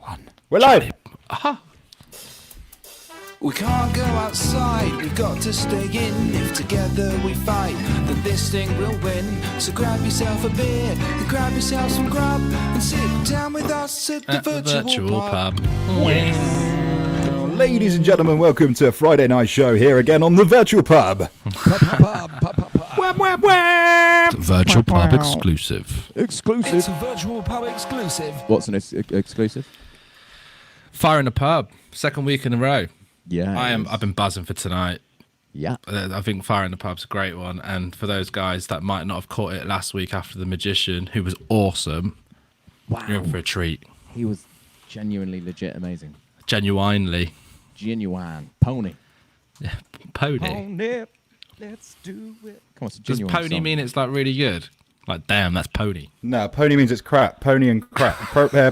One. We're live. Aha. We can't go outside, we've got to stay in. If together we fight, then this thing will win. So grab yourself a beer, and grab yourself some grub, and sit down with us at the virtual pub. Ladies and gentlemen, welcome to a Friday night show here again on the virtual pub. Wham, wham, wham. Virtual pub exclusive. It's a virtual pub exclusive. What's an exclusive? Fire in the pub. Second week in a row. Yeah. I've been buzzing for tonight. Yeah. I think Fire in the Pub's a great one. And for those guys that might not have caught it last week after The Magician, who was awesome, Wow. you're in for a treat. He was genuinely legit amazing. Genuinely. Genuine. Pony. Yeah, pony. Pony. Let's do it. Come on, it's a Does genuine pony song. mean it's like really good? Like, damn, that's pony. No, pony means it's crap. Pony and crap.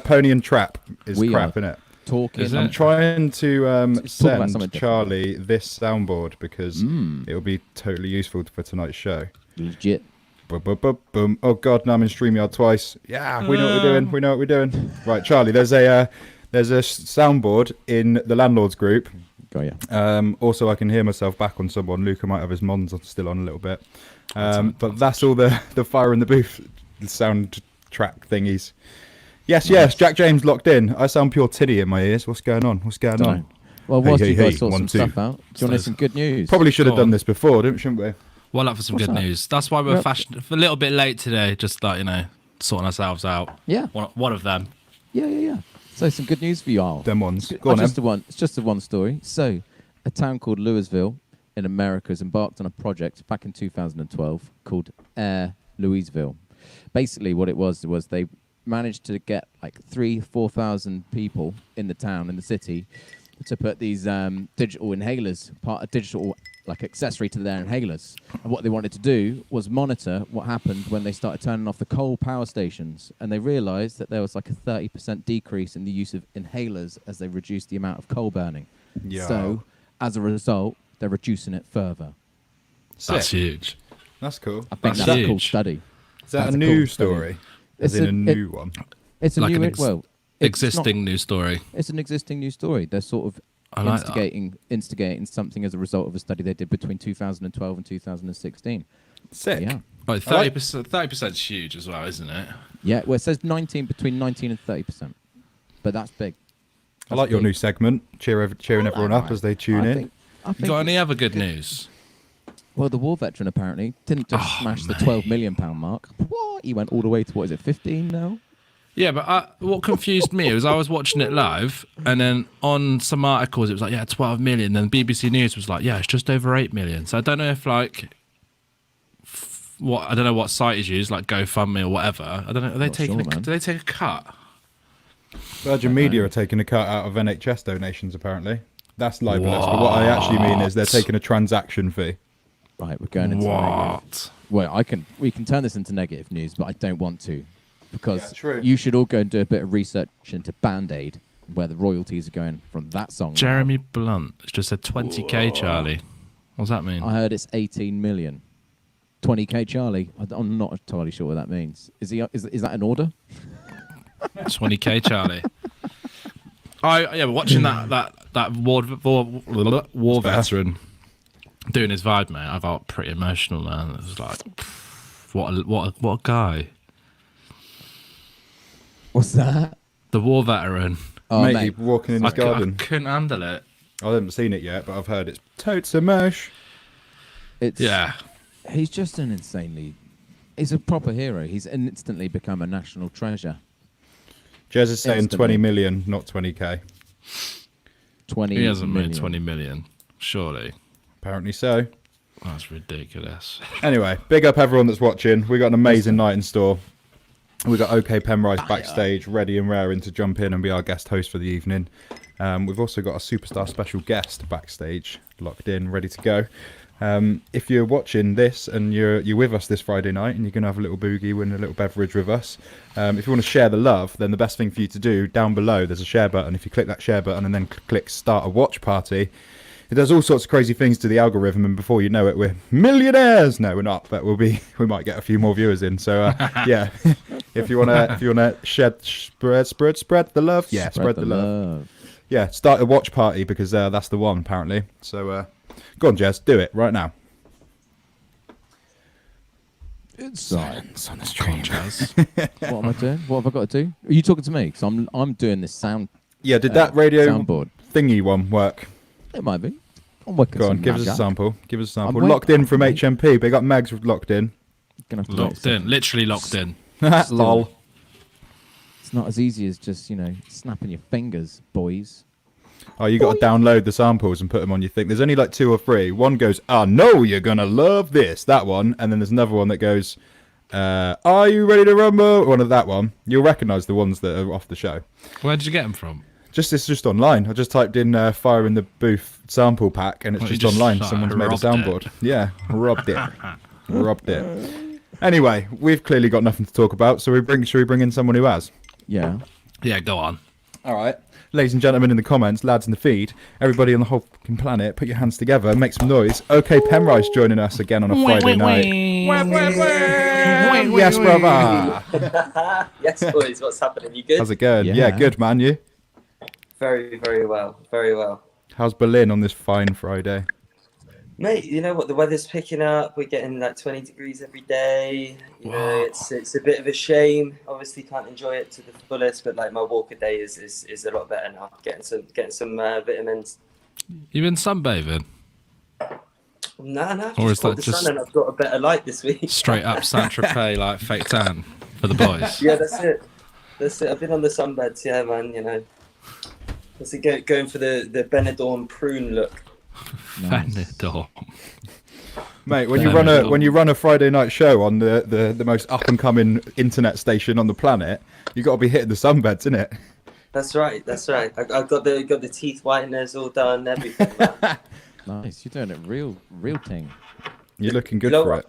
Pony and trap is We crap, are innit? Talking. Is it? I'm trying to talk about something send Charlie this soundboard because it'll be totally useful for tonight's show. Legit. Boom, boom, boom, boom. Oh God, now I'm in StreamYard twice. Yeah, we know what we're doing. We know what we're doing. Right, Charlie. There's a soundboard in the landlords group. Go yeah. Also, I can hear myself back on someone. Luca might have his mons still on a little bit. But that's all the fire in the booth sound track thingies. Yes, Jack James locked in. I sound pure tinny in my ears. What's going on? Well, whilst Hey, you guys hey, sort 1, some 2. stuff out, do you want some good news? Probably should have Go on. done this before, shouldn't we? Well up for some What's good that? news. That's why we're a little bit late today. Just like, sorting ourselves out. Yeah. One of them. Yeah. So some good news for you all. Them ones. Go on, It's Em. just a one story. So, a town called Louisville in America has embarked on a project back in 2012 called Air Louisville. Basically, what it was they managed to get like 4,000 people in the town, in the city, to put these digital inhalers, a digital like accessory to their inhalers. And what they wanted to do was monitor what happened when they started turning off the coal power stations. And they realized that there was like a 30% decrease in the use of inhalers as they reduced the amount of coal burning. Yeah. So, as a result, they're reducing it further. That's Sick. huge. That's cool. I think That's that's a cool huge. study. Is that That's a a new cool study. story? As in a new one? It's a Like new, an it's Existing news story. It's an existing news story. They're sort of I like that. instigating something as a result of a study they did between 2012 and 2016. Sick. Yeah. Like I like- 30% is huge as well, isn't it? Yeah, well, it says between 19 and 30%. But that's big. I like your big. new segment, cheering everyone up as they tune in. I think You got any other good news? well, the war veteran apparently didn't just smash the £12 million mark. What? He went all the way to, 15 now? Yeah, but what confused me was I was watching it live, and then on some articles it was like, 12 million. Then BBC News was like, it's just over 8 million. So I don't know if I don't know what site is used, like GoFundMe or whatever. I don't know. Are they Not taking? sure, man. Do they take a cut? Virgin Media are taking a cut out of NHS donations, apparently. That's libelous. But what I actually mean is they're taking a transaction fee. Right, we're going into negative. What? Well, we can turn this into negative news, but I don't want to, because Yeah, true. you should all go and do a bit of research into Band Aid, where the royalties are going from that song. Jeremy Blunt has just said 20k, Charlie. What does that mean? I heard it's 18 million. 20k, Charlie. I'm not entirely sure what that means. Is that an order? 20k, Charlie. We're watching that war veteran doing his vibe, mate. I felt pretty emotional, man. It was like, what a guy. What's that? The war veteran. Oh, Mate, mate. walking in his I garden. couldn't handle it. I haven't seen it yet, but I've heard it's totes a mush. Yeah. He's just an insanely... He's a proper hero. He's instantly become a national treasure. Jez is saying Instantly. 20 million, not 20k. 20 He hasn't million. made 20 million, surely. Apparently so. That's ridiculous. Anyway, big up everyone that's watching. We got an amazing night in store. We got OK Penrice backstage, ready and raring to jump in and be our guest host for the evening. We've also got a superstar special guest backstage, locked in, ready to go. If you're watching this and you're with us this Friday night and you're going to have a little boogie, win a little beverage with us, if you want to share the love, then the best thing for you to do, down below, there's a share button. If you click that share button and then click start a watch party, It does all sorts of crazy things to the algorithm, and before you know it, we're millionaires. No, we're not, but we might get a few more viewers in. So yeah, if you wanna spread the love, yeah, spread the love. Yeah, start a watch party because that's the one apparently. So go on, Jez, do it right now. It's Silence on the stream. What am I doing? What have I got to do? Are you talking to me? Because I'm doing this sound. Yeah, did that radio soundboard thingy one work? It might be. I'm working. Go on, give us a sample. Give us a sample. Locked in from HMP. Big up Megs locked in. Locked in. Literally locked in. Lol. It's not as easy as just, snapping your fingers, boys. Oh, you got to download the samples and put them on your thing. There's only like 2 or 3. One goes, "I know you're gonna love this." That one, and then there's another one that goes, "Are you ready to rumble?" One of that one. You'll recognise the ones that are off the show. Where did you get them from? It's just online. I just typed in "Fire in the Booth" sample pack, and it's just online. Someone's made a soundboard. Yeah, robbed it. Anyway, we've clearly got nothing to talk about, so should we bring in someone who has? Yeah. Yeah, go on. All right. Ladies and gentlemen in the comments, lads in the feed, everybody on the whole fucking planet, put your hands together, make some noise. OK Penrice joining us again on a Friday night. Yes, brother. Yes, boys, what's happening? You good? How's it going? Yeah. Yeah, good, man. You? Very, very well. Very well. How's Berlin on this fine Friday? Mate, you know what? The weather's picking up. We're getting like 20 degrees every day. You know, it's a bit of a shame. Obviously, can't enjoy it to the fullest, but like my walk a day is a lot better now. Getting some vitamins. You been sunbathing? Nah. Or is that The just sun and I've got a better light this week. straight up Saint Tropez like fake tan for the boys? Yeah, that's it. I've been on the sunbeds, yeah, man. You know, that's it. Going for the Benidorm prune look. Benidorm. Mate, when you run a Friday night show on the most up and coming internet station on the planet, you got to be hitting the sunbeds, innit? That's right. I got the teeth whiteners all done, everything. Man. Nice. You're doing it real thing. You're looking good for it.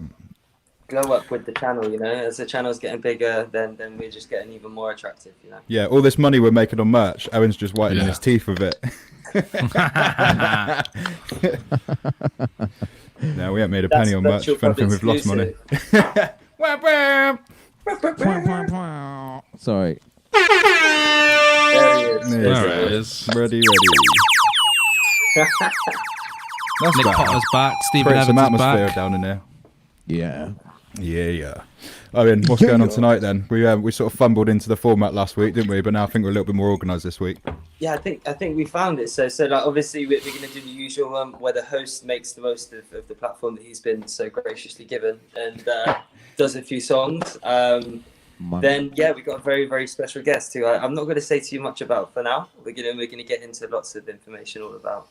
Glow up with the channel, you know. As the channel's getting bigger, then we're just getting even more attractive, you know. Yeah, all this money we're making on merch, Owen's just whitening his teeth with it. No, we haven't made a penny on merch. If anything, we've lost money. Sorry. There it is. Ready. That's Nick better. Potter's back. Stephen Create some Evans is atmosphere back. down in there. Yeah. Yeah. Owen, what's going on tonight then? We sort of fumbled into the format last week, didn't we? But now I think we're a little bit more organised this week. Yeah, I think we found it. So like obviously we're going to do the usual one where the host makes the most of the platform that he's been so graciously given and does a few songs. Then yeah, we got a very, very special guest who I'm not going to say too much about for now. We're gonna get into lots of information all about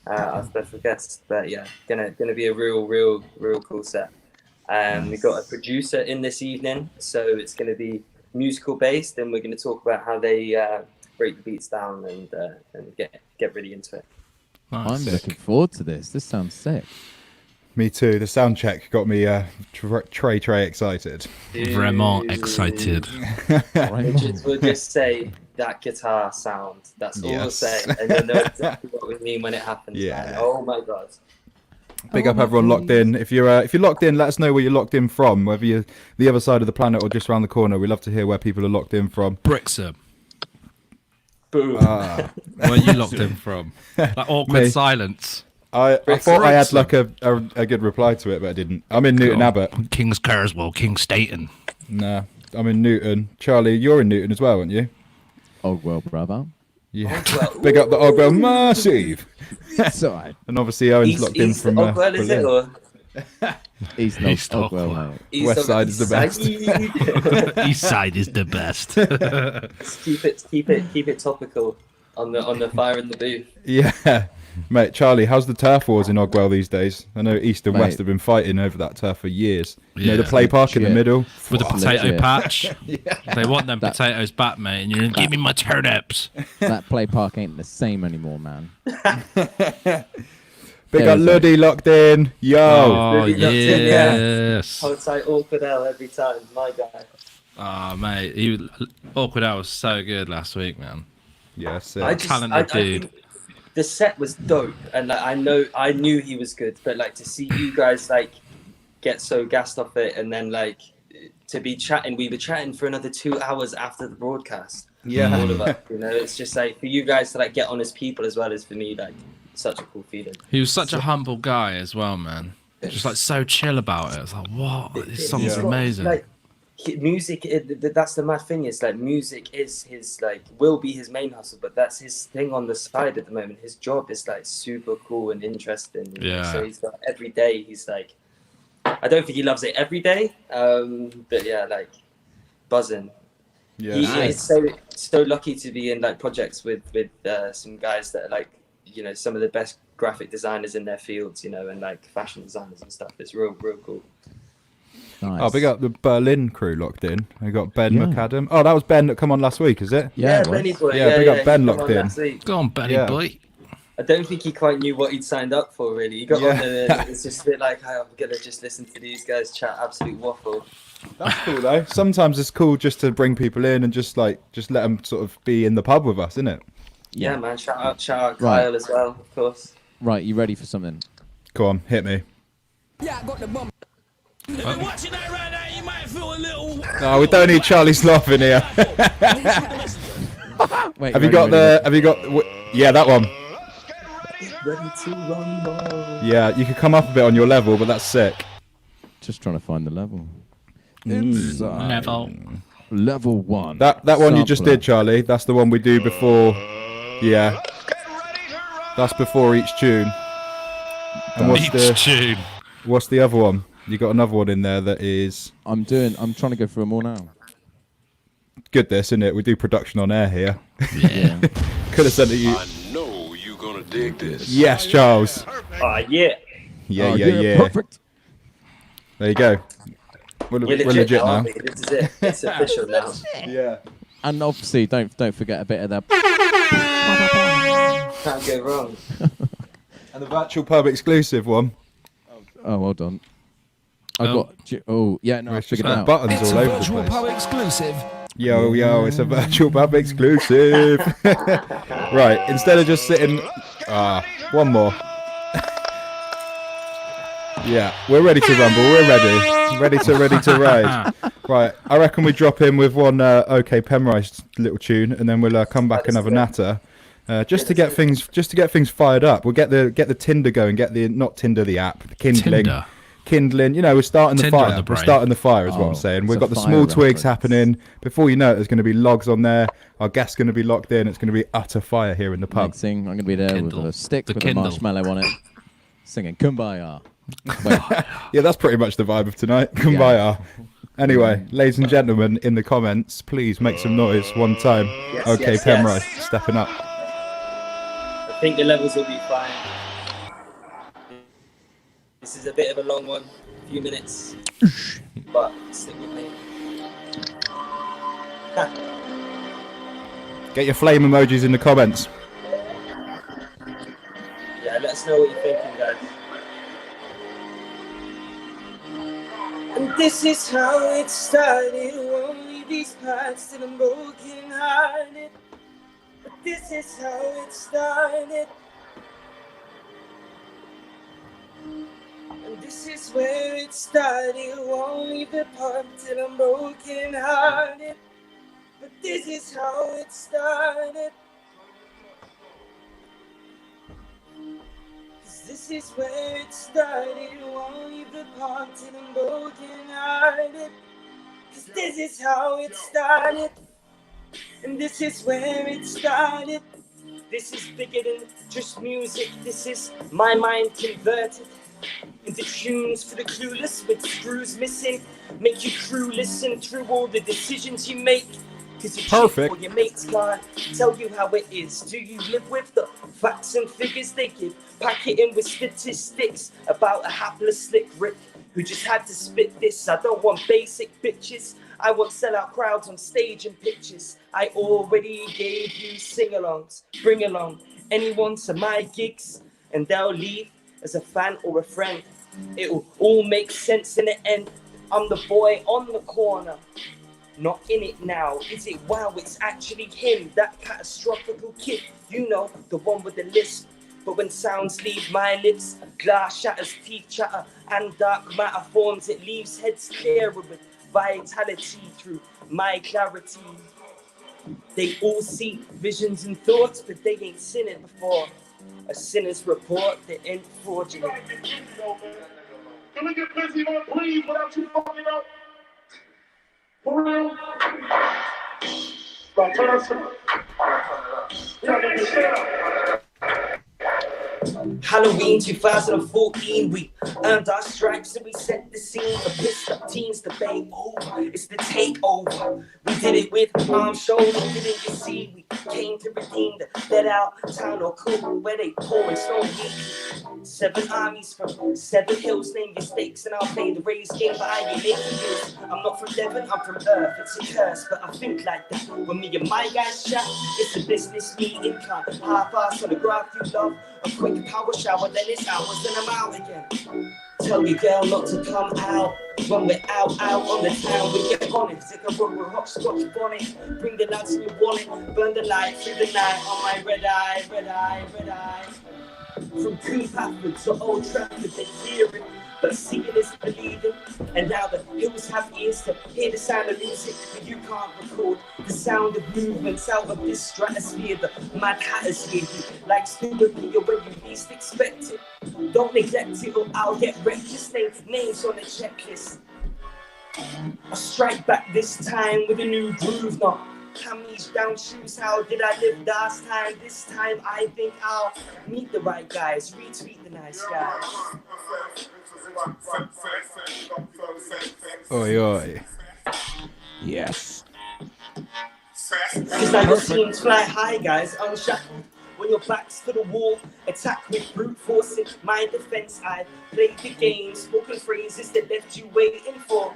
our special guest. But yeah, gonna be a real cool set. We've got a producer in this evening, so it's going to be musical based, and we're going to talk about how they break the beats down and get really into it. Nice. I'm looking forward to this. This sounds sick. Me too. The sound check got me Trey excited. Vraiment excited. We'll just say that guitar sound. That's all we'll say, and you'll know exactly what we mean when it happens. Yeah. Man. Oh my god. Big up everyone locked in. If you're locked in, let us know where you're locked in from. Whether you're the other side of the planet or just around the corner, we love to hear where people are locked in from. Brixham. Boom. Where are you locked in from? Like awkward Me. silence. I thought I had like a good reply to it, but I didn't. I'm in Newton Abbott. King's Carswell, King Staten. Nah, I'm in Newton. Charlie, you're in Newton as well, aren't you? Ogwell, brother. Yeah. Ogwell. Big up the Ogwell Massive. Sorry. And obviously Owen's locked in from Ogwell, is it? Berlin. Or East Ogwell. Ogwell, mate. East West of- side is the best. Side. East side is the best. keep it topical on the fire in the booth. Yeah. Mate, Charlie, how's the turf wars in Ogwell these days? I know East and Mate. West have been fighting over that turf for years. You know, the Yeah. play park in the Legit. middle. With a potato Legit. patch. They want them potatoes back, mate. And you're going to give me my turnips. That play park ain't the same anymore, man. Big There up is Luddy locked in. Yo. Oh, Really locked in, yes. Hold tight, awkward L every time, my guy. Oh, mate. Awkward Al was so good last week, man. Yes. I just- Talented dude. think the set was dope, and like I knew he was good, but like to see you guys like get so gassed off it, and then like to be chatting, we were chatting for another 2 hours after the broadcast. Yeah. All of us, it's just like for you guys to like get on as people as well as for me, like such a cool feeling. He was such a humble guy as well, man. Just like so chill about it. It's like, what? This song's amazing. Like music, that's the mad thing. Is like music is his like will be his main hustle, but that's his thing on the side at the moment. His job is like super cool and interesting. Yeah. So he's got every day. He's like, I don't think he loves it every day, but yeah, like buzzing. Yeah. He's so lucky to be in like projects with some guys that are like, you know, some of the best graphic designers in their fields, you know, and like fashion designers and stuff. It's real cool. Nice. Oh, we got the Berlin crew locked in. We got Ben McAdam. Oh, that was Ben that come on last week, is it? Yeah, Benny boy. Yeah, we got Ben he locked came on in. last week. Go on, Benny Yeah. boy. I don't think he quite knew what he'd signed up for, really. He got on there, it's just a bit like, hey, I'm going to just listen to these guys chat absolute waffle. That's cool though. Sometimes it's cool just to bring people in and just let them sort of be in the pub with us, isn't it? Yeah, man. Shout out Right. Kyle as well, of course. Right, you ready for something? Go on, hit me. Yeah, I got the bum. Watching that right now, you might feel a little. No, we don't need Charlie's laugh in here. Wait, Have you got? Yeah, that one. Ready to rumble. Yeah, you could come up a bit on your level, but that's sick. Just trying to find the level. Level. Level 1. That one you just Sampler. did, Charlie. That's the one we do before. Yeah. That's before each tune. And what's the other one? You got another one in there that is I'm trying to go through them all now. good. This, isn't it? We do production on air here. Yeah. Could have sent it you. I know you're gonna dig this. Yes, Charles. Yeah. Yeah. Perfect. There you go. We're legit now. aren't we? This is it. It's official now. Yeah. And obviously, don't forget a bit of that. Can't go wrong. And the virtual pub exclusive one. Oh, well done. I got. Oh, yeah, no, I It's just figured it got out. buttons It's all a over the virtual place. pub exclusive. Yo, it's a virtual pub exclusive. Right, instead of just sitting. One more. Yeah, we're ready to rumble. We're ready to ride. Right, I reckon we drop in with one OK Penrice little tune, and then we'll come back and have a natter, just to get things fired up. We'll get the Tinder going, not Tinder the app, the kindling. You know, we're starting the Tinder on fire. the We're brain. starting the fire, is what I'm Oh, saying. it's We've a got the fire small twigs reference. happening. Before you know it, there's going to be logs on there. Our guest's going to be locked in. It's going to be utter fire here in the pub. Mixing. I'm going to be there Kindle. with a stick The with Kindle. a marshmallow on it, singing Kumbaya. Wait, Yeah, that's pretty much the vibe of tonight. Kumbaya. Anyway, ladies and gentlemen, in the comments, please make some noise one time. Yes, OK yes, Penrice, yes. stepping up. I think the levels will be fine. This is a bit of a long one, a few minutes, but stick with me. Get your flame emojis in the comments. Yeah, let us know what you're thinking, guys. And this is how it started. Won't leave these parts till I'm broken hearted. But this is how it started. And this is where it started. Won't leave the pub till I'm broken hearted. But this is how it started. 'Cause this is where it started. Won't leave the park till I'm broken hearted. 'Cause this is how it started. And this is where it started. This is bigger than just music. This is my mind converted into tunes for the clueless with screws missing. Make your crew listen through all the decisions you make. Cause you Perfect. Or your mates can't tell you how it is. Do you live with the facts and figures they give? Pack it in with statistics about a hapless slick Rick who just had to spit this. I don't want basic bitches. I want sellout crowds on stage and pictures. I already gave you sing-alongs. Bring along anyone to my gigs and they'll leave as a fan or a friend. It'll all make sense in the end. I'm the boy on the corner not in it now. Is it wow, it's actually him, that catastrophical kid, you know, the one with the lisp. But when sounds leave my lips, glass shatters, teeth chatter, and dark matter forms, it leaves heads clearer with vitality through my clarity. They all see visions and thoughts, but they ain't seen it before. A sinner's report, they ain't fraudulent. Can we get busy on breathe without you fucking up? For real? Like, turn us up. Yeah, let me share. Halloween 2014, we earned our stripes and we set the scene for pissed up teens. The bay over, it's the takeover. We did it with arms, shoulders, didn't you see? We came to redeem the let out town or cool where they pour and snow heat. 7 armies from 7 hills, name your stakes and I'll play the race game, but I ain't making this. I'm not from Devon, I'm from Earth, it's a curse, but I think like that. When me and my guys chat, it's a business meeting, can't half-ass on the graph you love. A quick power shower, then it's hours, then I'm out again. Tell your girl not to come out. When we're out on the town, we get on it. Take a rug with hopscotch bonnet. Bring the lads in your wallet. Burn the light through the night on my red eye, red eye, red eye. From Coombe Pathford to Old Trafford, they hear it, but seeing is believing. And now the hills have ears to hear the sound of music, but you can't record the sound of movements out of this stratosphere. The mad hatters hear you like stupid when you least expect it. Don't neglect it or I'll get wrecked. Just names on the checklist. I strike back this time with a new groove, not camis down shoes. How did I live last time? This time I think I'll meet the right guys, retweet the nice guys. Oi, oi. Yes. Cause now your scenes fly high, guys, unshackled. When your back's to the wall, attack with brute force in my defense. I played the game, spoken phrases that left you waiting for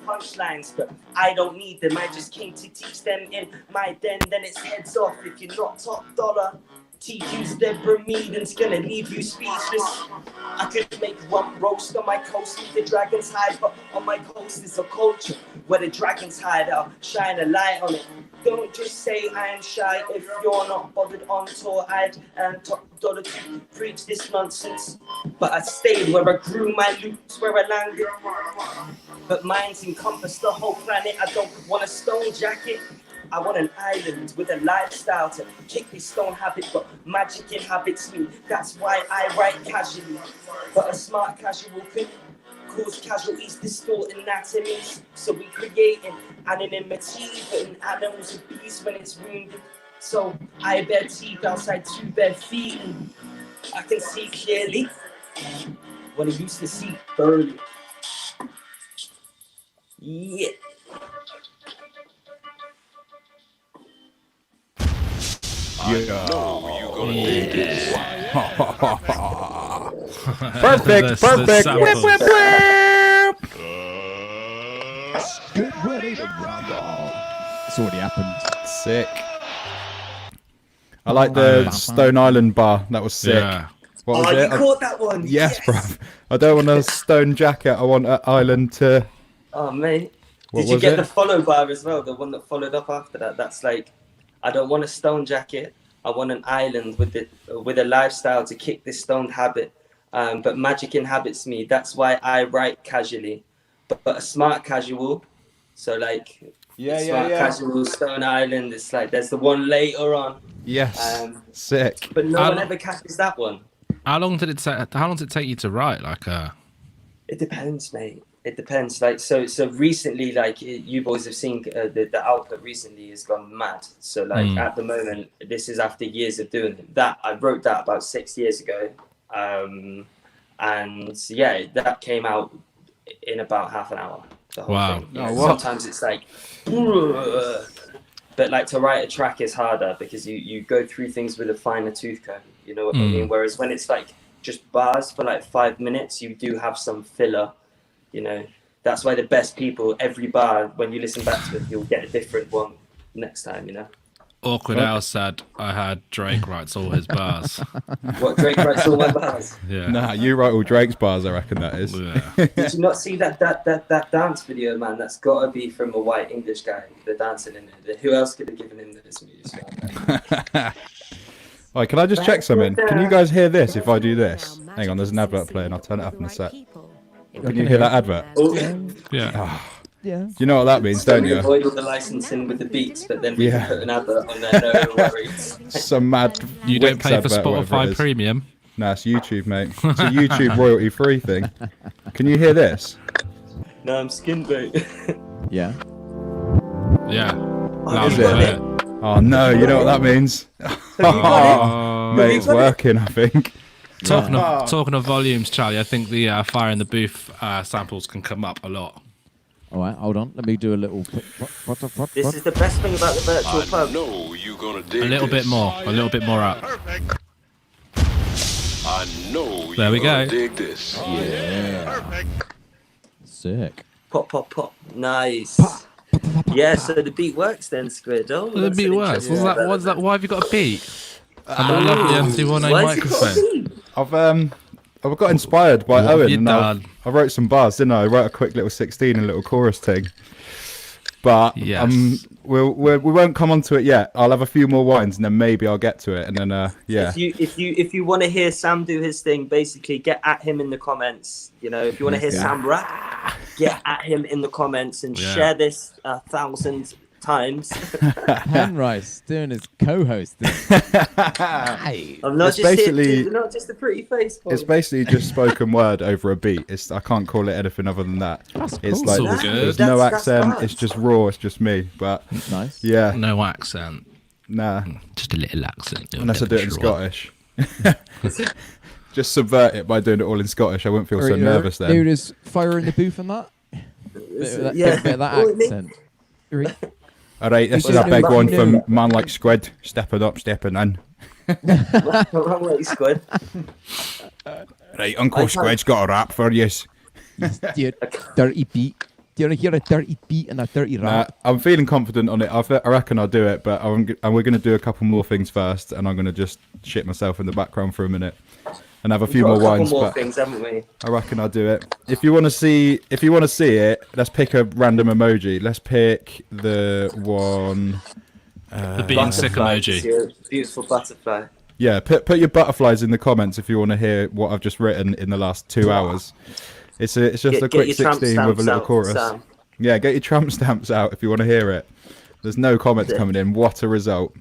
punchlines, but I don't need them. I just came to teach them in my den. Then it's heads off if you're not top dollar. TQ's Deborah Meaden's gonna leave you speechless. I could make one roast on my coast with the dragon's hide, but on my coast is a culture where the dragon's hide. I'll shine a light on it. Don't just say I am shy if you're not bothered on tour. I'd top dollar to preach this nonsense, but I stayed where I grew my loops, where I landed. But mine's encompassed the whole planet. I don't want a stone jacket. I want an island with a lifestyle to kick this stone habit, but magic inhabits me. That's why I write casually. But a smart casual could cause casualties, distort anatomies. So we create an anonymity, but an animal's a beast when it's wounded. So I bear teeth outside 2 bare feet, and I can see clearly when I used to see burly. Yeah. Perfect, perfect. Whip, whip, whip. Get ready to rumble. It's already happened. Sick. I like the Stone Island bar. That was sick. Yeah. What was Oh, it? you caught that one? Yes, bruv. I don't want a stone jacket. I want an island to... Oh, mate. What Did you was get it? the follow bar as well? The one that followed up after that? That's like, I don't want a stone jacket. I want an island with a lifestyle to kick this stoned habit. But magic inhabits me. That's why I write casually. But a smart casual. So like, smart casual, Stone Island. It's like, there's the one later on. Yes. Sick. But no one ever catches that one. How long did it take? How long did it take you to write? It depends, mate. It depends. Like so recently, like you boys have seen the output recently has gone mad. So like at the moment, this is after years of doing it. That I wrote that about 6 years ago, and yeah, that came out in about half an hour. The whole thing. You know, sometimes it's like, but like to write a track is harder because you go through things with a finer tooth comb. You know what I mean? Whereas when it's like just bars for like 5 minutes, you do have some filler. You know, that's why the best people, every bar, when you listen back to it, you'll get a different one next time, you know? Awkward Al said I had Drake writes all his bars. What, Drake writes all my bars? Yeah. Nah, you write all Drake's bars, I reckon that is. Yeah. Did you not see that dance video, man? That's got to be from a white English guy. The dancing in it. Who else could have given him this music? Right, can I just check something? Can you guys hear this if I do this? Hang on, there's an advert playing. I'll turn it up in a sec. Can you hear that advert? Oh, Yeah. Yeah. You know what that means, don't you? avoid all the licensing with the beats, but then we Yeah. can put an advert on there. No worries. Some mad. You don't Wix pay for advert, whatever it Spotify is. Premium. Nah, it's YouTube, mate. It's a YouTube royalty-free thing. Can you hear this? No, I'm skin bait. Yeah. Yeah. Is Loud it? and clear. Oh no, you know what that means? Oh, Mate, it's working, I think. talking of volumes, Charlie, I think the Fire in the Booth samples can come up a lot. All right, hold on. Let me do a little. This is the best thing about the virtual pub. No, you gonna dig A little this. bit more up. I know There you we gonna go. dig this. Sick. Pop, pop, pop. Nice. Yeah, so the beat works then, Squid. Oh, The that's beat an works. interesting What's that? Why have you got a beat? And I Ooh. love the MC19 Why has he got a microphone. beat? I've got inspired by What have Owen, you and done? I wrote some bars, didn't I? I wrote a quick little 16 and a little chorus thing. But Yes. we won't come onto it yet. I'll have a few more wines, and then maybe I'll get to it, and then yeah. If you want to hear Sam do his thing, basically get at him in the comments. You know, if you want to hear Sam rap, get at him in the comments and Yeah. share this 1,000 times. Penrice doing his co-host thing. Hey. I'm not It's just basically- here, not just a pretty face. It's basically just spoken word over a beat. I can't call it anything other than that. That's It's cool. like It's all good. there's no That's accent. fine. It's just raw. It's just me. But Nice. yeah, No accent. nah. Just a little accent. Unless I do it in Scottish. Just subvert it by doing it all in Scottish. I wouldn't feel so nervous Here then. it is, fire in the booth and that. Bit of that, Yeah. bit of that Well, it- accent. Right. All right, this is a big one from man like Squid. Stepping up, stepping in. Wrong way, Squid. Right, Uncle Squid's got a rap for you. Dear, dirty beat. Do you want to hear a dirty beat and a dirty rap? I'm feeling confident on it. I reckon I'll do it, but and we're going to do a couple more things first, and I'm going to just shit myself in the background for a minute and have a few Got more a couple wines. more But things, haven't we? I reckon I'll do it. If you want to see it, let's pick a random emoji. Let's pick the one. The being sick Butterfly, emoji. your beautiful butterfly. Yeah, put your butterflies in the comments if you want to hear what I've just written in the last 2 hours. It's just a Get quick your Trump 16 with a stamps little out, chorus. Sam. Yeah, get your Trump stamps out if you want to hear it. There's no comments Yeah. coming in. What a result.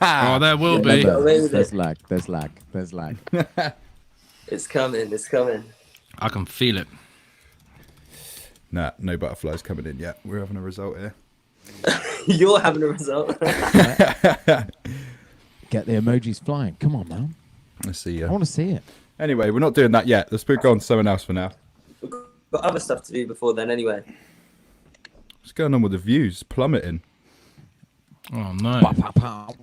Oh, there will be. Get away with There's it. lag. There's lag. There's lag. It's coming. It's coming. I can feel it. Nah, no butterflies coming in yet. We're having a result here. You're having a result. Get the emojis flying. Come on, man. Let's see. I want to see it. Anyway, we're not doing that yet. Let's go on to someone else for now. We've got other stuff to do before then, anyway. What's going on with the views? Plummeting. Oh no. Pow, pow, pow.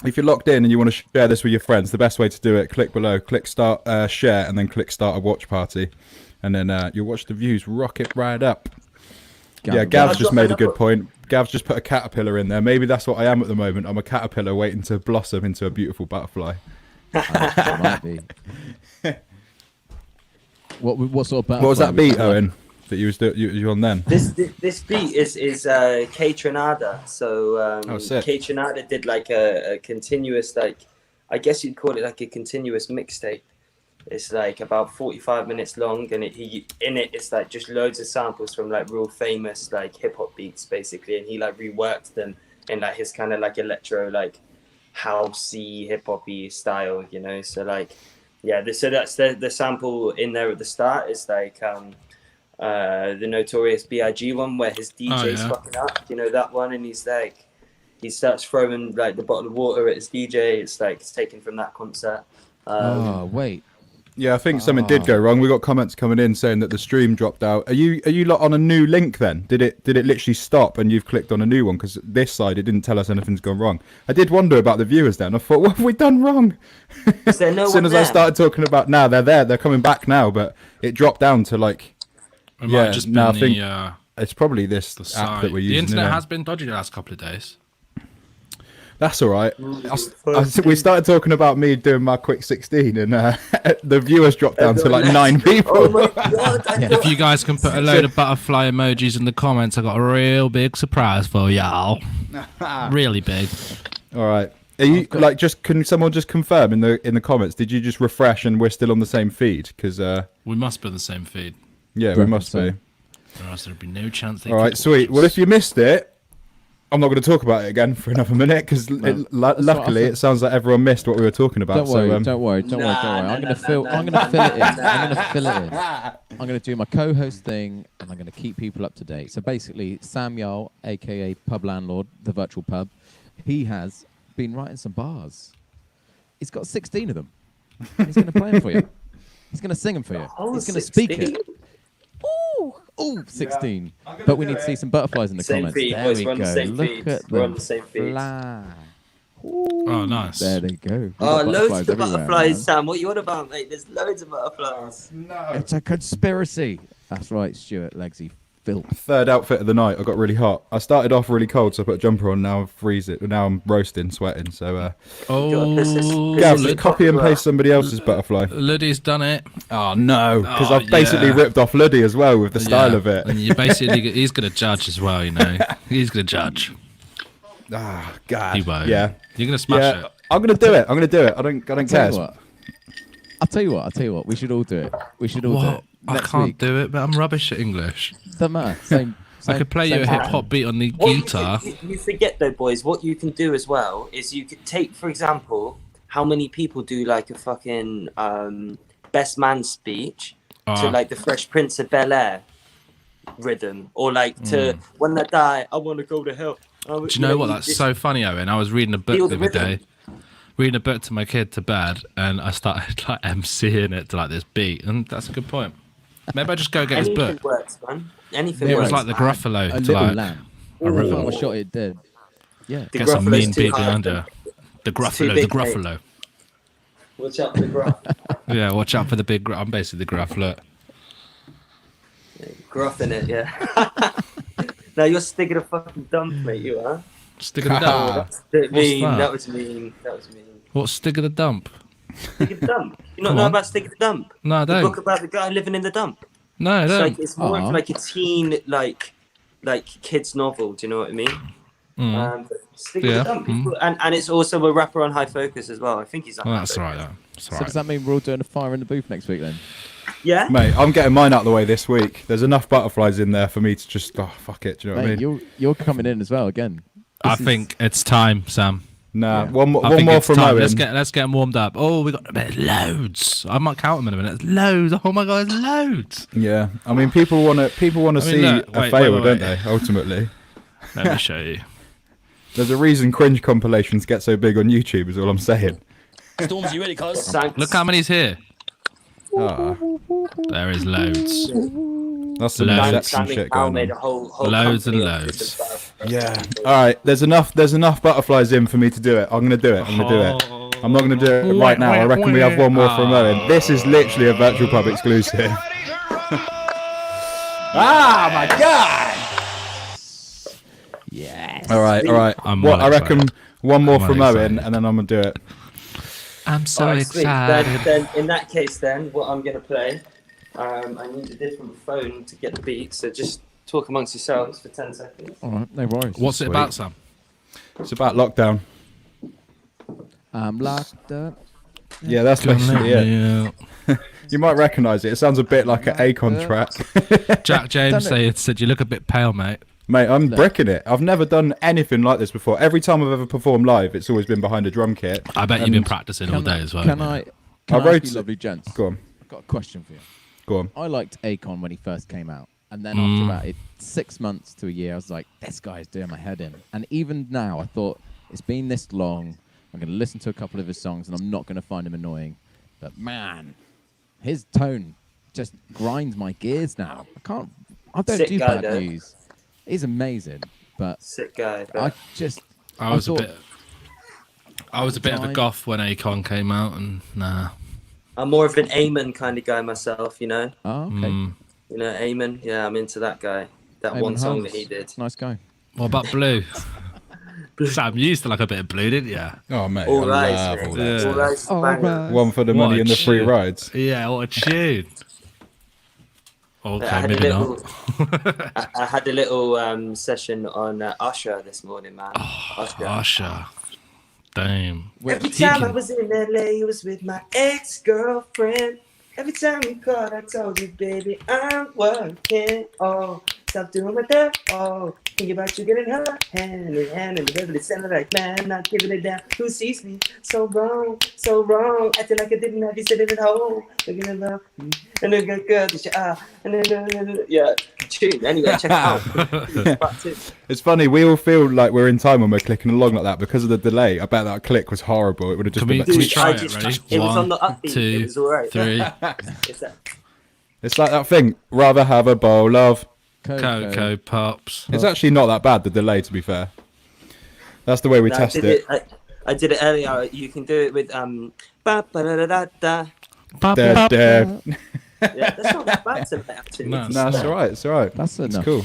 If you're locked in and you want to share this with your friends, the best way to do it, click below, click start share, and then click start a watch party. And then you'll watch the views rocket right up. Yeah, Gav's just made a good point. Gav's just put a caterpillar in there. Maybe that's what I am at the moment. I'm a caterpillar waiting to blossom into a beautiful butterfly. That might be. What sort of butterfly What was that would beat, you like? Owen, that you was on then? This beat is K Trinada. So Oh, sick. K Trinada did like a continuous, like, I guess you'd call it like a continuous mixtape. It's like about 45 minutes long, and it's like just loads of samples from like real famous like hip hop beats basically, and he like reworked them in like his kind of like electro like housey hip hoppy style, you know. So like yeah, so that's the sample in there at the start is like the Notorious B.I.G. one where his DJ's yeah. fucking up, you know that one, and he's like he starts throwing like the bottle of water at his DJ. It's like it's taken from that concert. Oh, wait. Yeah, I think something did go wrong. We got comments coming in saying that the stream dropped out. Are you lot on a new link then? Did it literally stop and you've clicked on a new one? Because this side it didn't tell us anything's gone wrong. I did wonder about the viewers then. I thought, what have we done wrong? Is there no As soon one as there? I started talking about now they're there, they're coming back now, but it dropped down to like It might Yeah, have just no, I been think the it's probably this app site. that we're using. The internet innit? has been dodgy the last couple of days. That's all right. We started talking about me doing my quick 16, and the viewers dropped down to like 9 people. Oh my god! If you guys can put a load of butterfly emojis in the comments, I got a real big surprise for y'all. Really big. All right. Are you like just? Can someone just confirm in the comments? Did you just refresh and we're still on the same feed? Because we must be on the same feed. Yeah, we must be. Or else there'd be no chance. All right, sweet. Well, if you missed it, I'm not going to talk about it again for another minute because luckily it sounds like everyone missed what we were talking about. Don't worry. I'm going to fill it in. I'm going to do my co-host thing, and I'm going to keep people up to date. So basically, Samuel, aka Pub Landlord, the virtual pub, he has been writing some bars. He's got 16 of them. He's going to play them for you. He's going to sing them for you. He's going to speak it. Ooh, 16. But we need to see some butterflies in the comments. There we go. Look at the fly. Oh, nice. There they go. Oh, loads of butterflies, Sam. What you on about, mate? There's loads of butterflies. No. It's a conspiracy. That's right, Stuart Legsy. Filth. Third outfit of the night. I got really hot. I started off really cold, so I put a jumper on. Now I freeze it. Now I'm roasting, sweating. So, Gav, copy and paste somebody else's butterfly. Luddy's done it. Oh no, because I've basically ripped off Luddy as well with the style of it. And you basically, he's going to judge as well. You know, he's going to judge. Ah, God. He won't. Yeah, you're going to smash it. I'm going to do it. I don't care. I'll tell you what. We should all do it. Do it. I can't do it, but I'm rubbish at English. Doesn't matter. Same. I could play you a hip hop beat on the guitar. You forget though, boys. What you can do as well is you could take, for example, how many people do like a fucking best man speech to like the Fresh Prince of Bel-Air rhythm, or like to when I die, I want to go to hell. Do you know what? That's so funny, Owen. I was reading a book the other day. Reading a book to my kid to bed, and I started like MCing it to like this beat, and that's a good point. Maybe I just go get his book. Anything works, man. Anything It works. was like the Gruffalo. A To little like lamb. a rhythm. I shot it dead. Yeah. Get some mean beat behind her. The Gruffalo. The Gruffalo. Watch out for the gruff. Yeah, watch out for the big. I'm basically the Gruffalo. Gruff in it, yeah. Now you're sticking a fucking dump, mate. You are. Stick of the dump. That was mean. What's stick of the dump? Stick of the dump. You not know about Stick of the Dump? No, I The don't. book about the guy living in the dump. No, I don't. It's more of like a teen, like kids novel. Do you know what I mean? Stick of the Dump. And it's also a rapper on High Focus as well. I think he's on. Well, that's right. That's So right. does that mean we're all doing a fire in the booth next week then? Yeah. Mate, I'm getting mine out of the way this week. There's enough butterflies in there for me to just fuck it. Do you know what I mean? You're coming in as well again. I think it's time, Sam. Nah, Yeah. one more It's from time. Owen. Let's get them warmed up. Oh, we got there's loads. I might count them in a minute. There's loads. Oh my god, there's loads. Yeah, I mean, people want to see look, a wait, fail, wait. don't they? Ultimately, Let me show you. there's a reason cringe compilations get so big on YouTube. Is all I'm saying. Storms, you ready, cuz? Look how many's here. Ah, There is loads. that's some Loads. Inception shit going made a on. whole Loads and company of loads. different stuff. Yeah. All right. There's enough butterflies in for me to do it. I'm gonna do it. I'm not gonna do it right now. I reckon we have one more from Owen. This is literally a virtual pub exclusive. My god. Yes. All right. I'm What well I reckon excited. one more I'm from well Owen, excited. and then I'm gonna do it. I'm so Alright, sweet. excited. Then in that case, then what I'm gonna play, I need a different phone to get the beat. So just talk amongst yourselves for 10 seconds. All right, no worries. What's it Sweet. about, Sam? It's about lockdown. I'm locked up. Yeah, that's basically it. You might recognise it. It sounds a bit like an Akon track. Jack James said you look a bit pale, mate. Mate, I'm bricking it. I've never done anything like this before. Every time I've ever performed live, it's always been behind a drum kit. I bet you've been practicing all day as well. Can I wrote ask you, lovely gents? Go on. I've got a question for you. Go on. I liked Akon when he first came out. And then after about 6 months to a year, I was like, this guy's doing my head in. And even now, I thought, it's been this long. I'm going to listen to a couple of his songs, and I'm not going to find him annoying. But man, his tone just grinds my gears now. I don't Sick do guy, bad though. news. He's amazing. But Sick guy. I was a thought- bit of a goth when Akon came out, and nah. I'm more of an Eamon kind of guy myself, you know. Oh, okay. You know, Eamon. Yeah, I'm into that guy. That Eamon one song Holmes, that he did. Nice guy. What about Blue? Sam, you used to like a bit of blue, didn't you? Oh mate, All right, I love all mate. that. All right, All banger. right. One for the What money a and the free tune. rides. Yeah, what a tune. I Okay, had a maybe not. little, I had a little session on Usher this morning, man. Usher. Usher. Damn. Every He time I can- was in LA, it was with my ex-girlfriend. Every time we called, I told you, baby, I'm working. Oh, stop doing my dirt. Oh, think about you getting her hand in hand, and the baby sounded like, man, not giving it down. Who sees me so wrong, acting like I didn't have you sitting at home, looking at love, and a good girl that you are, and then yeah, tune. Anyway, check it out. Part two. It's funny, we all feel like we're in time when we're clicking along like that because of the delay. I bet that click was horrible. It would have just Can been we like, try I it? just- Ready? it was on the 1, upbeat. 2, It was all right. 3. It's that. it's like that thing, rather have a bowl of. Cocoa Pops. It's actually not that bad, the delay, to be fair. That's the way we No, test it. I did it earlier. You can do it with ba ba da da da da. There, there. Yeah, that's not that bad to me, actually. No, No, it's all right. It's all right. That's It's enough. cool.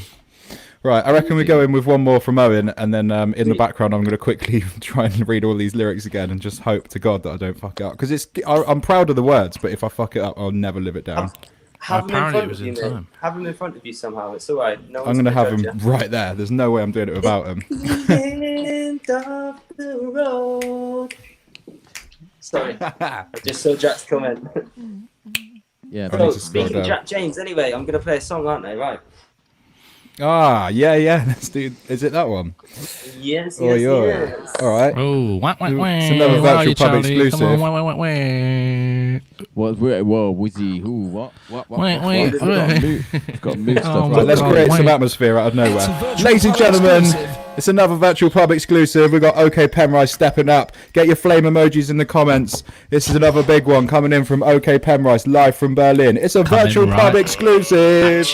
Right, I reckon we go in with one more from Owen, and then in the background, I'm going to quickly try and read all these lyrics again, and just hope to God that I don't fuck it up. Because I'm proud of the words, but if I fuck it up, I'll never live it down. Have them in Apparently front it was of you, in mate. time. Have them in front of you somehow. It's all right. No I'm one's going to have judge them you. right there. There's no way I'm doing it without them. End of the road. Sorry, I just saw Jack's comment. Yeah. I need So, to scroll speaking of down. Jack James, anyway, I'm gonna play a song, aren't I? Right. Ah, yeah. Let's do. Is it that one? Yes, Oh, yes, yeah. yes. All right. Oh, wah, wah, wah. It's another Where are virtual you, pub Charlie? exclusive. Come on, wah, wah, wah, wah. Whoa, Wizzy, who, what? Wait. We've got to move stuff. Oh, Right, let's God, create some wait. atmosphere out of nowhere. It's a virtual Ladies and pub gentlemen, exclusive. it's another virtual pub exclusive. We've got OK Penrice stepping up. Get your flame emojis in the comments. This is another big one coming in from OK Penrice, live from Berlin. It's a Coming virtual right pub exclusive.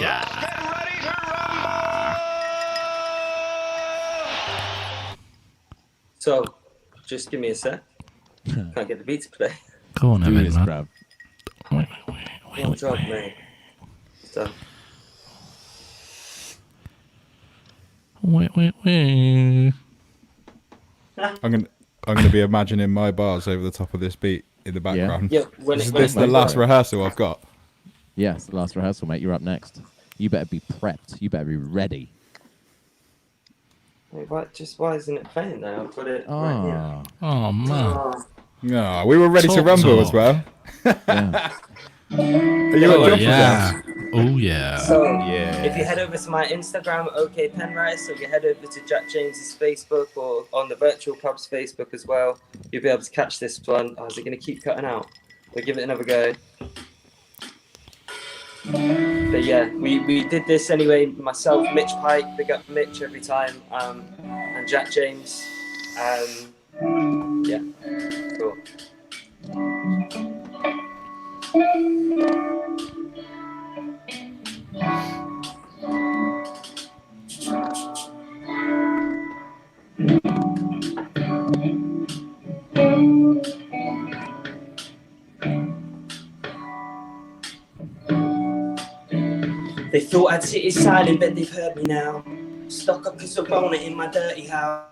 So, just give me a sec. Can't get the beat to play. Go on, Do Evan, this, man. bruv. One job, mate. So, Wait. I'm gonna be imagining my bars over the top of this beat in the background. yeah, when This it, is when this it, is the Mate, last right. rehearsal I've got. Yeah, it's the last rehearsal, mate. You're up next. You better be prepped. You better be ready. wait, why isn't it playing now? I've got it right here. Ah, Oh, man. Oh, No, we were ready to Talk rumble talk. as well. yeah. Are you Oh, at Josh's yeah. house? Oh, yeah. So, Yeah. if you head over to my Instagram, OK Penrice, or you head over to Jack James's Facebook or on the Virtual Pub's Facebook as well, you'll be able to catch this one. Oh, is it going to keep cutting out? We'll give it another go. But yeah, we did this anyway. Myself, Mitch Pike, big up Mitch every time, and Jack James. Yeah, cool. They thought I'd sit silent, but they've heard me now. Stuck up cause I want it in my dirty house.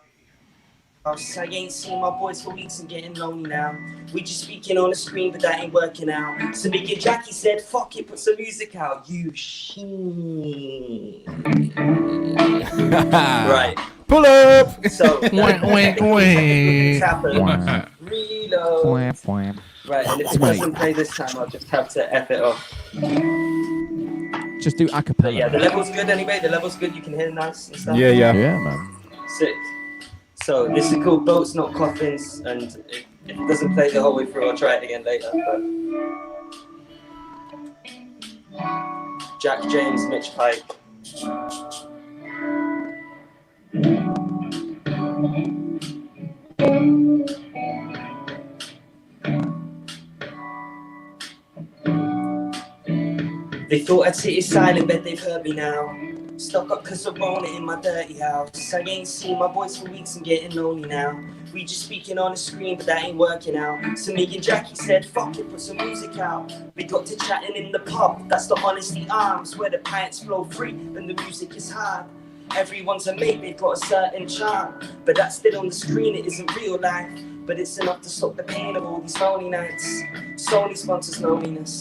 I ain't seen my boys for weeks and getting lonely now. We just speaking on the screen, but that ain't working out. So me and Jackie said, fuck it, put some music out. You sheen. Right. Pull up. So, Wait. happen. Reload. Right, and if it doesn't play this time, I'll just have to F it off. Just do a But cappella. yeah, the level's good anyway. The level's good. You can hear nice and stuff. Yeah. Yeah, man. Sick. So this is called Boats Not Coffins, and if it doesn't play the whole way through, I'll try it again later. But Jack James, Mitch Pike. They thought I'd sit silent, but they've heard me now. Stuck up cause I want it in my dirty house. I ain't seen my boys for weeks and getting lonely now. We just speaking on the screen, but that ain't working out. So me and Jackie said, fuck it, put some music out. We got to chatting in the pub, that's the honesty arms, where the pints flow free and the music is hard. Everyone's a mate, they've got a certain charm, but that's still on the screen, it isn't real life. But it's enough to stop the pain of all these lonely nights. Sony sponsors loneliness,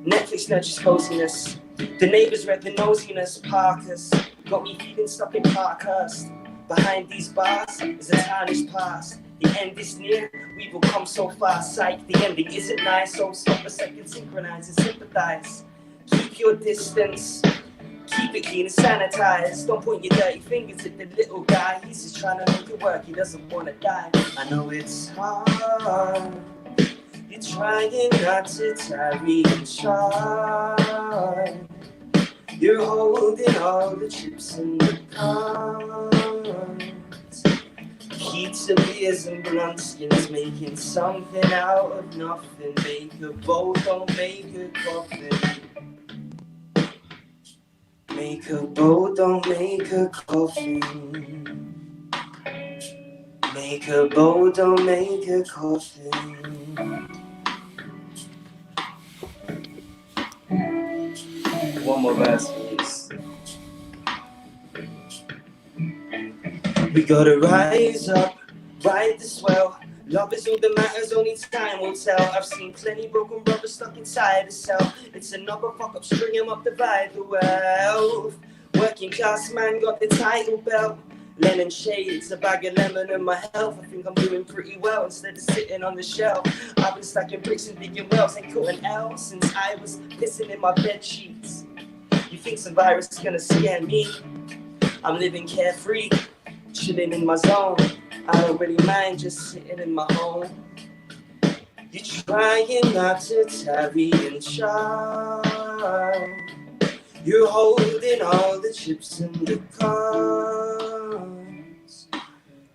Netflix nurtures coziness. The neighbours read the nosiness. Parkers got me feeling stuck in Parkhurst. Behind these bars is a tarnished past. The end is near, we've all come so far. Psych, the ending isn't nice, so stop a second, synchronize and sympathize. Keep your distance, keep it clean and sanitized. Don't point your dirty fingers at the little guy. He's just trying to make it work, he doesn't want to die. I know it's hard, you're trying not to tarry and try. You're holding all the chips in the cards. Pizza, beers and blunt skins, making something out of nothing. Make a bowl, don't make a coffin. Make a bowl, don't make a coffin. Make a bowl, don't make a coffin. One more verse, please. We gotta rise up, ride the swell. Love is all that matters, only time will tell. I've seen plenty broken brothers stuck inside a cell. It's another fuck up, string 'em up, divide the wealth. Working class man got the title belt. Lennon shades, a bag of lemon and my health. I think I'm doing pretty well instead of sitting on the shelf. I've been stacking bricks and digging wells, ain't caught an L since I was pissing in my bed sheets. You think some virus is gonna scare me? I'm living carefree, chilling in my zone. I don't really mind just sitting in my home. You're trying not to tarry and try. You're holding all the chips in the cards.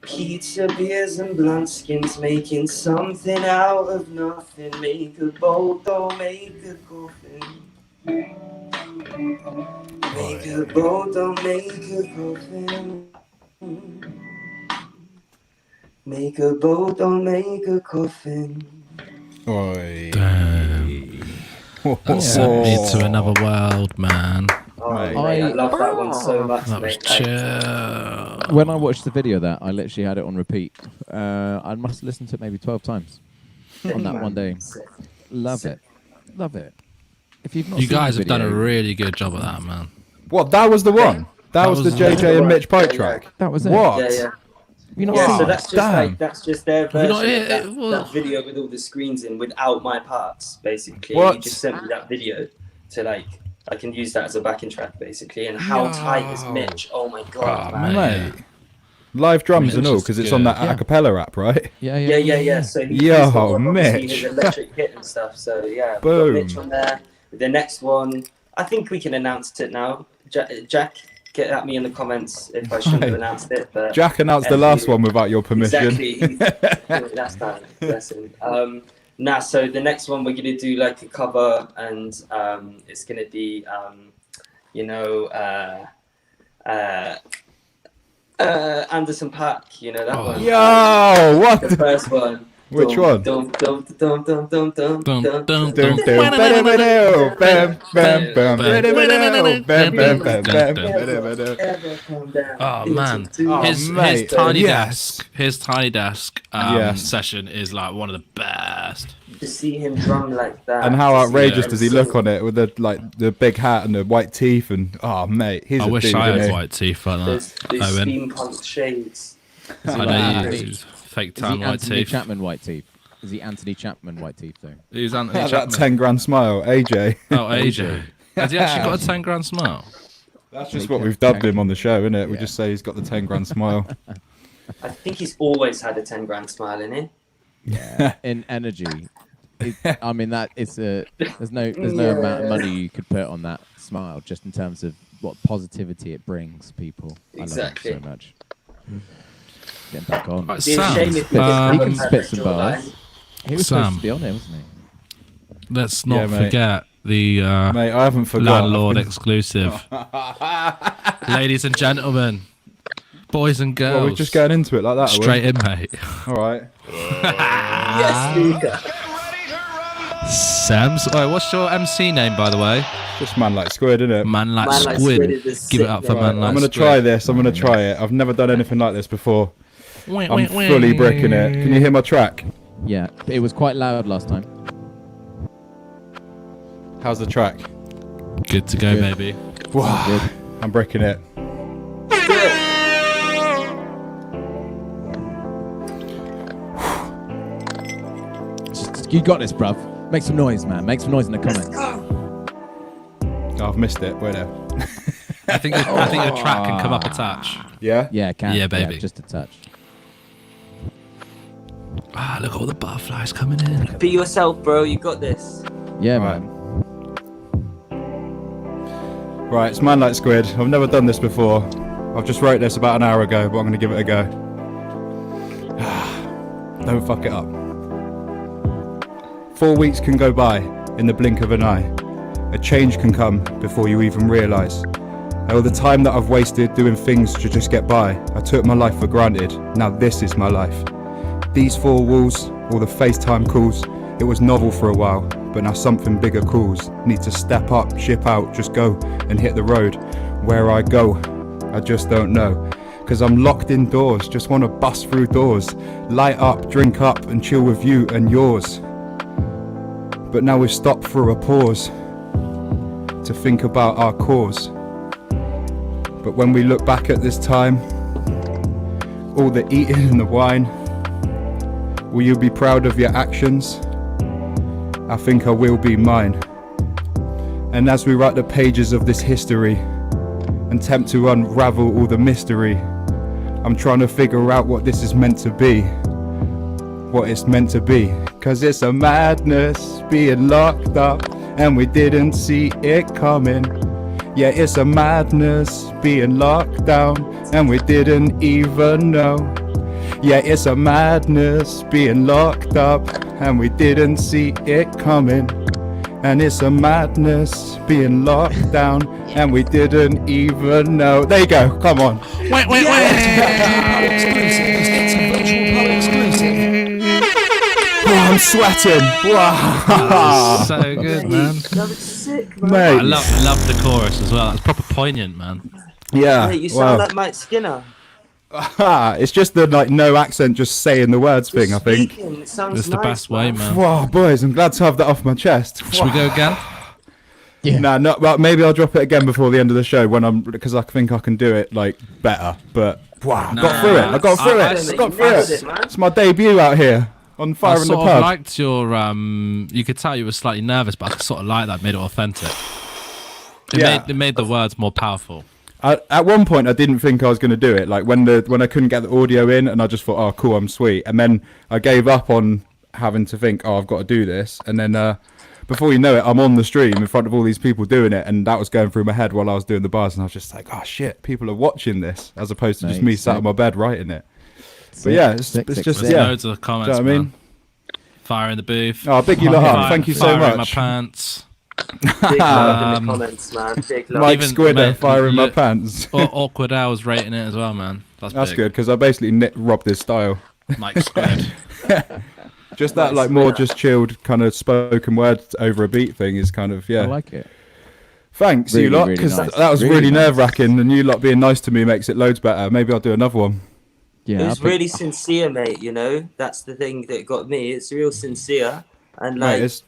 Pizza, beers and blunt skins, making something out of nothing. Make a bowl, don't make a coffin. Make a bowl, don't make a coffin. Make a bowl, don't make a coffin. Oi. Damn. That sent me to another world, man. Oh, mate, I love that one so much. That was mate. chill. When I watched the video of that, I literally had it on repeat. I must have listened to it maybe 12 times on that one day. Love it. Love it. If you've not You seen guys the have done a video- really good job of that, man. What? That was the one. That was the JJ and Mitch Pike track. That was it. What? Yeah. You know Yeah, what? so that's just damn. that's just their Have you version not- of it was- that video with all the screens in without my parts, basically. What? He just sent me that video to like I can use that as a backing track basically. And how tight is Mitch? Oh my god, Oh, man. mate. Mate. Live drums Mitch and all is because it's on good. that a cappella app, right? Yeah. So he Yo, he's got obviously Mitch. his electric hit and stuff. So yeah, we've Boom. got Mitch on there. The next one, I think we can announce it now. Jack, get at me in the comments if I shouldn't have Right. announced it. But Jack announced the last one without your permission. Exactly. That's that. Blessing. Nah, so the next one we're gonna do like a cover, and it's gonna be Anderson .Paak, you know that one. Yo, what? The first one. Which one? Dum, dum, dum, dum, dum, dum, Dum, dum, dum, dum, dum. Bam, bam, bam, bam, bam, bam. Ever come down Oh into man, two. his mate, tiny yes. desk Yes. session is like one of the best. To see him drum like that. And how to see outrageous him does he sing. look on it with the big hat and the white teeth and mate, he's I a wish dude, I isn't had he? white teeth like Those that. Owen. steampunk shades. I like know Anthony- you use fake Is tan he white Anthony teeth. Chapman white teeth? Is he Anthony Chapman white teeth though? He's Anthony That Chapman. 10 grand smile, AJ. Oh, AJ. Has he actually got a 10 grand smile? That's just what we've dubbed him on the show, isn't it? We just say he's got the 10 grand smile. I think he's always had a 10 grand smile in it. Yeah. In energy. I mean that it's a there's no Yeah. amount of money you could put on that smile just in terms of what positivity it brings people. Exactly. I love it so much. Getting back on. Right, It'd be a Sam, shame if we he didn't can have spit that some jawline. bars. He was supposed Sam. to be on there, wasn't he? Let's Yeah, not mate. forget the Mate, I haven't forgotten. landlord exclusive. Ladies and gentlemen, boys and girls. Well, we're just going into it like that. straight in, mate. All right. Yes, Luca. Sam's. Oh, what's your MC name, by the way? Just man like squid, innit? Man like Man Like squid. Squid is a Give it sick up for name. man like I'm gonna squid. try this. I'm gonna try it. I've never done anything like this before. Wait, I'm wait, fully wait. bricking it. Can you hear my track? Yeah, it was quite loud last time. How's the track? Good to go, Good. baby. Wow. Good. I'm bricking it. You got this, bruv. Make some noise, man. Make some noise in the comments. Oh, I've missed it. Wait there. I think your track can come up a touch. Yeah? Yeah, it can. Yeah, baby. just a touch. Ah, look at all the butterflies coming in. Be yourself, bro. You got this. Yeah, Right. man. Right, it's man like squid. I've never done this before. I've just wrote this about an hour ago, but I'm gonna give it a go. Don't fuck it up. 4 weeks can go by in the blink of an eye. A change can come before you even realise. All the time that I've wasted doing things to just get by, I took my life for granted. Now this is my life. These four walls, all the FaceTime calls, it was novel for a while, but now something bigger calls. Need to step up, ship out, just go and hit the road. Where I go, I just don't know. Cause I'm locked indoors, just wanna bust through doors. Light up, drink up and chill with you and yours. But now we've stopped for a pause to think about our cause. But when we look back at this time, all the eating and the wine, will you be proud of your actions? I think I will be mine. And as we write the pages of this history and attempt to unravel all the mystery, I'm trying to figure out what this is meant to be, what it's meant to be. Cause it's a madness being locked up and we didn't see it coming. Yeah, it's a madness being locked down and we didn't even know. Yeah, it's a madness being locked up and we didn't see it coming. And it's a madness being locked down and we didn't even know. There you go, come on. Wait. Oh, I'm sweating. Wow. So good, man. That was sick, man. Mate. I love the chorus as well. That's proper poignant, man. Yeah. Mate, you sound wow. like Mike Skinner. It's just the like no accent, just saying the words Just thing, I think. speaking, it sounds It's the nice, best way, man. Wow, boys, I'm glad to have that off my chest. Should we go again? Yeah. Nah, no, well, maybe I'll drop it again before the end of the show because I think I can do it like better. But wow, I got through it. I got through I- it. I got you through nailed it. it, man. It's my debut out here on Fire I in the sort of Pub. liked your you could tell you were slightly nervous, but I sort of like that, made it authentic. It made the words more powerful. At one point, I didn't think I was going to do it. Like when I couldn't get the audio in, and I just thought, "Oh, cool, I'm sweet." And then I gave up on having to think, "Oh, I've got to do this." And then before you know it, I'm on the stream in front of all these people doing it, and that was going through my head while I was doing the bars. And I was just like, "Oh shit, people are watching this," as opposed to just Mate, me sat sick. on my bed writing it. But yeah, it's just There's yeah. loads of comments, Do you know what I mean? man. Fire in the booth. Oh, big you lot up. Fire- Thank you so fire in my much. pants. Big love in the comments, man. Big love. Mike Even- Squidder, mate, fire in my look- pants. Awkward Hours rating it as well, man. That's big. good because I basically robbed his style. Mike Squid. Just that, Nice like more winner. just chilled kind of spoken word over a beat thing is kind of I yeah. like it. Thanks, Really, you lot, really because nice. that was Really really nice. nerve-wracking, and you lot being nice to me makes it loads better. Maybe I'll do another one. Yeah, It I was think- really sincere, mate. You know, that's the thing that got me. It's real sincere, and Mate, like it's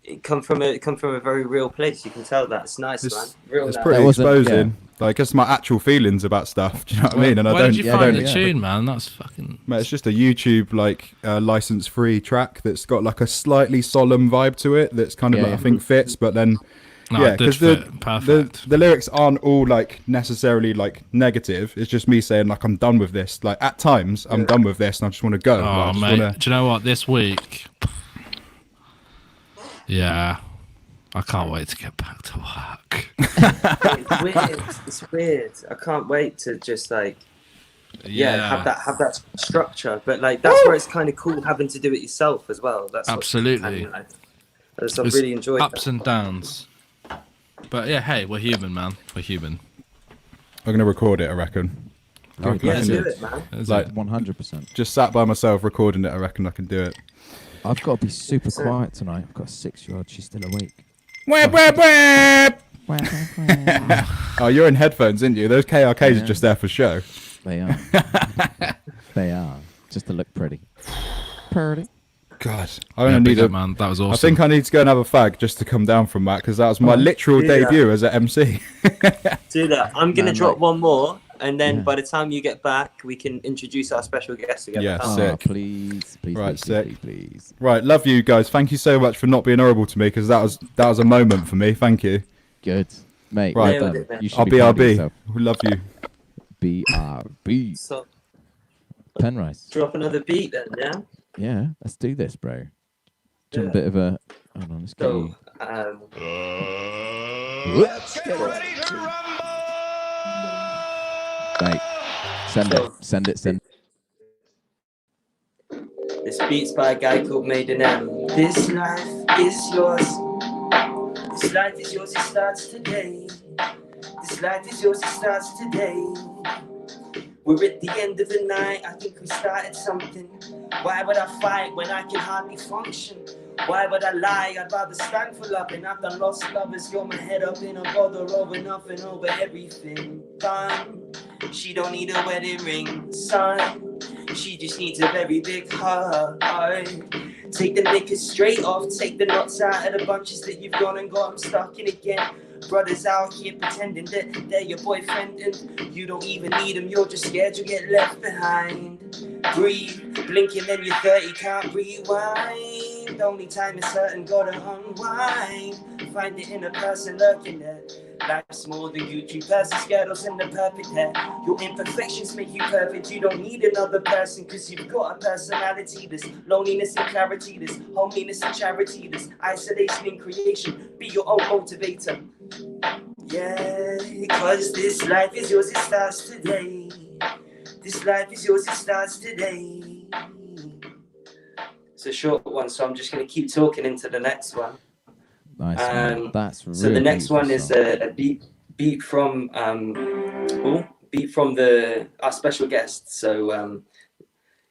it come from a very real place. You can tell that. It's nice, man. it's, Real it's nice. pretty That wasn't- exposing. Like it's my actual feelings about stuff. Do you know what I mean? And Where I don't. did you I find don't. the tune, man? That's fucking. Mate, it's just a YouTube like license-free track that's got like a slightly solemn vibe to it. That's kind of Yeah, like yeah. I think fits, but then No, yeah, it did because fit. Perfect. the lyrics aren't all like necessarily like negative. It's just me saying like I'm done with this. Like at times I'm done with this and I just want to go. Like, I Oh, just mate. wanna- Do you know what? This week. Yeah. I can't wait to get back to work. It's weird. It's weird. I can't wait to just like have that structure. But like that's where it's kind of cool having to do it yourself as well. That's what's Absolutely. kinda nice. I've It's really enjoyed ups that. and downs. But yeah, hey, we're human, man. We're human. I'm gonna record it. I reckon. I Yeah, can do do it, man. Is Like- it? 100%. Just sat by myself recording it. I reckon I can do it. I've got to be super quiet tonight. I've got a 6-year-old. She's still awake. Web, web, web. Oh, you're in headphones, aren't you? Those KRKs are just there for show. They are. They are. Just to look pretty. Pretty. God, Yeah, big up, man. That was awesome. I think I need to go and have a fag just to come down from that, because that was my literal debut as an MC. Do that. I'm going to Man, drop like- one more, and then by the time you get back, we can introduce our special guest together. Yeah, Oh, sick. Please, Right, please, sick. please. Right, love you guys. Thank you so much for not being horrible to me, because that was a moment for me. Thank you. Good. Mate, Right. well Nailed done. it, You should I'll be proud of BRB. yourself. We love you. BRB. So Penrice. drop another beat then, yeah? Yeah, let's do this, bro. Do a bit of a... Hold on, let's get So, you... Let's get ready to rumble. Mate, send it. this beat's by a guy called Maiden M. This life is yours. This life is yours, it starts today. This life is yours, it starts today. We're at the end of the night, I think we started something. Why would I fight when I can hardly function? Why would I lie? I'd rather stand for love, and I've done lost lovers. You're my head up in a bother over nothing, over everything. Fun. She don't need a wedding ring, son. She just needs a very big hug. Take the knickers straight off, take the knots out of the bunches that you've gone and got them stuck in again. Brothers out here pretending that they're your boyfriend, and you don't even need them, you're just scared you'll get left behind. Breathe, blinking then you're 30, can't rewind. Only time is certain, gotta unwind. Find it in a person lurking there. Life's more than Gucci purses, girdles and the perfect hair. Your imperfections make you perfect. You don't need another person, cause you've got a personality. This loneliness and clarity, this homeliness and charity, this isolation in creation. Be your own motivator. Yeah, cause this life is yours, it starts today. This life is yours, it starts today. It's a short one, so I'm just gonna keep talking into the next one. Nice, man. That's really So the next one is song. a beat from our special guest. So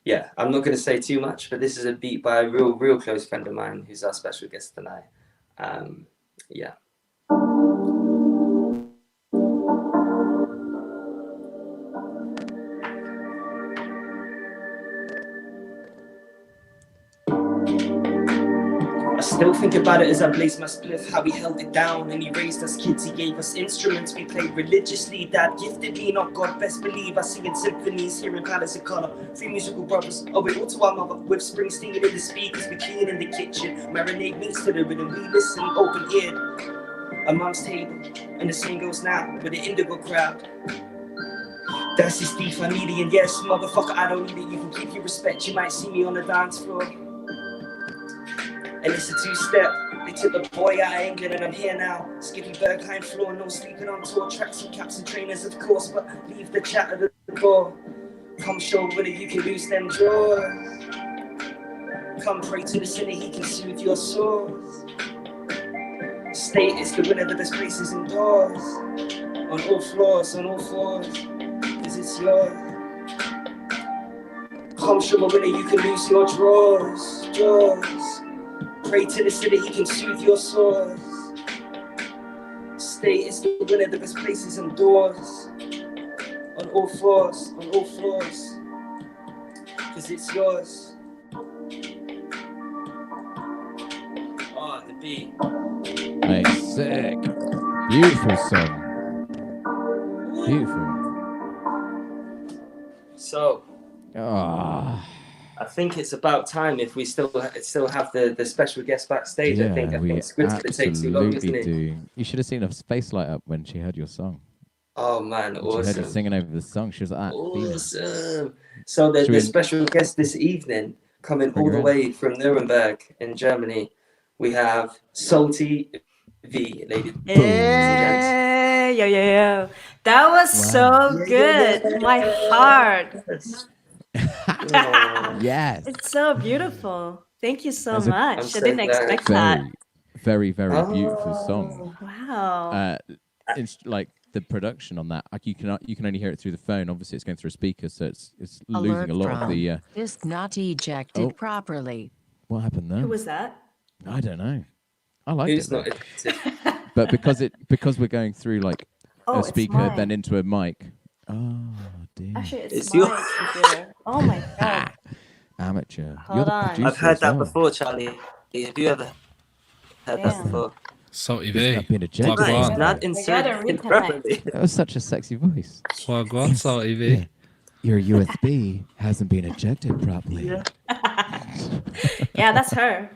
yeah, I'm not going to say too much, but this is a beat by a real close friend of mine who's our special guest tonight. Yeah. I still think about it as I blaze my spliff, how he held it down and he raised us kids, he gave us instruments, we played religiously. Dad gifted me, not God, best believe I sing in symphonies, hearing palace of colour, 3 musical brothers, owe it all to our mother, with Springsteen in the speakers, we clean in the kitchen, marinate meats to the rhythm, we listen open-eared, a mum's table, and the same goes now with the indigo crowd. That's his thief, I need it, and yes, motherfucker, I don't need it, you can keep your respect, you might see me on the dance floor. And it's a 2-step. They took the boy out of England and I'm here now. Skippy Bergheim floor, no sleeping on tour. Tracks and caps and trainers, of course, but leave the chat at the door. Come show whether you can lose them drawers. Come pray to the sinner, he can soothe your sores. State is the winner, the best places indoors. On all floors, cause it's yours. Come show me whether you can lose your drawers. Pray to the city, he can soothe your sores. State is the winner, the best places and doors. On all floors, cause it's yours. Oh, the beat. Mate, sick. Beautiful song. Beautiful. So, Ah, I think it's about time if we still have the special guest backstage. I think we Squid's gonna take too long, isn't absolutely it? do. You should have seen her face light up when she heard your song. Oh man, When she heard you awesome. singing over the song. She was like, Awesome. So Should the we- special guest this evening, coming Bring all her the in. way from Nuremberg in Germany, we have Salty V, ladies and gents. Hey, yo. That was so good. My heart. yes. It's so beautiful. Thank you so There's a- much. I'm I so didn't glad. expect that. Very beautiful song. Wow. It's like the production on that. Like you can only hear it through the phone. Obviously, it's going through a speaker, so it's losing a lot of the. Disk not ejected Oh. properly. What happened there? Who was that? I don't know. I liked Who's it, not though. addicted? But because we're going through like Oh, a it's speaker, mine. then into a mic. Oh dear. Actually, it's It's my your- computer. Oh my god. Amateur. You're Hold the on. producer I've heard as that well. before, Charlie. Have you ever heard that Damn. before? Salty Isn't V. that being ejected? Wagwan. Nice, Wagwan. not gotta inserted reconnect. properly. That was such a sexy voice. Wagwan, Salty V. Your USB hasn't been ejected properly. Yeah. Yeah, that's her.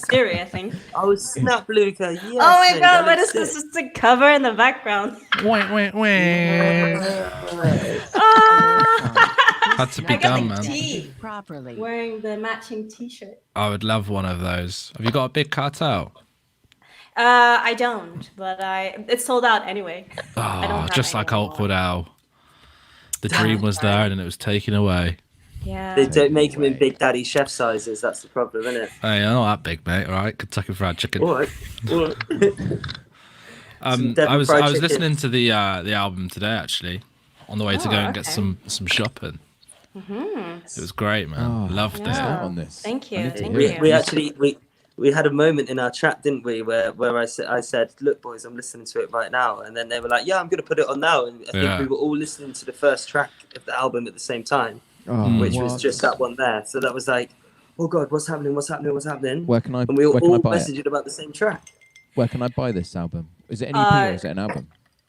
Siri, I think. Oh, snap, Luca. Yes, Oh my mate, god, that what looks is this? sick. It's the cover in the background. Wait, wait, wait. Ah! Had to be I got done, the man. tea. Properly. Wearing the matching t-shirt. I would love one of those. Have you got a big cartel? I don't, but it's sold out anyway. I don't Oh, have just any like anymore. Awkward Owl. The Damn. dream was there and then it was taken away. Yeah. They don't make them in Way. Big Daddy chef sizes. That's the problem, isn't it? Hey, I'm not that big, mate. All right, Kentucky Fried Chicken. All right. All right. Some Devon I was fried listening chicken. to the album today actually, on the way to Oh, go and get okay. some shopping. It was great, man. Oh, Loved Start it. Yeah. on this. Thank I you, need to thank hear you. it. We actually we had a moment in our chat, didn't we, where I said, look, boys, I'm listening to it right now, and then they were like, yeah, I'm going to put it on now, and I think Yeah. we were all listening to the first track of the album at the same time, Oh, which was what? just that one there. So that was like, oh god, what's happening? Where can I? And we were Where can I all buy it? messaging about the same track. Where can I buy this album? Is it an EP or is it an album?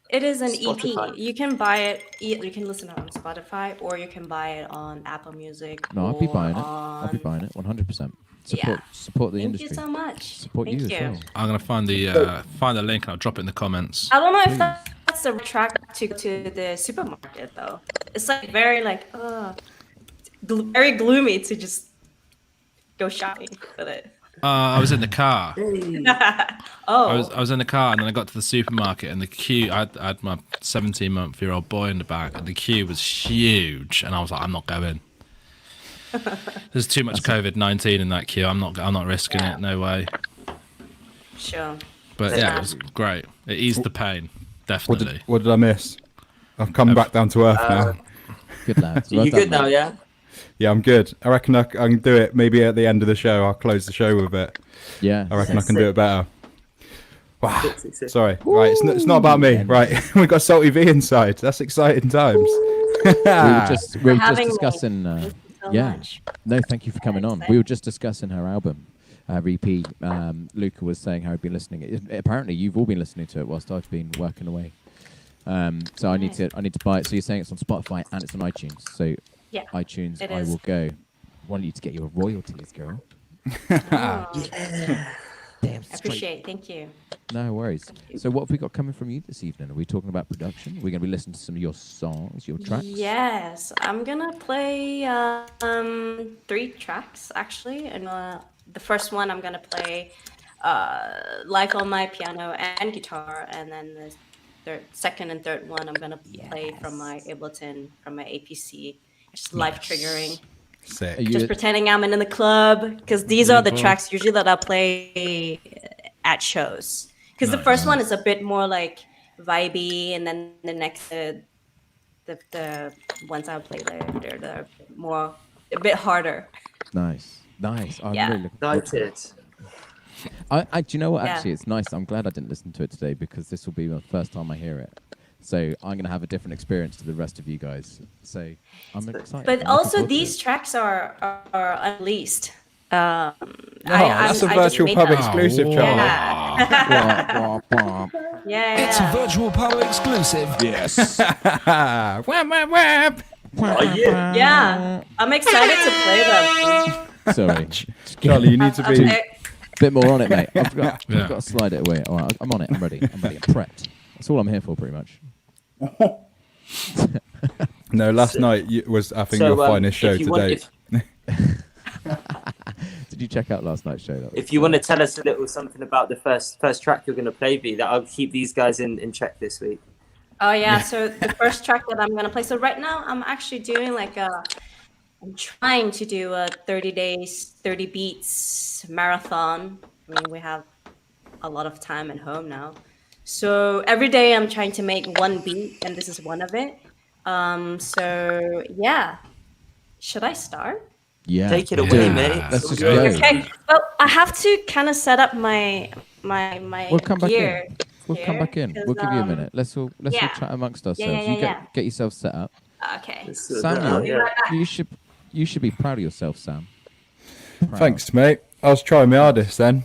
It is an Spotify. EP. You can buy it. You can listen to it on Spotify, or you can buy it on Apple Music. No, I'll be or buying it. I'll be on- buying it 100%. Yeah. Support the Thank industry. you so much. Support Thank you you. as well. I'm gonna find the link and I'll drop it in the comments. I don't know if that's the track to the supermarket though. It's like very like very gloomy to just go shopping with it. I was in the car. Oh, I was in the car and then I got to the supermarket and the queue. I had my 17-month-old boy in the back and the queue was huge and I was like, I'm not going. There's too much COVID-19 in that queue. I'm not risking it. No way. sure. But yeah, it was great. It eased the pain, definitely. What did I miss? I've come back down to earth now. Good lads. You Well good done, now, mate. yeah? Yeah, I'm good. I reckon I can do it. Maybe at the end of the show, I'll close the show with it. Yeah. I reckon I can do it better. Wow. Sick. Sorry. Right, it's not about me. Right, we got Salty V inside. That's exciting times. We were just having me. discussing. Thank you so yeah. much. No, thank you for coming on. We were just discussing her album, EP. Luca was saying how he'd been listening. Apparently, you've all been listening to it whilst I've been working away. So I need to buy it. So you're saying it's on Spotify and it's on iTunes. So Yeah. iTunes, it I is. will go. Want you to get your royalties, girl. Oh, Damn I straight. appreciate. Thank you. No worries. So what have we got coming from you this evening? Are we talking about production? We're going to be listening to some of your songs, your tracks. Yes, I'm gonna play 3 tracks actually, and the first one I'm gonna play live on my piano and guitar, and then the second and third one I'm gonna play from my Ableton, from my APC, just live triggering, Sick. Are you just pretending I'm in the club, because these are the boy. tracks usually that I play at shows. Because the first one is a bit more like vibey, and then the next the ones I play later they're a bit harder. nice? I'm Yeah. really looking forward to it. Excited. Do you know what? Yeah. Actually, it's nice. I'm glad I didn't listen to it today because this will be the first time I hear it. So I'm going to have a different experience to the rest of you guys. So I'm excited. But I'm looking also forward to these it. tracks are unreleased. Oh, that's a virtual pub exclusive, Charlie. Yeah. Wah, wah, wah. Yeah. It's a virtual pub exclusive. Yes. Whap, whap, whap. Yeah. I'm excited to play them. Sorry. Charlie, you need to be. Bit more on it, mate. I've got Yeah. to slide it away. All right, I'm on it. I'm ready. I'm prepped. That's all I'm here for, pretty much. No, last night was, I think, your finest show if you to want- date. Did you check out last night's show? That was If you want to tell us a little something about the first track you're going to play, V, that I'll keep these guys in check this week. Oh yeah, so the first track that I'm gonna play. So right now I'm actually doing I'm trying to do a 30 days, 30 beats marathon. I mean, we have a lot of time at home now. So every day I'm trying to make one beat, and this is one of it. So yeah, should I start? Yeah. Take it away, Yeah. mate. Let's just Yeah. go. Okay. Well, I have to kind of set up my We'll come back gear. in. We'll come back in. 'cause, We'll give you a minute. Let's all yeah. chat amongst Yeah, ourselves. yeah, You yeah, get yourself set up. Okay. Let's sort Sam, that out, you, yeah. you should be proud of yourself, Sam. Proud. Thanks, mate. I was trying my hardest then.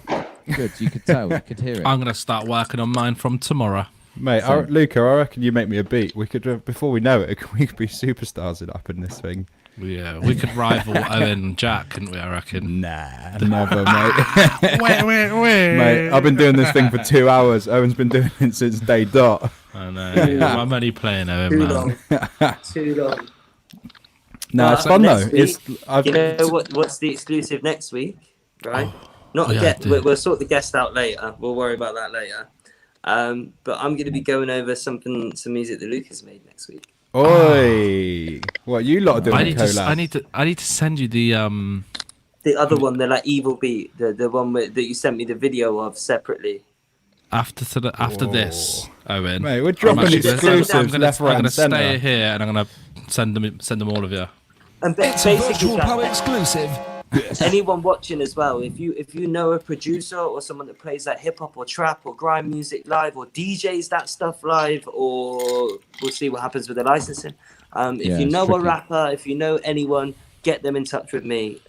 Good. You could tell. You could hear it. I'm gonna start working on mine from tomorrow. Mate, Same. Luca, I reckon you make me a beat. We could, before we know it, we could be superstars up in this thing. Yeah, we could rival Owen and Jack, couldn't we? I reckon. Nah, never, mate. Wait. Mate, I've been doing this thing for 2 hours. Owen's been doing it since day dot. I know. I'm only playing Owen, Too man. long. Too long. No, it's fun though. Next It's week, I've, you know what's the exclusive next week, right? Not oh, yeah, yet. dude. We'll sort the guest out later. We'll worry about that later. But I'm going to be going over some music that Lucas made next week. Oi! What you lot are doing? I a need collab? I need to send you the The other one, the like evil beat, the one that you sent me the video of separately. after this, Owen. Mate, we're I'm dropping actually gonna- exclusives I'm gonna, left, right, I'm gonna and centre. stay here and I'm gonna send them all of you. And It's a basically, virtual guys, power exclusive. anyone watching as well, if you know a producer or someone that plays like hip hop or trap or grime music live or DJs that stuff live, or we'll see what happens with the licensing. Yeah, If you it's know a tricky. rapper, if you know anyone, get them in touch with me.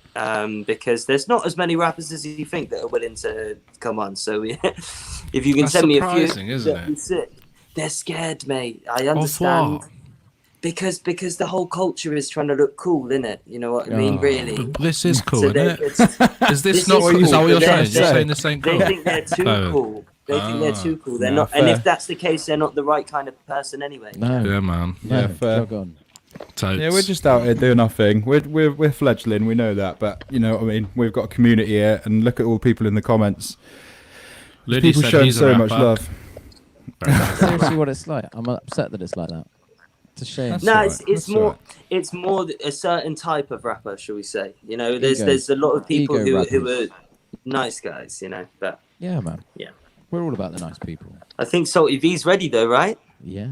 Because there's not as many rappers as you think that are willing to come on. So if you can That's send me a few, surprising, isn't that'd be it? sick. They're scared, mate. I Of understand. what? Because the whole culture is trying to look cool, innit? You know what I mean? Oh. Really. But this is cool, So isn't they- it? it's- Is this this not is what you? Is that cool, what you're but saying? they're- You're saying this ain't They cool. think they're too Oh. cool. They think they're too cool. They're No, not. And fair. if that's the case, they're not the right kind of person anyway. No. Yeah, man. No. Yeah, fair. Jog on. Totes. Yeah, we're just out here doing our thing. We're fledgling, we know that, but you know what I mean. We've got a community here, and look at all the people in the comments. Ludi People said showing he's a so much rapper. love. Seriously, what it's like. I'm upset that it's like that. It's a shame. That's No, all it's right, it's that's all more right. it's more a certain type of rapper, shall we say? You know, there's Ego. a lot of people Ego who rappers. are nice guys. You know, but Yeah, man. yeah, We're all about the nice people. I think Salty V's ready though, right? Yeah.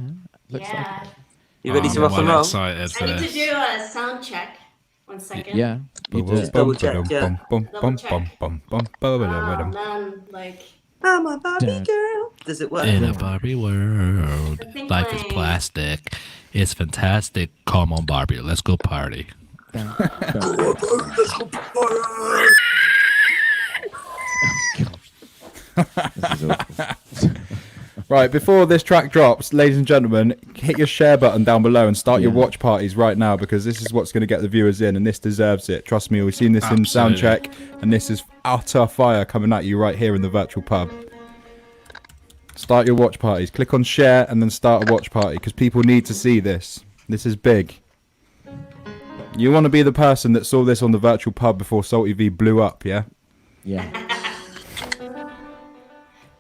Looks like Yeah. it. You ready Oh, to I'm rock and well roll? excited for I need to this. do a sound check. 1 second. Yeah. You do. Just double check, yeah. Double check. Oh man, like I'm a Barbie Dun. girl. Does it work? In a Barbie world, I think life is my- plastic. It's fantastic. Come on, Barbie. Let's go party. This is awful. Right, before this track drops, ladies and gentlemen, hit your share button down below and start your Yeah. watch parties right now, because this is what's going to get the viewers in, and this deserves it. Trust me, we've seen this in Absolutely. Soundcheck, and this is utter fire coming at you right here in the virtual pub. Start your watch parties. Click on share and then start a watch party, because people need to see this. This is big. You want to be the person that saw this on the virtual pub before Salty V blew up, yeah? Yeah.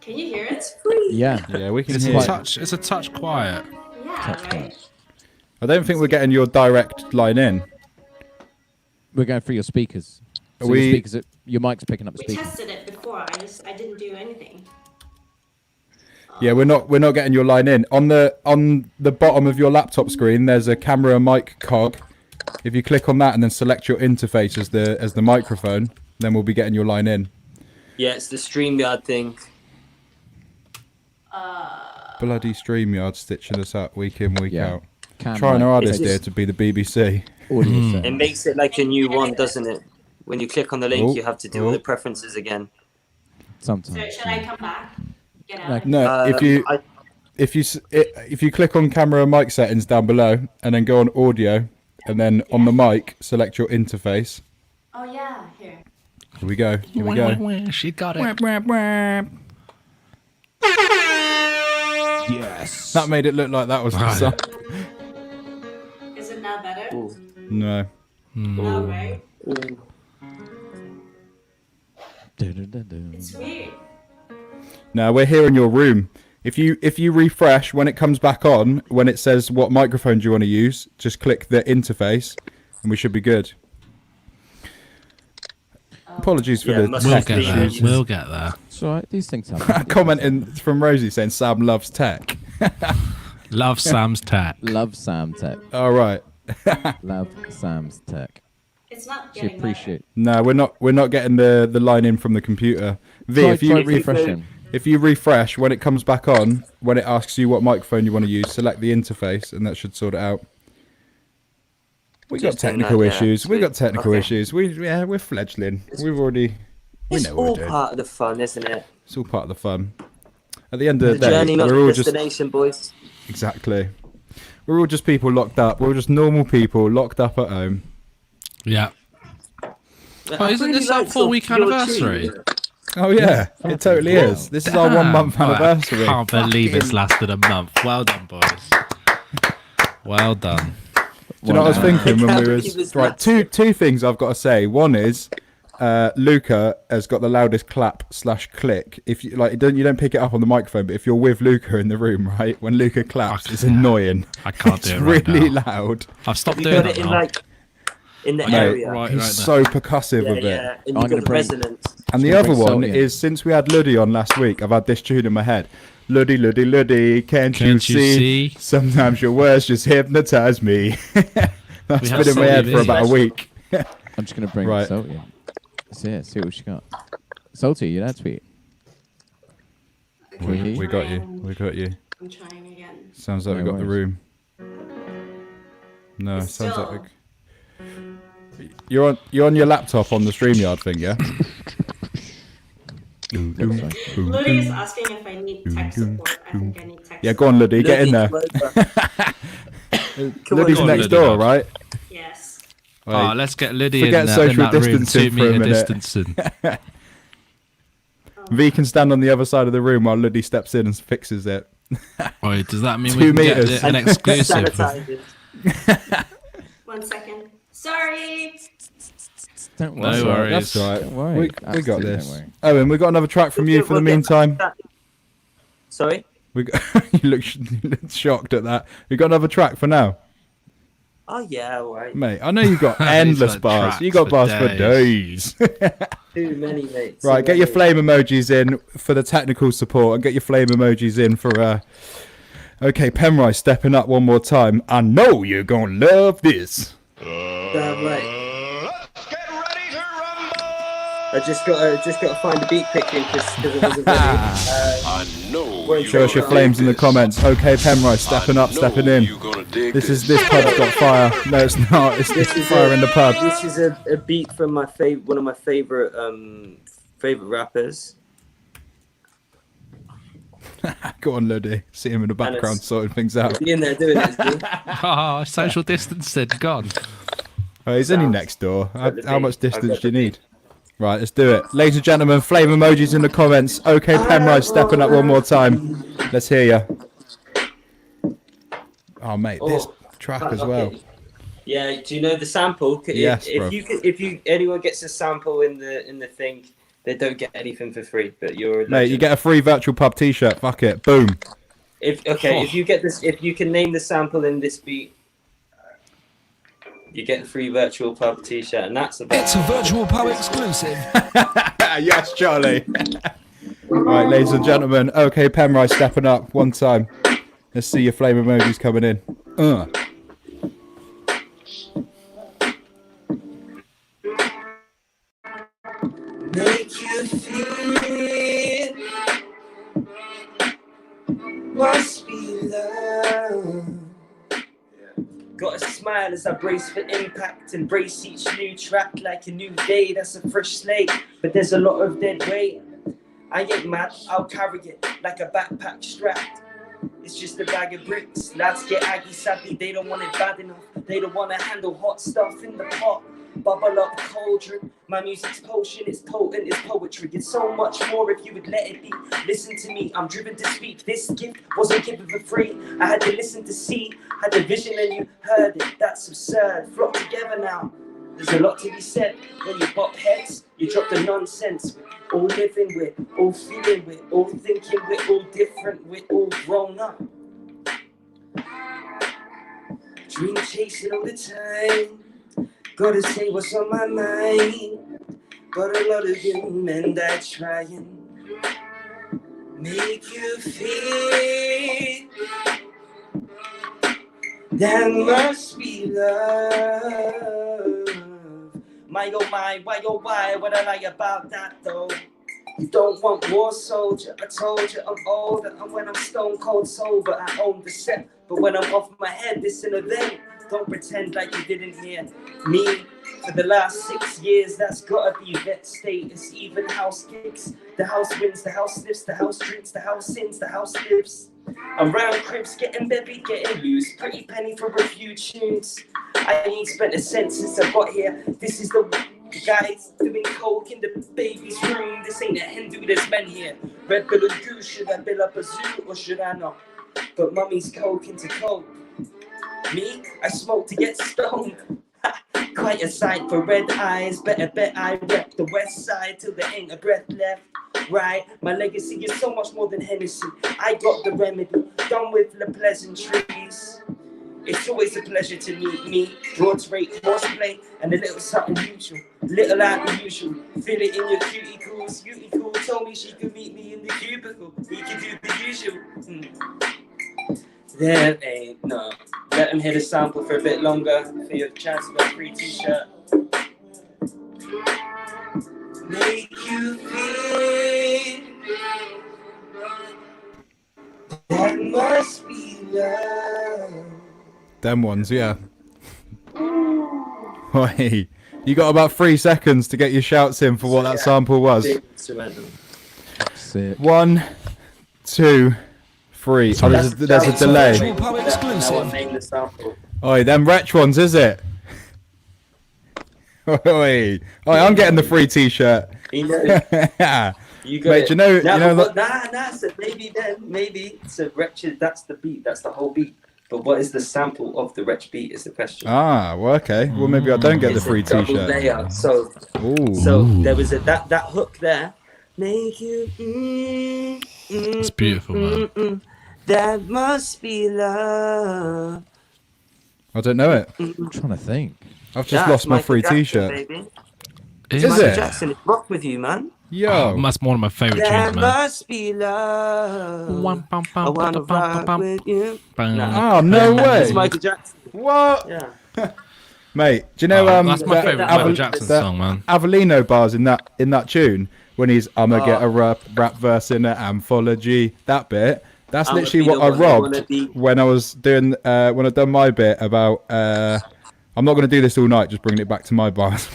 Can you hear it? Yeah. Yeah, we can It's hear. a touch quiet. Yeah, Touch right. point. I don't think we're getting your direct line in. We're going through your speakers. So We- your speakers, your mic's picking up the We speakers. tested it before. I didn't do anything. Yeah, we're not getting your line in. On the bottom of your laptop screen, there's a camera mic cog. If you click on that and then select your interface as the microphone, then we'll be getting your line in. Yeah, it's the StreamYard thing. Bloody StreamYard stitching us up week in, week Yeah. out. Cam Trying mic our hardest It's here just- to be the BBC. audio It settings. makes it like a new one, doesn't it? When you click on the link, Oh, you have to do all oh. the preferences again. So Sometimes. should I come back? Get out. Like- No, if you click on camera and mic settings down below and then go on audio and then on the mic select your interface. Oh yeah, here. Here we go. Here we go. She got it. Yes. That made it look like that was the Right. song. Is it now better? Ooh. No. No, right? Dun-dun-dun-dun. It's weird. No, we're here in your room. If you refresh when it comes back on, when it says what microphone do you want to use, just click the interface, and we should be good. Apologies for Yeah, the must We'll tech get there. issues. We'll get there. It's all right. These things happen. Commenting from Rosie saying Sam loves tech. Love Sam's tech. Love Sam Tech. All right. Love Sam's Tech. It's not She getting appreciate. No, we're not getting the line in from the computer. V, Try if you refreshing. if you refresh when it comes back on, when it asks you what microphone you want to use, select the interface, and that should sort it out. We got Just doing technical that, yeah, issues. We sweet. got technical Okay. issues. We're fledgling. We It's know what we're all doing. part of the fun, isn't it? It's all part of the fun. At the end of The the day, journey, not we're the all just destination, boys. exactly. We're all just people locked up. We're all just normal people locked up at home. Yeah. Oh, I isn't really this our like 4-week your anniversary? tune. Oh yeah, it totally is. This is our 1 month Damn. anniversary. I can't believe it's Fucking- lasted a month. Well done, boys. Well done. Do you know what I was thinking when Can't we believe was it's right? lasted. Two things I've got to say. One is Luca has got the loudest clap/click. If you like, you don't pick it up on the microphone, but if you're with Luca in the room, right, when Luca claps, it's annoying. I can't It's do it right really now. loud. I've stopped You doing got that it in now. like in the Okay, area. right. He's so percussive Yeah, with yeah. it. And I'm you gonna got the bring- resonance. And the gonna other bring one Salty in. is since we had Luddy on last week, I've had this tune in my head. Luddy, Luddy, Luddy, can't you see? Sometimes your words just hypnotize me. That's have been in my head Salty for V. about a week. I'm just gonna bring Right. Salty in. See what she got. Salty, you there, sweet? Can we hear you? We got you. We got you. I'm trying again. Sounds like No we got the worries. room. No, It's sounds still- like you're on your laptop on the StreamYard thing, yeah? Lily is asking if I need tech support. I think I need tech Yeah, go on, Luddy, get in there. Luddy's on, next Luddy, door, lad. right? Yes. Oh, Wait, let's get Lydia forget in, social in that room, distancing for a 2 meter minute. distancing. V can stand on the other side of the room while Luddy steps in and fixes it. Wait, does that mean 2 we can meters. get an exclusive? Sanitizers. 1 second. Sorry. Don't No worry. worries. That's all right. Don't worry. We got Absolutely this. don't worry. Owen, we got another track from you for the meantime. Sorry? We got, you look shocked at that. We got another track for now, Oh yeah, all right. mate. I know you got endless got bars. tracks You got for bars for days. Too many, mate. Right, Too get your many. flame emojis in for the technical support, and get your flame emojis in for okay, Penrice stepping up one more time. I know you're gonna love this. Damn right. I just got to find the beat quickly because it wasn't ready. I know Wait, Show us your flames in the comments. Okay, Penrice stepping up, stepping in. You're gonna dig This pub's got fire. No, it's not. It's This is fire in the pub. This is a beat from my one of my favorite rappers. Go on, Luddy. See him in the background it's- sorting things out. Is he in there doing it? Is he? Oh, social distancing gone. Oh, he's only Sounds- next door. got the How beat. much I've distance got do you the need? Right, let's do it. Ladies and gentlemen, flame emojis in the comments. Okay, Penrice stepping up one more time. Let's hear you. Oh, mate, this track as well. Okay. Yeah, do you know the sample? Yes, bro. If anyone gets a sample in the thing, they don't get anything for free. But you're a Mate, you legend. get a free virtual pub t-shirt. Fuck it. Boom. If you get this, if you can name the sample in this beat, you get a free virtual pub T-shirt, and that's about. It's a virtual pub exclusive. Yes, Charlie. Right, ladies and gentlemen. Okay, Penrice stepping up one time. Let's see your flame emojis coming in. Make you feel must be love. Got a smile as I brace for impact, embrace each new track like a new day. That's a fresh slate, but there's a lot of dead weight. I ain't mad, I'll carry it like a backpack strapped. It's just a bag of bricks. Lads get aggy, sadly, they don't want it bad enough. They don't want to handle hot stuff in the pot. Bubble up cauldron. My music's potion, it's potent, it's poetry. It's so much more if you would let it be. Listen to me, I'm driven to speak. This gift wasn't given for free. I had to listen to see. Had a vision and you heard it. That's absurd. Flock together now. There's a lot to be said. When you bop heads, you drop the nonsense. We're all living, we're all feeling, we're all thinking, we're all different, we're all grown up. Dream chasing all the time. Gotta say what's on my mind. Got a lot of young men that try and make you feel. That must be love. My oh my, why oh why, what I like about that though? You don't want war, soldier. I told you I'm older, and when I'm stone cold sober, I own the set. But when I'm off my head, this an event. Don't pretend like you didn't hear me. For the last 6 years, that's gotta be vet status. Even house kicks, the house wins, the house sniffs, the house drinks, the house sins, the house lives. I'm round cribs, getting bevy, getting loose. Pretty penny for a few tunes. I ain't spent a cent since I got here. This is the guys doing coke in the baby's room. This ain't a Hindu, there's men here. Red Bull and Goose, should I build up a zoo or should I not? But mummy's coking to coke. Me, I smoke to get stoned. Quite a sight for red eyes. Better bet I rep the west side till there ain't a breath left. Right, my legacy is so much more than Hennessy. I got the remedy, done with the pleasantries. It's always a pleasure to meet me. Broads rate, horseplay, and a little something usual. Little like the usual. Feel it in your cuticles. Cutie told me she could meet me in the cubicle. We could do the usual. There ain't no. Let them hear the sample for a bit longer. For your chance to get a free t-shirt. Make you feel that must be love. Them ones, yeah. Oi, you got about 3 seconds to get your shouts in for what that sample was. Sick. 1, 2, 3. Oh, there's a delay. Oi, them wretch ones, is it? Oi, I'm getting the free t-shirt. You got Mate, it. you know, So maybe it's a wretched. That's the beat. That's the whole beat. But what is the sample of the wretch beat is the question. Ah, well, okay. Well, maybe I don't get the free t-shirt. Layer. So there was that hook there. Make you. It's beautiful, man. That must be love. I don't know it. I'm trying to think. I've just lost my free t-shirt. Baby. Is Michael it? Jackson, rock with you, man. Yo. That's one of my favourite That tunes, man. must be love. I wanna rock with you. Oh, no way. It's Michael Jackson. What? Yeah. Mate, do you know that's my favourite Michael Jackson song, man. Avellino bars in that tune when he's I'ma get a rap verse in an anthology. That bit. That's I'ma literally be what the I one you wanna robbed be. when I was doing when I done my bit about I'm not going to do this all night, just bringing it back to my bars.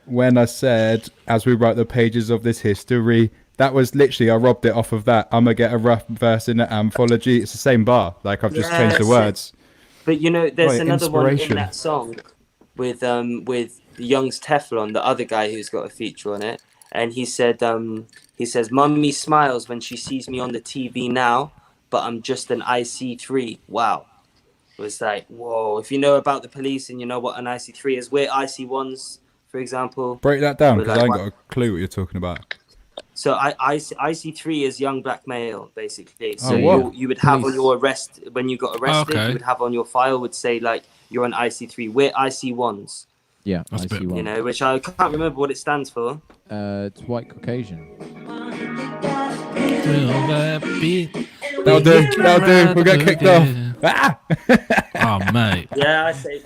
When I said, as we write the pages of this history, that was literally, I robbed it off of that. I'm going to get a rough verse in an anthology. It's the same bar. Like, I've just changed the words. But, you know, there's Right, another one in inspiration. that song with Young's Teflon, the other guy who's got a feature on it. And he says, Mummy smiles when she sees me on the TV now, but I'm just an IC3. Wow. It was like, whoa. If you know about the police and you know what an IC3 is, we're IC1s, for example. Break that down, because Like, I ain't got a clue what you're talking about. So IC3 is young black male, basically. So what? you would have on your arrest, when you got arrested, Okay. you would have on your file, would say, like, you're an IC3. We're IC1s, Yeah, That's I a bit- see one. you know, which I can't remember what it stands for. It's white Caucasian. That'll do. We'll get kicked off. Ah! Oh, mate. Yeah, I say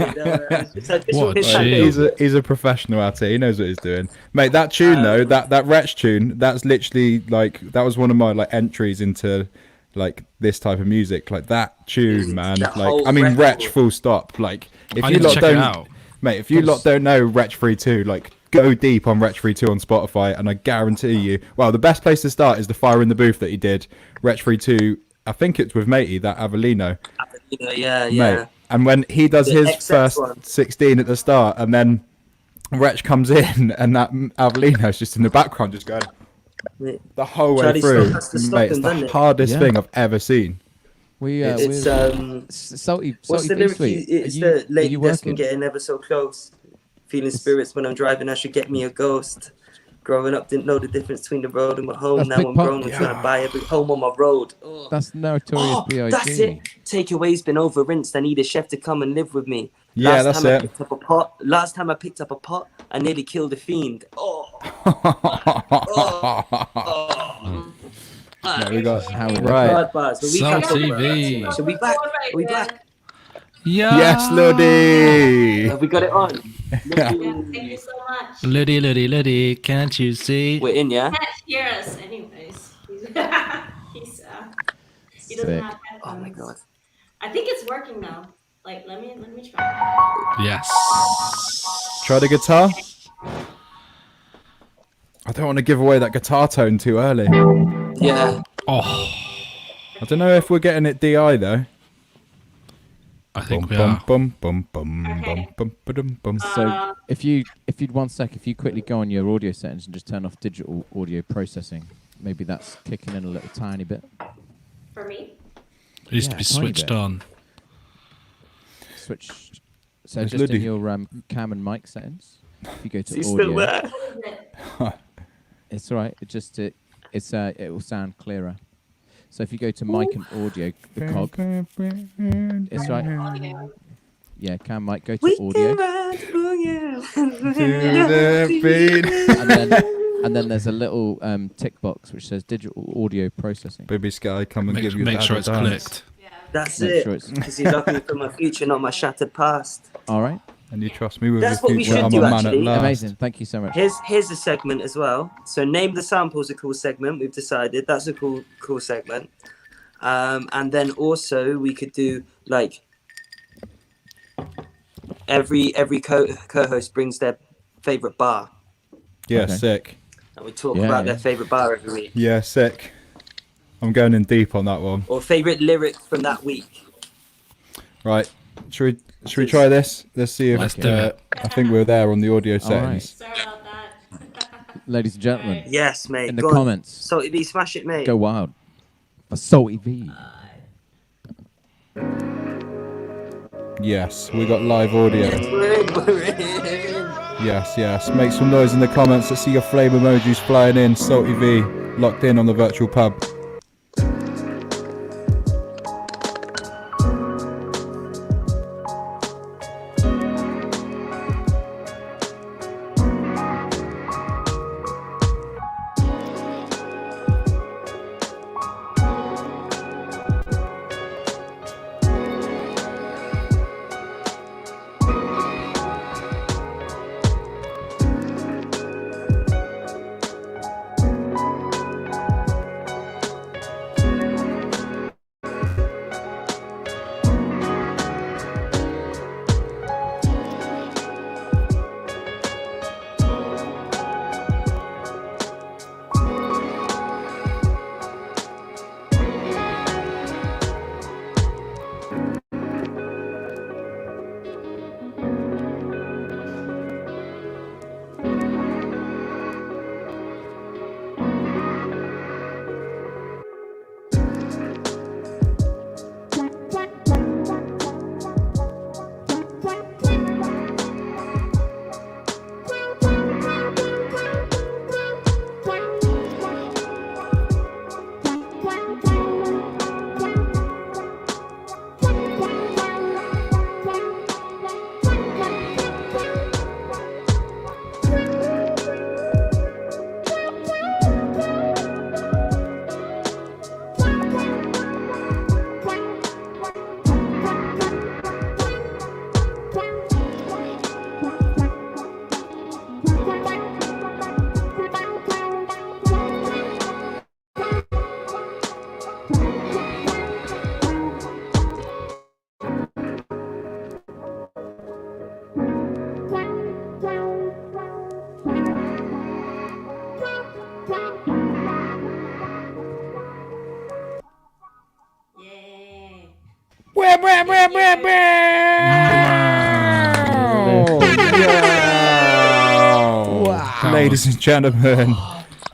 What a cheat. He's a professional at it. He knows what he's doing, mate. That tune though, that Wretch tune, that's literally like that was one of my like entries into like this type of music. Like that tune, man. That Like whole I mean, record. Wretch full stop. Like if I you need to lot check it don't, out. mate, if you lot don't know Wretch 32, like go deep on Wretch 32 on Spotify, and I guarantee you, well, the best place to start is the Fire in the Booth that he did. Wretch 32. I think it's with Matey, that Avellino. Yeah. Mate. And when he does The his XX first one. 16 at the start, and then Wretch comes in, and that Avellino's just in the background, just going the whole way Charlie through. still has to stop Mate, it's him, the doesn't it? hardest Yeah. thing I've ever seen. It's salty. what's the Beef lyric? Sweet. It's Are the you lady that's been working? getting ever so close. Feeling spirits when I'm driving, I should get me a ghost. Growing up, didn't know the difference between the road and my home. That's Now Big I'm Pun. grown, I'm trying to buy every home on my road. Oh. That's Notorious B.I.G. That's it. Takeaway's been over rinsed. I need a chef to come and live with me. Yeah, that's time I it. picked up a pot. Last time I picked up a pot, I nearly killed a fiend. No, we got How we right. Hard bars. The week Soul after. TV. So we back. Are we back? Yeah. Yes, Lodi. Have we got it on? Yeah, thank you so much. Liddy, Liddy, Liddy, can't you see? We're in, yeah? He can't hear us anyways. He doesn't Sick. have headphones. Oh my god. I think it's working now. Like, let me try. Yes. Try the guitar. I don't want to give away that guitar tone too early. Yeah. Oh, I don't know if we're getting it DI though. I think we bum, are. bum, bum, bum, bum, bum, bum, bum. So if you'd 1 sec, if you quickly go on your audio settings and just turn off digital audio processing, maybe that's kicking in a little tiny bit. For me? It used to Yeah, be a tiny switched bit. on. Switch. So It's just in Luddy. your cam and mic settings, if you go to He's audio, still there. What is it? it's all right. It will sound clearer. So if you go to mic and audio, the cog, it's right. Audio. Yeah, cam mic. Go to audio, To the beat. and then there's a little tick box which says digital audio processing. Baby Sky, come and give you Make that sure it's dance. clicked. Yeah. That's Make it. sure it's- Because he's looking for my future, not my shattered past. All right, And you trust me with That's your what we future. should I'm do, a man actually. at last. amazing. Thank you so much. Here's a segment as well. So name the sample's a cool segment. We've decided that's a cool segment. And then also we could do like every co-host brings their favorite bar, Yeah, Okay. sick. and we talk Yeah, about yeah. their favorite bar every week, Yeah, sick. I'm going in deep on that one. or favorite lyric from that week. Right. Should we try this? Let's see if Let's do it. I think we're there on the audio All right. settings. Sorry about that. Ladies and gentlemen, Yes, mate. in the Go on. comments, So it'd be smash it, mate. go wild for Salty V. Yes, we got live audio. We're in. Yes. Make some noise in the comments. Let's see your flame emojis flying in. Salty V, locked in on the virtual pub. Yay. Ladies and gentlemen,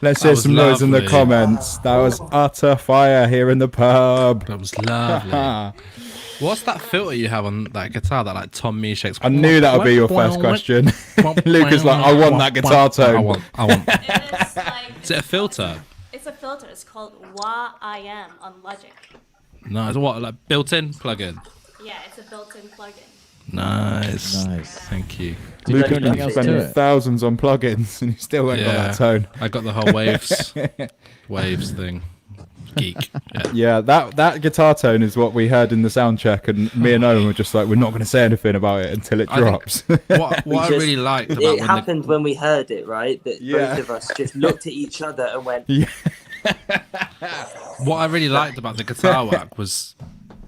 let's That hear was some noise in the lovely. comments. That was utter fire here in the pub. That was lovely. What's that filter you have on that guitar? That like Tom Mishak's. I knew that would be your first question. Luke is like, I want that guitar tone. I want. It's like Is it a filter? it's a filter. It's called WAIM on Logic. No, it's what, like built-in plugin? Yeah, it's a built-in plugin. Nice. Nice. Thank you. Did you do anything else Spending to it? thousands on plugins and you still ain't got that tone. I got the whole waves thing. geek. Yeah. Yeah, that guitar tone is what we heard in the sound check, and me and Owen were just like, we're not going to say anything about it until it I think- drops. What I really liked about It when happened when we heard it, right? That Yeah. both of us just looked at each other and went, what I really liked about the guitar work was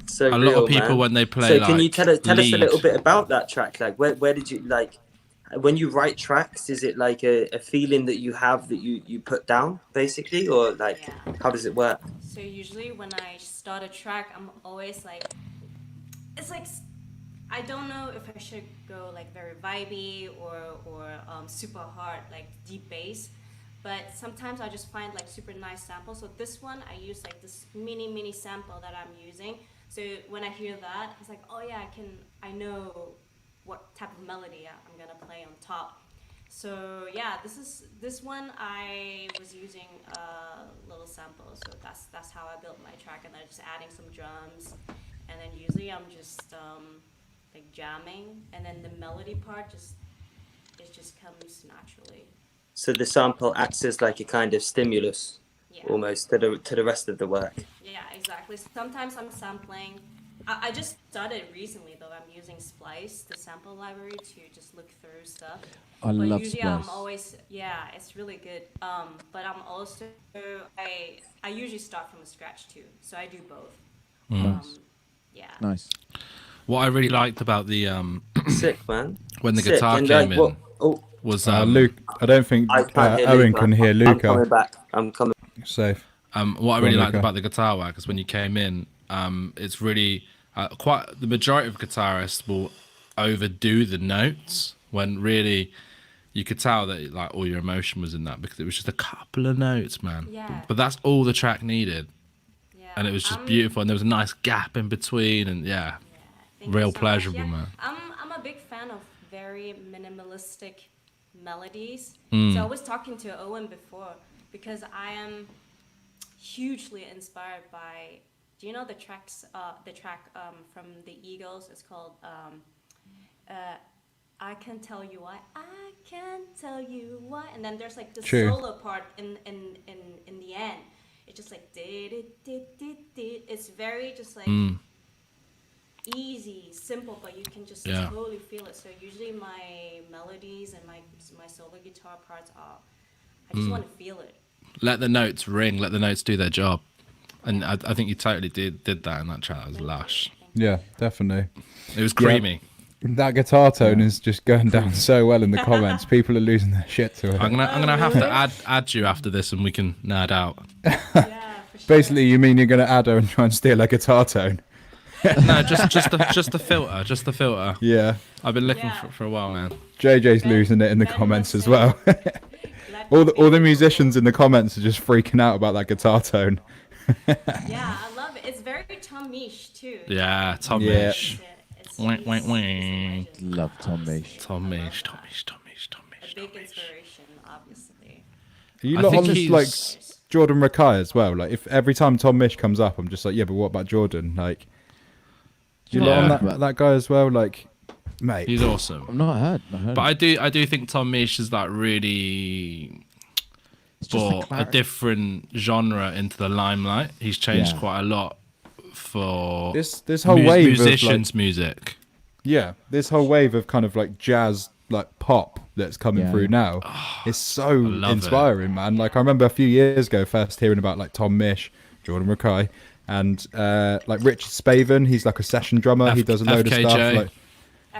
so a real, lot of people man. when they play. So can you tell us a lead, little bit about that track? Like, where did you like when you write tracks? Is it like a feeling that you have that you put down basically, or like Yeah. how does it work? So usually when I start a track, I'm always like, it's like I don't know if I should go like very vibey or super hard like deep bass, but sometimes I just find like super nice samples. So this one I use like this mini sample that I'm using. So when I hear that, it's like, oh yeah, I know what type of melody I'm gonna play on top. So yeah, this one I was using little samples, so that's how I built my track, and then just adding some drums, and then usually I'm just like jamming, and then the melody part just comes naturally. So the sample acts as like a kind of stimulus, Yeah. almost to the rest of the work. Yeah, exactly. Sometimes I'm sampling. I just started recently though. I'm using Splice, the sample library, to just look through stuff. I But love usually Splice. I'm always it's really good. But I'm also I usually start from scratch too, so I do both. Nice. Yeah. Nice. What I really liked about the Sick, man. when the Sick. guitar And, came like, in oh, was Luke, I don't think I can't hear Owen Luca. can hear I'm Luca. coming back. I'm coming. Safe. what I Go really on, liked Luca. about the guitar work is when you came in, it's really quite the majority of guitarists will overdo the notes when really you could tell that like all your emotion was in that because it was just a couple of notes, man. Yeah. But that's all the track needed, Yeah. and it was just beautiful, and there was a nice gap in between, and yeah, Thank you real so much. pleasurable, Yeah, man. I'm a big fan of very minimalistic melodies. Mm. So I was talking to Owen before because I am hugely inspired by. Do you know the track from the Eagles? It's called I Can Tell You Why. I can tell you why. And then there's like the True. solo part in the end. It's just like it's very just like easy, simple, but you can just Yeah. totally feel it. So usually my melodies and my solo guitar parts are I just want to feel it. Let the notes ring, let the notes do their job, and I think you totally did that in that track. That was lush. Yeah, definitely. It was creamy. That guitar tone is just going down so well in the comments. People are losing their shit to it. I'm gonna have to add you after this, and we can nerd out. Yeah, for sure. Basically, you mean you're going to add her and try and steal her guitar tone? No, just the filter, just the filter. Yeah. I've been looking Yeah. for a while, man. JJ's Ben- losing it in the Ben comments was as well. Glad all to the be musicians in the comments are just freaking out about that guitar tone. Yeah, I love it. It's very Tom Misch too. Yeah, Tom Yeah. Misch. It's Wah, he's wah, wah. a legend. Love Tom Misch. Tom I love Misch, Tom that. Misch, Tom Misch, Tom Misch, A big Tom Misch. inspiration, obviously. Are you I lot think on this, he's- like Jordan Rakai as well? Like, if every time Tom Misch comes up, I'm just like, yeah, but what about Jordan? Like, do you lot Yeah. on that guy as well? Like, mate. He's awesome. I've not heard. But I do think Tom Misch is like really It's just the brought a clarity. different genre into the limelight. He's changed Yeah. quite a lot for This whole wave musicians' of music. this whole wave of kind of like jazz, like pop that's coming Yeah. through now is so love it. inspiring, man. Like I remember a few years ago, first hearing about like Tom Misch, Jordan Rakai, and like Richard Spaven. He's like a session drummer. He does a load of FKJ. stuff. Like,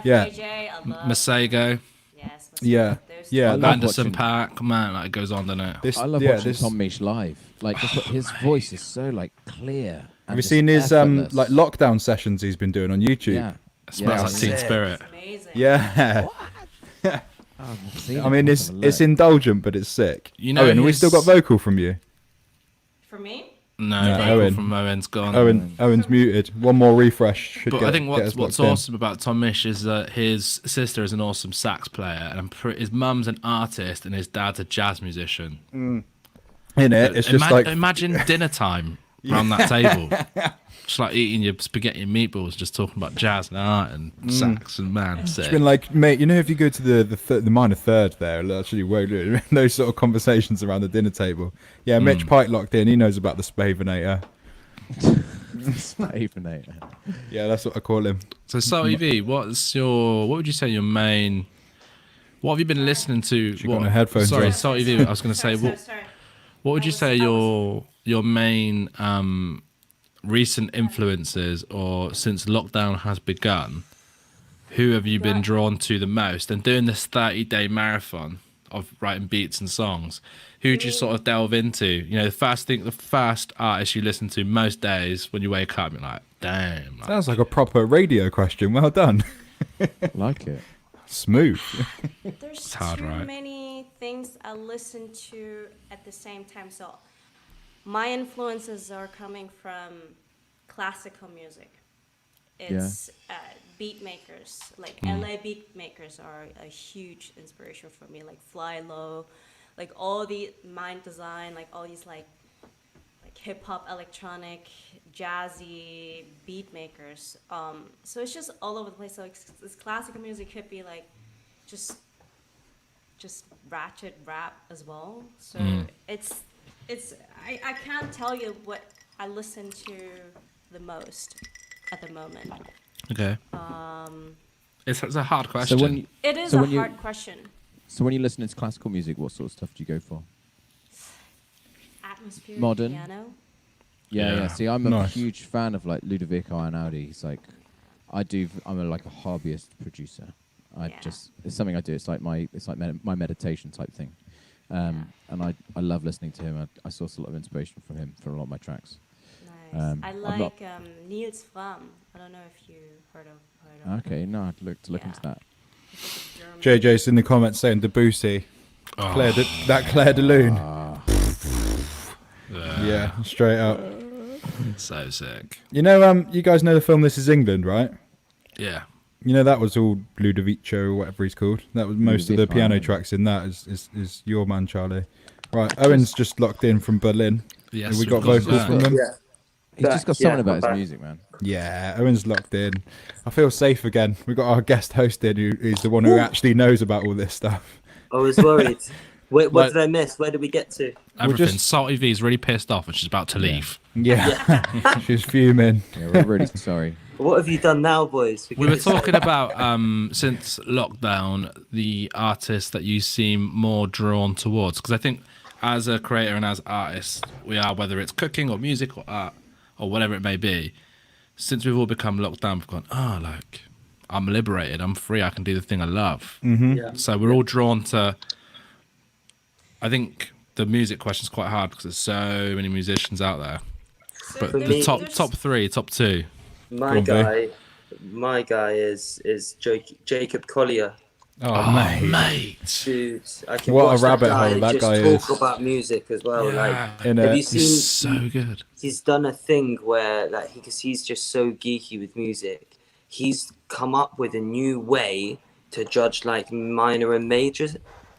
Yeah. FKJ, I love. Masego, Yes. Yeah. Those Yeah, two. that- Anderson watching- Paak, man, like it goes on, doesn't it? this, I love yeah, watching this, Tom Misch live. Like just his voice is so like clear. Have you seen his like lockdown sessions he's been doing on YouTube? Yeah. It smells like Teen sick. Spirit. Amazing. Yeah. I mean, it's it's indulgent, but it's sick. You know Owen, we his- still got vocal from you. For me, No, No, vocal Owen. from Owen's gone. Owen's muted. One more refresh should But get, I think get us what's locked in. awesome about Tom Misch is that his sister is an awesome sax player, and his mum's an artist, and his dad's a jazz musician. In it, it's just like imagine dinner time around that table. Just like eating your spaghetti and meatballs, just talking about jazz and art and sax and man. It's been like, mate, you know, if you go to the minor third there, actually, those sort of conversations around the dinner table. Yeah, Mitch Pike locked in. He knows about the Spavinator. Spavinator. Yeah, that's what I call him. So, Salty V, what would you say your main? What have you been listening to? Got no headphones Sorry, on. Salty V. I was going to say, what would you say your main recent influences, or since lockdown has begun, who have you been drawn to the most? And doing this 30-day marathon of writing beats and songs, who do you sort of delve into? You know, the first artist you listen to most days when you wake up, you're like, damn. Sounds like a proper radio question. Well done. Like it. Smooth. There's hard, too right? many things I listen to at the same time. So my influences are coming from classical music. It's beat makers, like LA beat makers are a huge inspiration for me, like Fly Low, like all the Mind Design, like all these like hip hop, electronic, jazzy beat makers. So it's just all over the place. So like, this classical music could be like just ratchet rap as well. So it's I can't tell you what I listen to the most at the moment. Okay. It's a hard question. So when It is So a when you- hard question. so when you listen to classical music, what sort of stuff do you go for? Atmospheric Modern? piano. Yeah. See, I'm a Nice. huge fan of like Ludovico Einaudi. He's like, I'm like a hobbyist producer. It's something I do. It's like my meditation type thing. And I love listening to him. I source a lot of inspiration from him for a lot of my tracks. Nice. I I'm like not- Niels Fram. I don't know if you heard of Okay, no, I'd look Yeah. into that. He's like a German- JJ's in the comments saying Debussy. Oh. Claire de Lune. Yeah. Yeah, straight up. So sick. You know, you guys know the film This Is England, right? Yeah. You know that was all Ludovico or whatever he's called. That was most of the Ludovico, piano yeah. tracks in that is your man Charlie. Right, Owen's just locked in from Berlin. Yes. Have we got we've vocals that. from them? Yeah. He's just got something about back. his music, man. Yeah, Owen's locked in. I feel safe again. We've got our guest host in who's the one who actually knows about all this stuff. I was worried. What Like- did I miss? Where did we get to? Everything. just- Salty V's really pissed off and she's about to leave. Yeah, she's fuming. Yeah, we're really sorry. What have you done now, boys? We were talking about since lockdown, the artists that you seem more drawn towards, because I think as a creator and as artists, we are, whether it's cooking or music or art or whatever it may be. Since we've all become locked down, we've gone, like I'm liberated, I'm free, I can do the thing I love. Yeah. So we're all drawn to. I think the music question's quite hard because there's so many musicians out there. But For the me- top three, top two. My Go on, my guy is Jacob Collier. Oh, mate. mate. Dude, I can What a watch rabbit guy hole that just guy talk is. about music as well. Like, In have a- you seen? He's so good. He's done a thing where, like, because he's just so geeky with music, he's come up with a new way to judge like minor and major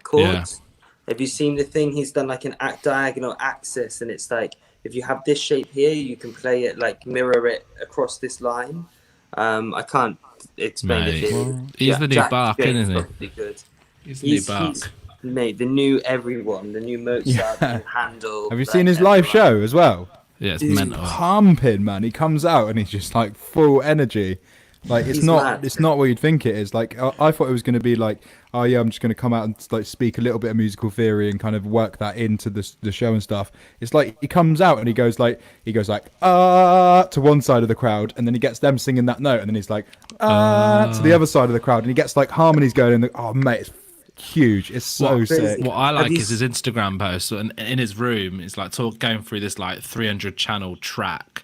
chords. Have you seen the thing? He's done like an diagonal axis, and it's like if you have this shape here, you can play it like mirror it across this line. I can't explain Mate. it. Here. He's the new Jack Bach, James isn't he? probably good. He's the new Bach. Mate, the new everyone, the new Mozart, the new Handel. Have you like, seen his live everyone. show as well? Yeah, it's He's mental. Pumping, man. He comes out and he's just like full energy. Like it's He's not mad. it's not what you'd think it is. Like I thought it was going to be like, oh yeah, I'm just going to come out and like speak a little bit of musical theory and kind of work that into the show and stuff. It's like he comes out and he goes like to one side of the crowd, and then he gets them singing that note, and then he's like to the other side of the crowd, and he gets like harmonies going in the, oh mate, it's huge. It's so What- sick. What I like Have you is his Instagram post, and in his room, it's like going through this like 300 channel track,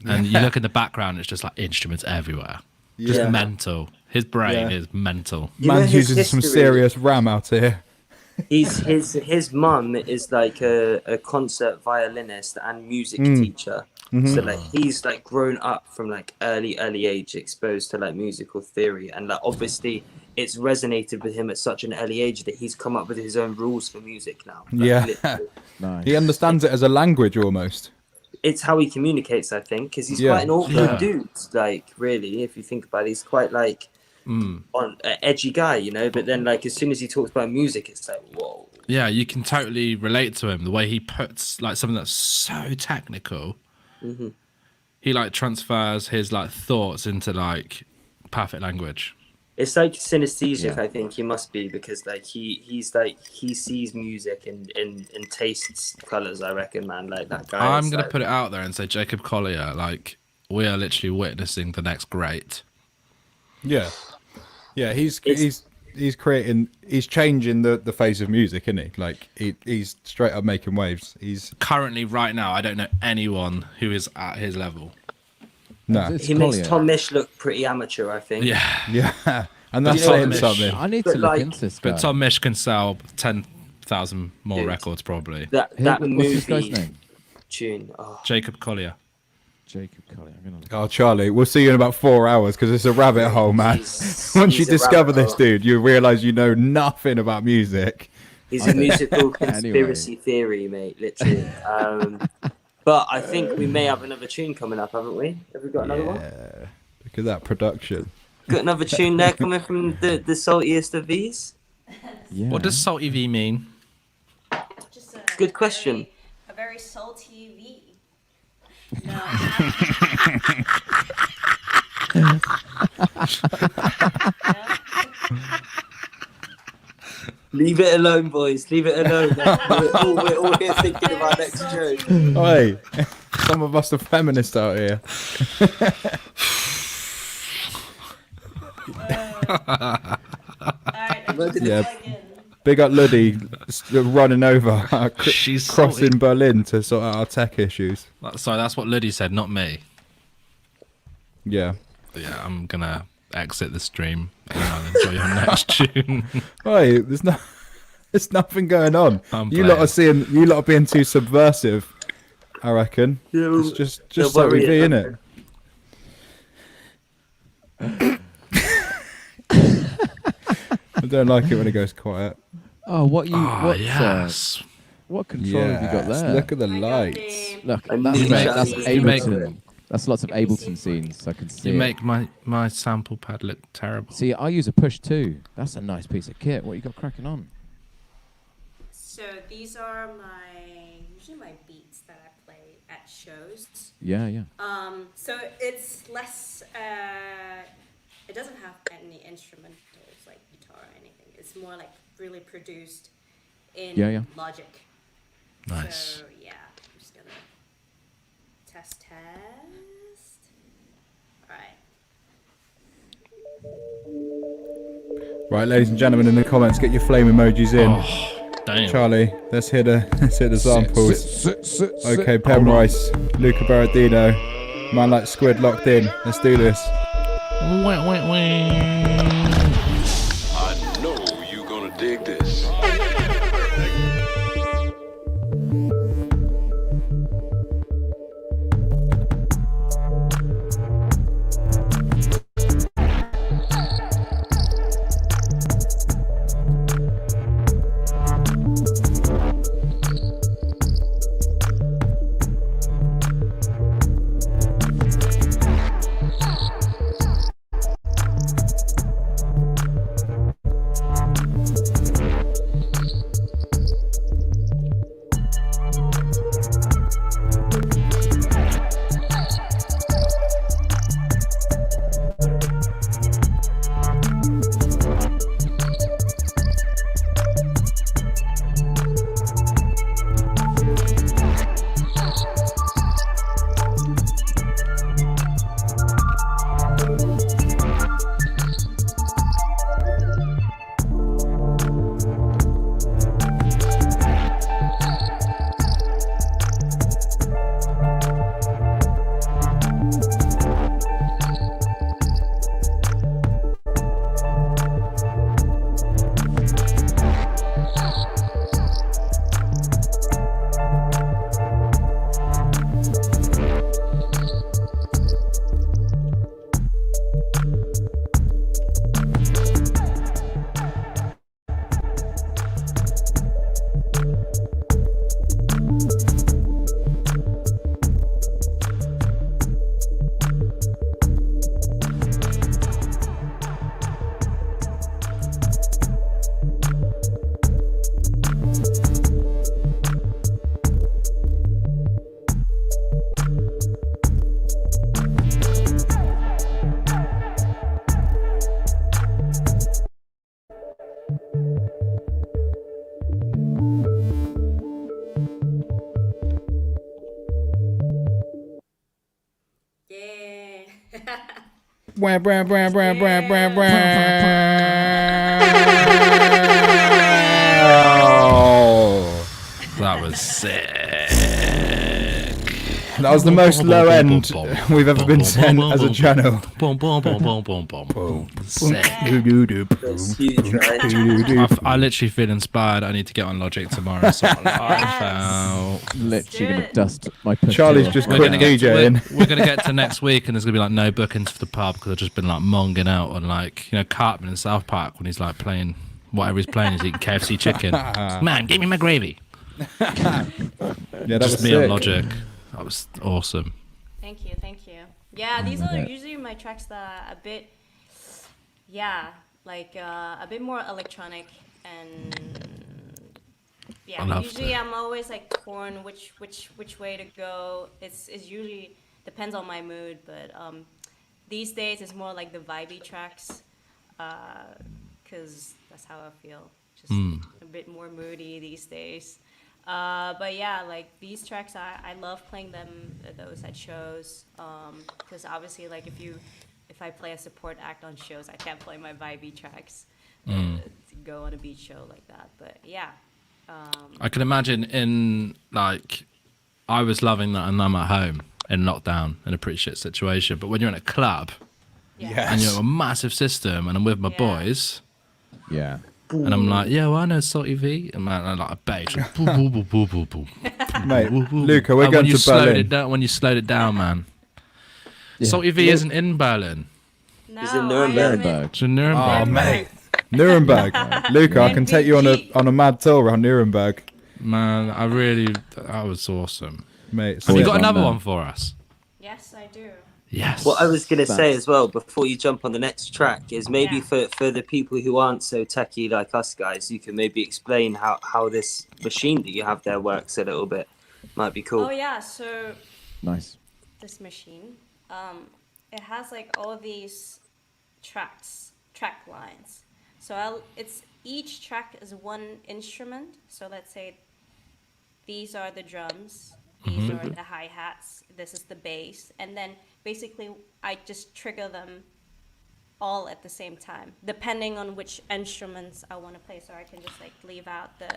and you look in the background, it's just like instruments everywhere, just Yeah. mental. His brain Yeah. is mental. You know Man's his using some history? serious RAM out here. His mum is like a concert violinist and music teacher. So like he's like grown up from like early age exposed to like musical theory, and like obviously it's resonated with him at such an early age that he's come up with his own rules for music now. Like, Yeah. literally. Nice. He understands it as a language almost. it's how he communicates, I think, because he's Yeah. quite an awkward dude. Like, really, if you think about it, he's quite like on an edgy guy, you know. But then, like, as soon as he talks about music, it's like, whoa. Yeah, you can totally relate to him. The way he puts like something that's so technical, he like transfers his like thoughts into like perfect language. It's like synesthesia, Yeah. I think he must be, because like he sees music and tastes colors. I reckon, man, like that guy. I'm is, gonna like, put it out there and say Jacob Collier, like we are literally witnessing the next great. Yeah, he's creating, he's changing the face of music, isn't he? Like he's straight up making waves. He's Currently, right now, I don't know anyone who is at his level. no, It's He makes Collier. Tom Misch look pretty amateur, I think. Yeah, yeah, and that's You know saying what? something. I need But to look like- into this guy. but Tom Misch can sell 10,000 more Dude. records probably. That Who- that what's this movie guy's name? tune. Oh, Jacob Collier. Jacob Collier. I'm gonna look. Oh, Charlie, we'll see you in about 4 hours because it's a rabbit hole, man. he's- Once you he's a discover rabbit this hole. dude, you realise you know nothing about music. He's a musical Anyway. conspiracy theory, mate. Literally. But I think we may have another tune coming up, haven't we? Have we got another one? Look at that production. Got another tune there coming from the saltiest of these. Yeah. What does salty V mean? Just a Good question. A very salty V. No. Leave it alone, boys. Leave it alone. we're all here thinking about next joke. Oi, some of us are feminists out here. Alright, Yeah. Big up Luddy running over, She's crossing salty. Berlin to sort out our tech issues. Sorry, that's what Liddy said, not me. Yeah. Yeah, I'm gonna exit the stream and I'll enjoy your next tune. Oi, there's nothing going on. I'm You lot playing. you lot are being too subversive, I reckon. Yeah, It's just don't so worry, V, innit? I don't like it when it goes quiet. Oh, what you? Oh, what? yes. What control have you got Yes, there? look at the I got lights. the- Look, I that's, knew that's that. You make- Ableton. That's lots of Ableton scenes. I can see. You it. make my sample pad look terrible. See, I use a push too. That's a nice piece of kit. What you got cracking on? So these are usually my beats that I play at shows. Yeah, yeah. So it's less. It doesn't have any instrumentals like guitar or anything. It's more like really produced in Yeah, yeah. Logic. Nice. So yeah, I'm just gonna test. All right. Right, ladies and gentlemen, in the comments, get your flame emojis in. Oh, damn. Charlie, let's hit the samples. Okay, Penrice, Luca Berardino, man like Squid locked in. Let's do this. Wait, wait, wait. I know you're gonna dig this. Wah, wah, wah, wah, wah, wah, wah. Oh, That was sick. that was the most low end we've ever been sent as a channel. Boom, boom, boom, boom, boom, boom, boom. Sick. That's huge, right? I literally feel inspired. I need to get on Logic tomorrow. So Literally going it. to dust my push. Charlie's just we're quit gonna get DJing. we're gonna get to next week, and there's gonna be like no bookings for the pub because I've just been like monging out on like Cartman in South Park when he's like playing whatever he's playing. He's eating KFC chicken. Man, give me my gravy. Yeah, that Just was me sick. on Logic. That was awesome. Thank you, thank you. Yeah, these are usually my tracks that are a bit, a bit more electronic and I loved usually it. I'm always like torn which way to go. It's usually depends on my mood, but these days it's more like the vibey tracks, because that's how I feel. Just a bit more moody these days. But yeah, like these tracks, I love playing those at shows, because obviously, like if I play a support act on shows, I can't play my vibey tracks to go on a beach show like that. But yeah, I can imagine I was loving that, and I'm at home in lockdown in a pretty shit situation. But when you're in a club yeah. and you're a massive system, and I'm with my boys. Yeah. And I'm like, yeah, well, I know Salty V. And man, I'm like a bass. Like, boo, boo, boo, boo, boo, boo. Mate, Boo, boo, boo. Luca, we're And going when you to slowed Berlin. it down, when you slowed it down, man. Yeah. Salty V isn't in Berlin. No, He's in I Nuremberg. am Nuremberg. It's in Nuremberg. Oh, mate. Nuremberg. Luca, I can take you on a mad tour around Nuremberg. Man, that was awesome. Mate, Have you sick. got another man. one for us? Yes, I do. Yes. What I was going to say That's- as well before you jump on the next track is maybe Yeah. for the people who aren't so techie like us guys, you can maybe explain how this machine that you have there works a little bit. Might be cool. Oh yeah, so Nice. this machine, it has like all these track lines. So each track is one instrument. So let's say these are the drums, these are the hi-hats, this is the bass, and then basically I just trigger them all at the same time, depending on which instruments I want to play. So I can just like leave out the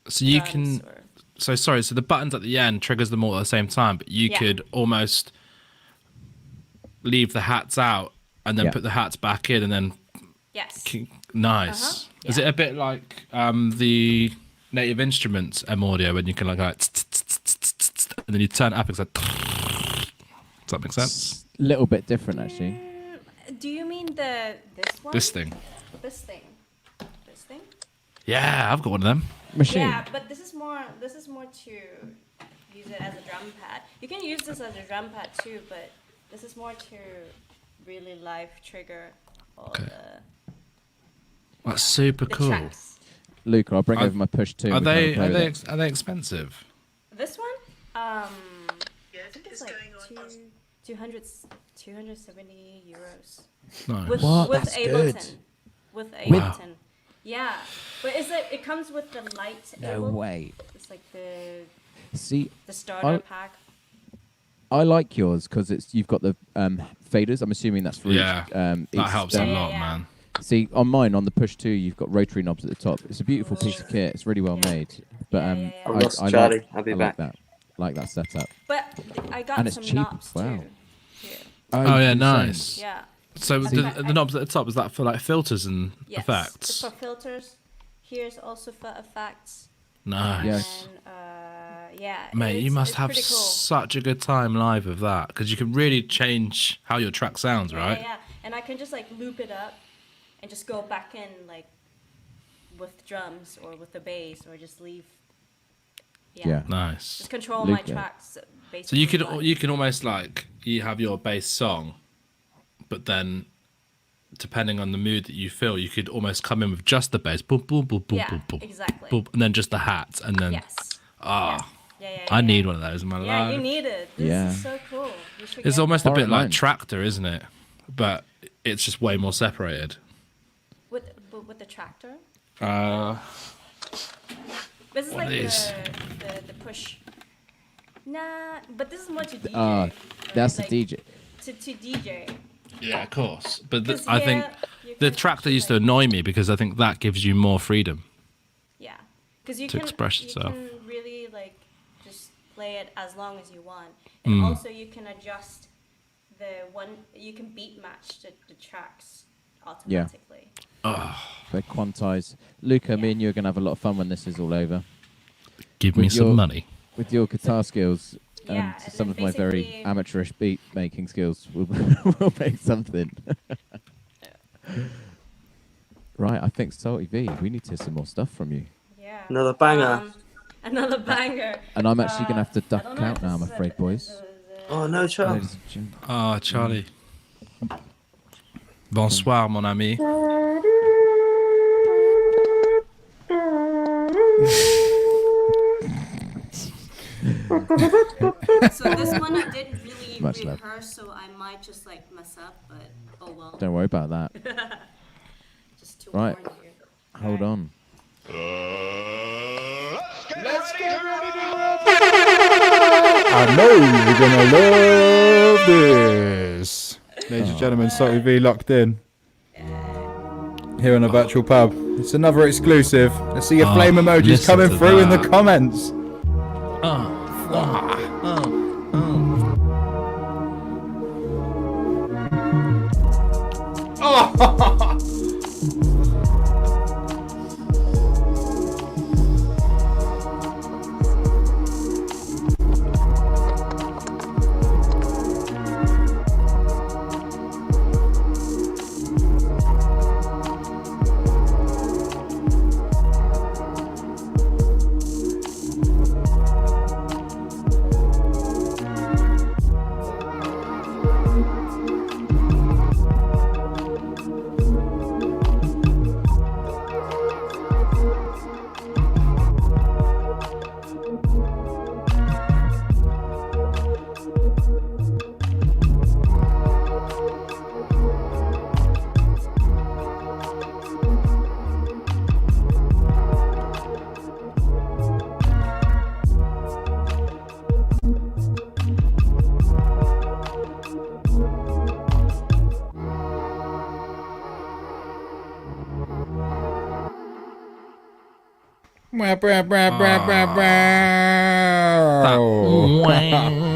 So you drums can. or- So the buttons at the end triggers them all at the same time, but you Yeah. could almost leave the hats out and then Yeah. put the hats back in, and then Yes. nice. Uh-huh, Is yeah. it a bit like the Native Instruments audio when you can like and then you turn it up? It's like. Does that make sense? Little bit different, actually. Do you mean this one? This thing. This thing. This thing? Yeah, I've got one of them. Machine. Yeah, but this is more to use it as a drum pad. You can use this as a drum pad too, but this is more to really live trigger all That's super the cool. tracks. Luca, I'll bring Are- over my push 2. Are they expensive? This one, I think it's like 270 euros. No. With What? with That's Ableton. good. With Wow. Ableton. Yeah, but it comes with the light. No Ableton. way. It's like the See, starter pack. I like yours because you've got the faders. I'm assuming that's for Yeah, each. that each helps a step. lot, Yeah. man. See, on mine, on the push 2, you've got rotary knobs at the top. It's a beautiful piece of kit. It's really well Yeah. made. But Yeah, yeah, yeah. I lost Charlie. I'll be back. Like that setup. But I got And it's some cheap knobs as well. too. Here. Oh yeah, insane. nice. Yeah. So See- the knobs at the top, is that for like filters and Yes. effects? It's for filters. Here's also for effects. Nice. Yes. And yeah. Mate, you it's- must it's have pretty cool. such a good time live with that because you can really change how your track sounds, right? Yeah, yeah. And I can just like loop it up and just go back in like with drums or with the bass or just leave. Yeah. Nice. Just control my Luca. tracks So basically. you can almost like you have your bass song, but then depending on the mood that you feel, you could almost come in with just the bass, boom, boom, boom, boom, Yeah, boom, boom, exactly. boom, and then just the hats, and then Yes. ah, Yeah. I need one of those in my Yeah, life. you need it. This Yeah. is so cool. You should It's get almost a Borrow bit like mine. Tractor, isn't it? But it's just way more separated. with the tractor. This is What like is? the push. Nah, but this is more to DJ. That's the like, DJ. to DJ. Yeah, of course. But 'Cause I think you the can track that used to like- annoy me because I think that gives you more freedom. Yeah, because you To can express you yourself. can really like just play it as long as you want, and Mm. also you can adjust you can beat match the tracks automatically. Very quantized. Luca, me and you are going to have a lot of fun when this is all over. Give me With some your- money. With your guitar skills Yeah, and and some then of my very basically- amateurish beat making skills, we'll, we'll make something. Right, I think Salty V, we need to hear some more stuff from you. Yeah. Another banger. Another banger. And I'm actually going to have to I duck don't know out if now, I'm this is afraid, boys. Oh no, Charles. Ladies and gentlemen. Oh, Charlie. Bonsoir, mon ami. So this one I didn't really Much love. rehearse, so I might just like mess up, but oh well. Don't worry about that. Just to Right. warn you. Hold on. I know you're gonna love this. Ladies and gentlemen, Salty V locked in. Here in a virtual pub. It's another exclusive. Let's see your flame emojis listen coming to through in the that. comments.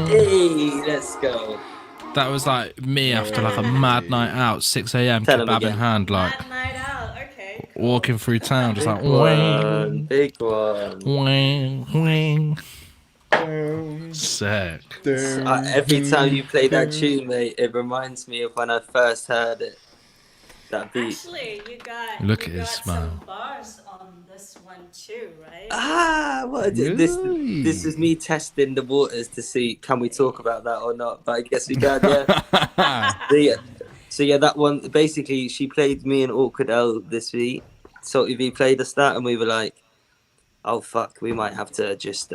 Hey, let's go. That was like me after like a mad night out, 6 a.m. Tell 'em kebab in again. hand, like Bad night out. Okay. Cool. walking through town, just like Big one, big one. wing, wing. Sick. Every time you play that tune, mate, it reminds me of when I first heard it. That beat. Actually, you got Look you at his got smile. some bars on this one too, right? This is me testing the waters to see can we talk about that or not. But I guess we can. Yeah. So yeah, that one basically she played me and Awkward L this week. Salty V played us that, and we were like, "Oh fuck, we might have to just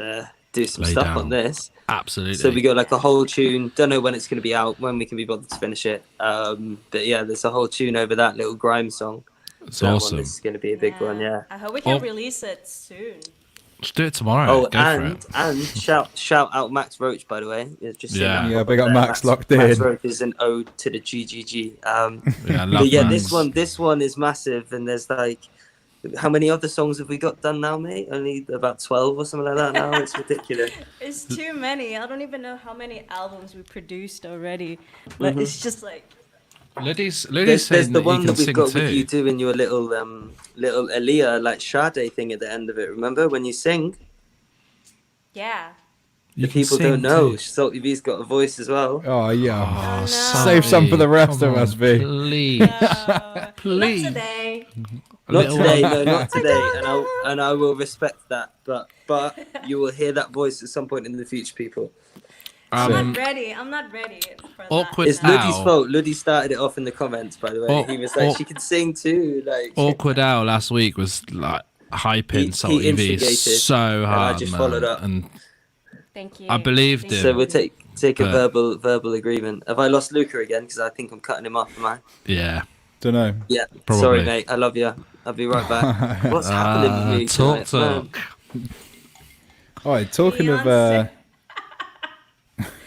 do some Lay stuff down. on this." Absolutely. So we got like a whole tune. Don't know when it's going to be out, when we can be bothered to finish it. But yeah, there's a whole tune over that little grime song. It's That awesome. one is going to be a big one, yeah. I hope we can Oh. release it soon. Let's do it tomorrow. Oh, Go for and it. and shout out Max Roach, by the way. Just seeing Yeah. that Yeah, pop big up up there. Max locked Max in. Roach is an ode to the GGG. Yeah, I love But yeah, Max. this one is massive, and there's like, how many other songs have we got done now, mate? Only about 12 or something like that now. It's ridiculous. It's too many. I don't even know how many albums we produced already. But it's just like Liddy's There's saying the that one you that can we've sing got too. with you doing your little Aaliyah like Sade thing at the end of it. Remember when you sing? yeah. You The can people sing don't know. too. Salty V's got a voice as well. Oh yeah. Oh, no. Save some for the rest Come of us, on, V. Please. No, Please. Not today. A Not little today, one. no, not today. don't And I will respect that. But you will hear that voice at some point in the future, people. I'm Um, not ready. I'm not ready for Awkward that. It's Luddy's Al. fault. Luddy started it off in the comments, by the way. Oh, He was like, oh. she can sing too. Like, Awkward Al last week was like hyping He Salty V instigated, so and I hard, just man. followed up. And Thank you. I believed Thank him. so you. we'll take a But- verbal agreement. Have I lost Luca again? Because I think I'm cutting him off, am I? yeah, Don't know. Yeah. Probably. Sorry, mate. I love you. I'll be right back. What's happening with me? talk, tonight, man? talk. All right, talking of Beyonce.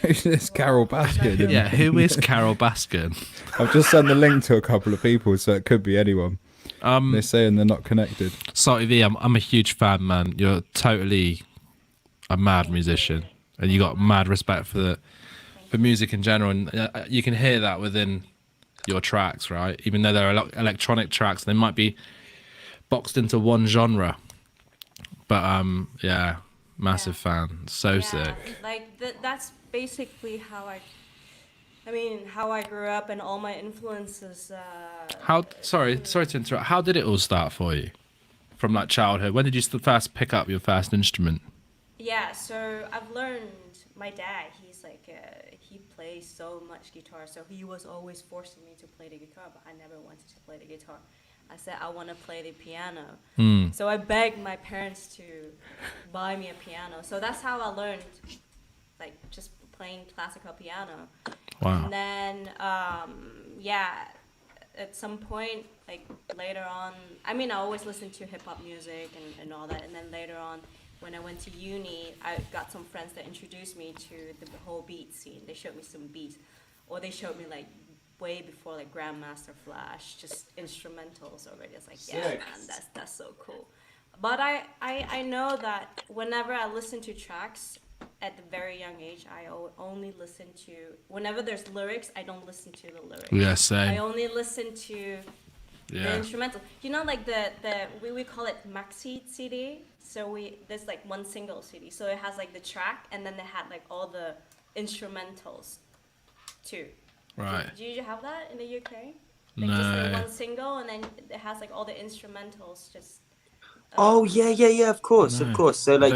Who's this Carol Baskin? Yeah, who is Carol Baskin? I've just sent the link to a couple of people, so it could be anyone. They're saying they're not connected. Salty V, I'm a huge fan, man. You're totally a mad musician, and you got mad respect for music in general, and you can hear that within your tracks, right? Even though they're electronic tracks, they might be boxed into one genre. But yeah, massive fan. So sick. Like that's basically how how I grew up, and all my influences. Sorry to interrupt. How did it all start for you? From like childhood, when did you first pick up your first instrument? Yeah, so I've learned. My dad, he's like he plays so much guitar, so he was always forcing me to play the guitar, but I never wanted to play the guitar. I said I want to play the piano. So I begged my parents to buy me a piano. So that's how I learned, like just playing classical piano. Wow. And then at some point, like later on, I always listened to hip hop music and all that, and then later on, when I went to uni, I got some friends that introduced me to the whole beat scene. They showed me some beats, or they showed me like way before like Grandmaster Flash, just instrumentals already. It's like, yeah, man, that's so cool. But I know that whenever I listen to tracks at the very young age, I only listen to, whenever there's lyrics, I don't listen to the lyrics. Yeah, same. I only listen to the instrumental. You know, like we call it maxi CD. So there's like one single CD. So it has like the track, and then they had like all the instrumentals too. Right. Do you have that in the UK? No. Just like one single, and then it has like all the instrumentals just. Oh yeah, of course. So like,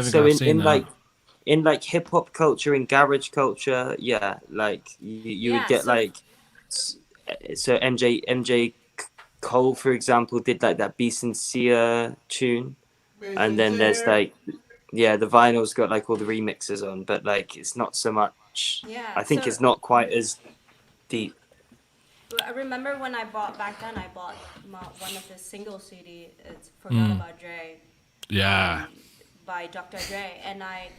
in like hip hop culture, in garage culture, yeah, like you would get like, so MJ Cole, for example, did like that Be Sincere tune, and then there's like, the vinyl's got like all the remixes on, but like it's not so much. Yeah. I think it's not quite as deep. I remember when I bought one of the single CD. It's Forgot About Dre. Yeah. By Dr. Dre, and I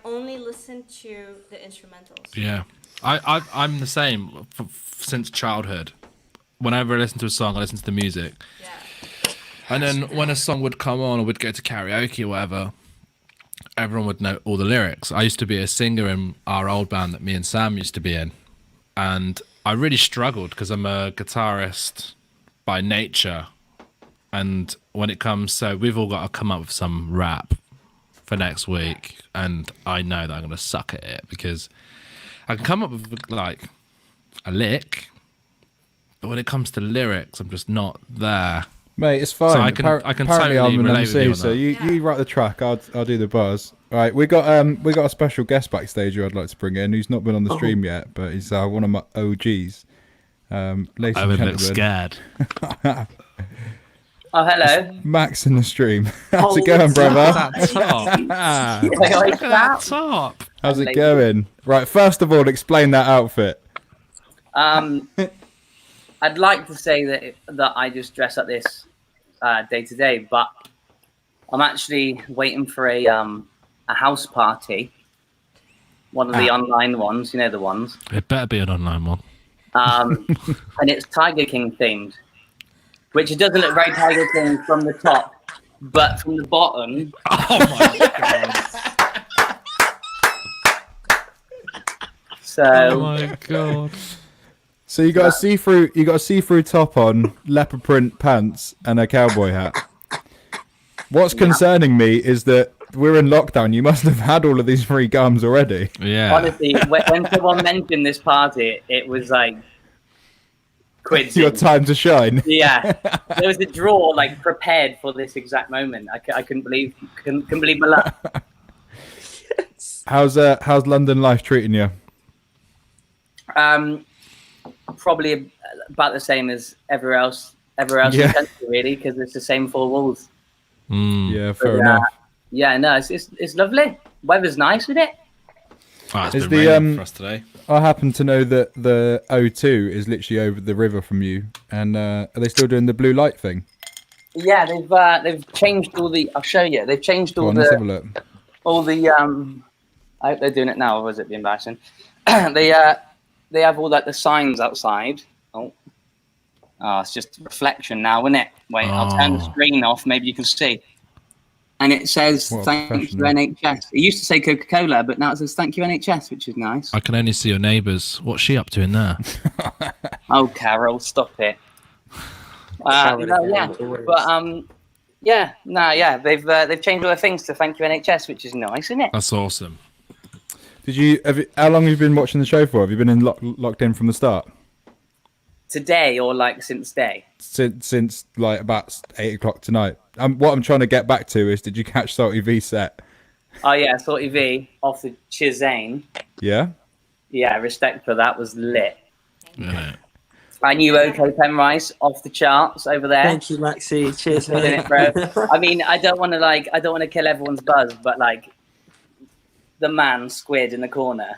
only listen to the instrumentals. Yeah, I'm the same since childhood. Whenever I listen to a song, I listen to the music. Yeah. And then when a song would come on or would go to karaoke or whatever, everyone would know all the lyrics. I used to be a singer in our old band that me and Sam used to be in, and I really struggled because I'm a guitarist by nature. And when it comes, so we've all got to come up with some rap for next week, and I know that I'm going to suck at it because I can come up with like a lick, but when it comes to lyrics, I'm just not there. Mate, it's fine. So I can Apparently totally I'm an relate with you MC, on so that. you write the track. I'll do the buzz. All right, we got a special guest backstage who I'd like to bring in, who's not been on the stream yet, but he's one of my OGs. Ladies and gentlemen, scared. Oh, hello. Max in the stream. How's it going, brother? Top. How's it going? Right, first of all, explain that outfit. I'd like to say that I just dress like this day to day, but I'm actually waiting for a house party. One of the online ones, you know the ones. It better be an online one. And it's Tiger King themed, which it doesn't look very Tiger King from the top, but from the bottom. Oh my god! Oh my god! So you got a see-through top on, leopard print pants, and a cowboy hat. What's concerning me is that we're in lockdown. You must have had all of these free gums already. Yeah. Honestly, when someone mentioned this party, it was like quids. Your time to shine. Yeah, there was a drawer like prepared for this exact moment. I couldn't believe my luck. How's London life treating you? Probably about the same as everywhere else in the country, really, because it's the same four walls. Yeah, fair enough. Yeah, no, it's lovely. Weather's nice with it. Oh, it's been raining for us today. I happen to know that the O2 is literally over the river from you, and are they still doing the blue light thing? Yeah, they've changed all the. I'll show you. They've changed all let's have a look. all the. I hope they're doing it now, or was it be embarrassing? they have all like the signs outside. Oh, it's just reflection now, isn't it? Wait, I'll turn the screen off. Maybe you can see. And it says, What a thank you professional. NHS. It used to say Coca-Cola, but now it says thank you NHS, which is nice. I can only see your neighbours. What's she up to in there? Oh, Carol, stop it. Carol No, again, yeah, always. but they've changed all their things to thank you NHS, which is nice, isn't it? That's awesome. How long have you been watching the show for? Have you been locked in from the start? Today or like since day? Since like about 8 o'clock tonight. What I'm trying to get back to is, did you catch Salty V set? Oh yeah, Salty V off the Chizane. Yeah. Yeah, respect for that was lit. Yeah. I knew OK Penrice off the charts over there. Thank you, Maxi. Cheers, Killing mate. it, bro. I mean, I don't want to kill everyone's buzz, but like the man Squid in the corner.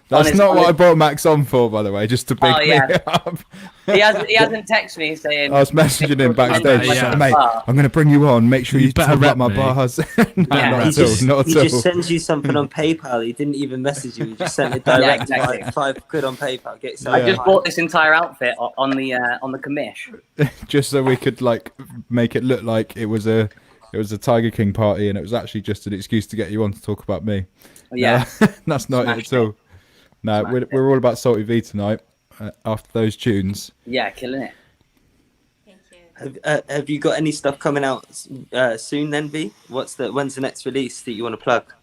That's Honest- not what I brought Max on for, by the way, just to pick me up. He hasn't texted me saying. I was messaging him backstage, Yeah. saying, mate, I'm going to bring you on. Make sure you better talk about rep my me. bars. No, Yeah, not He at all. just, Not he at just all. sends you something on PayPal. He didn't even message you. He just sent it direct. exactly. Like £5 on PayPal. Get yourself I just behind. bought this entire outfit on the commish. Just so we could like make it look like it was a Tiger King party, and it was actually just an excuse to get you on to talk about me. Yeah, That's not it Smashed at all. No, we're all about Salty V tonight. After those tunes, yeah, killing it. Thank you. Have you got any stuff coming out soon then, V? When's the next release that you want to plug?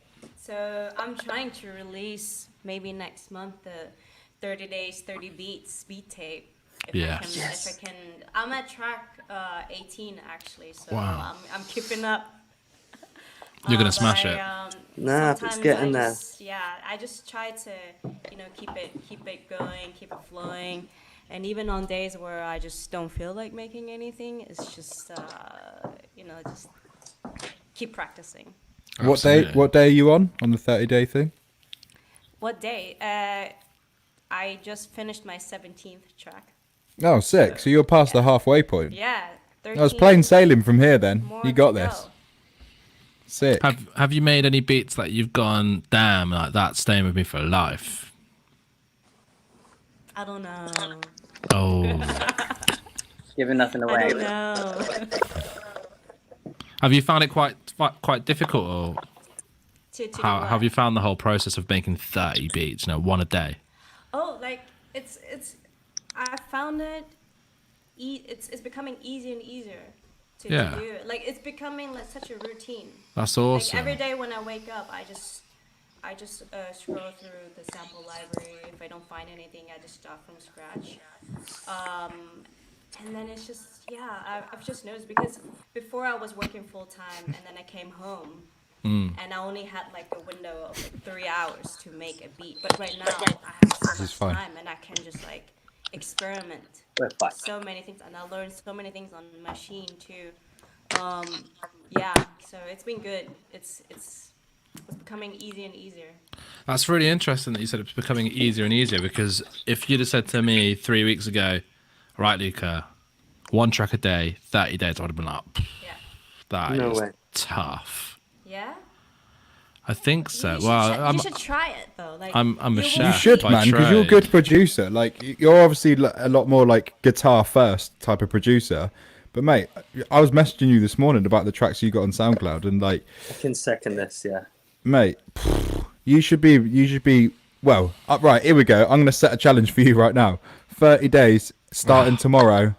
So I'm trying to release maybe next month the 30 days, 30 beats beat tape. If Yeah. I can, if I can, I'm at track 18 actually, so Wow. I'm keeping up. You're gonna But smash it. Nah, it's sometimes getting I there. just, yeah, I just try to, keep it going, keep it flowing, and even on days where I just don't feel like making anything, it's just, just keep practicing. what day are you on the 30-day thing? What day? I just finished my 17th track. Oh, sick. So you're past the halfway point. Yeah, 13. I was plain sailing from here then. more You got to this. go. Sick. Have you made any beats that you've gone, damn, like that's staying with me for life? I don't know. Oh. Giving nothing I away. don't know. Have you found it quite difficult, or to do how what? have you found the whole process of making 30 beats, one a day? Oh, like it's. I found it. It's becoming easier and easier to Yeah. do it. Like it's becoming like such a routine. That's Like awesome. every day when I wake up, I just scroll through the sample library. If I don't find anything, I just start from scratch. And then it's just I've just noticed because before I was working full time and then I came home. And I only had like a window of like 3 hours to make a beat. But right now I have so is much fine. time and I can just like experiment We're fine. so many things and I learned so many things on the machine too. So it's been good. It's becoming easier and easier. That's really interesting that you said it's becoming easier and easier, because if you'd have said to me 3 weeks ago, right, Luca, 1 track a day, 30 days, I would have been like, Yeah. that is No way. tough. Yeah? I think so. You should, Well, you should try it though. Like I'm a you will- chef. You should, by man, because you're a trade. good producer. Like, you're obviously a lot more like guitar first type of producer. But mate, I was messaging you this morning about the tracks you got on SoundCloud, and like, I can second this, yeah. mate, you should be. Well, right, here we go. I'm gonna set a challenge for you right now. 30 days starting tomorrow.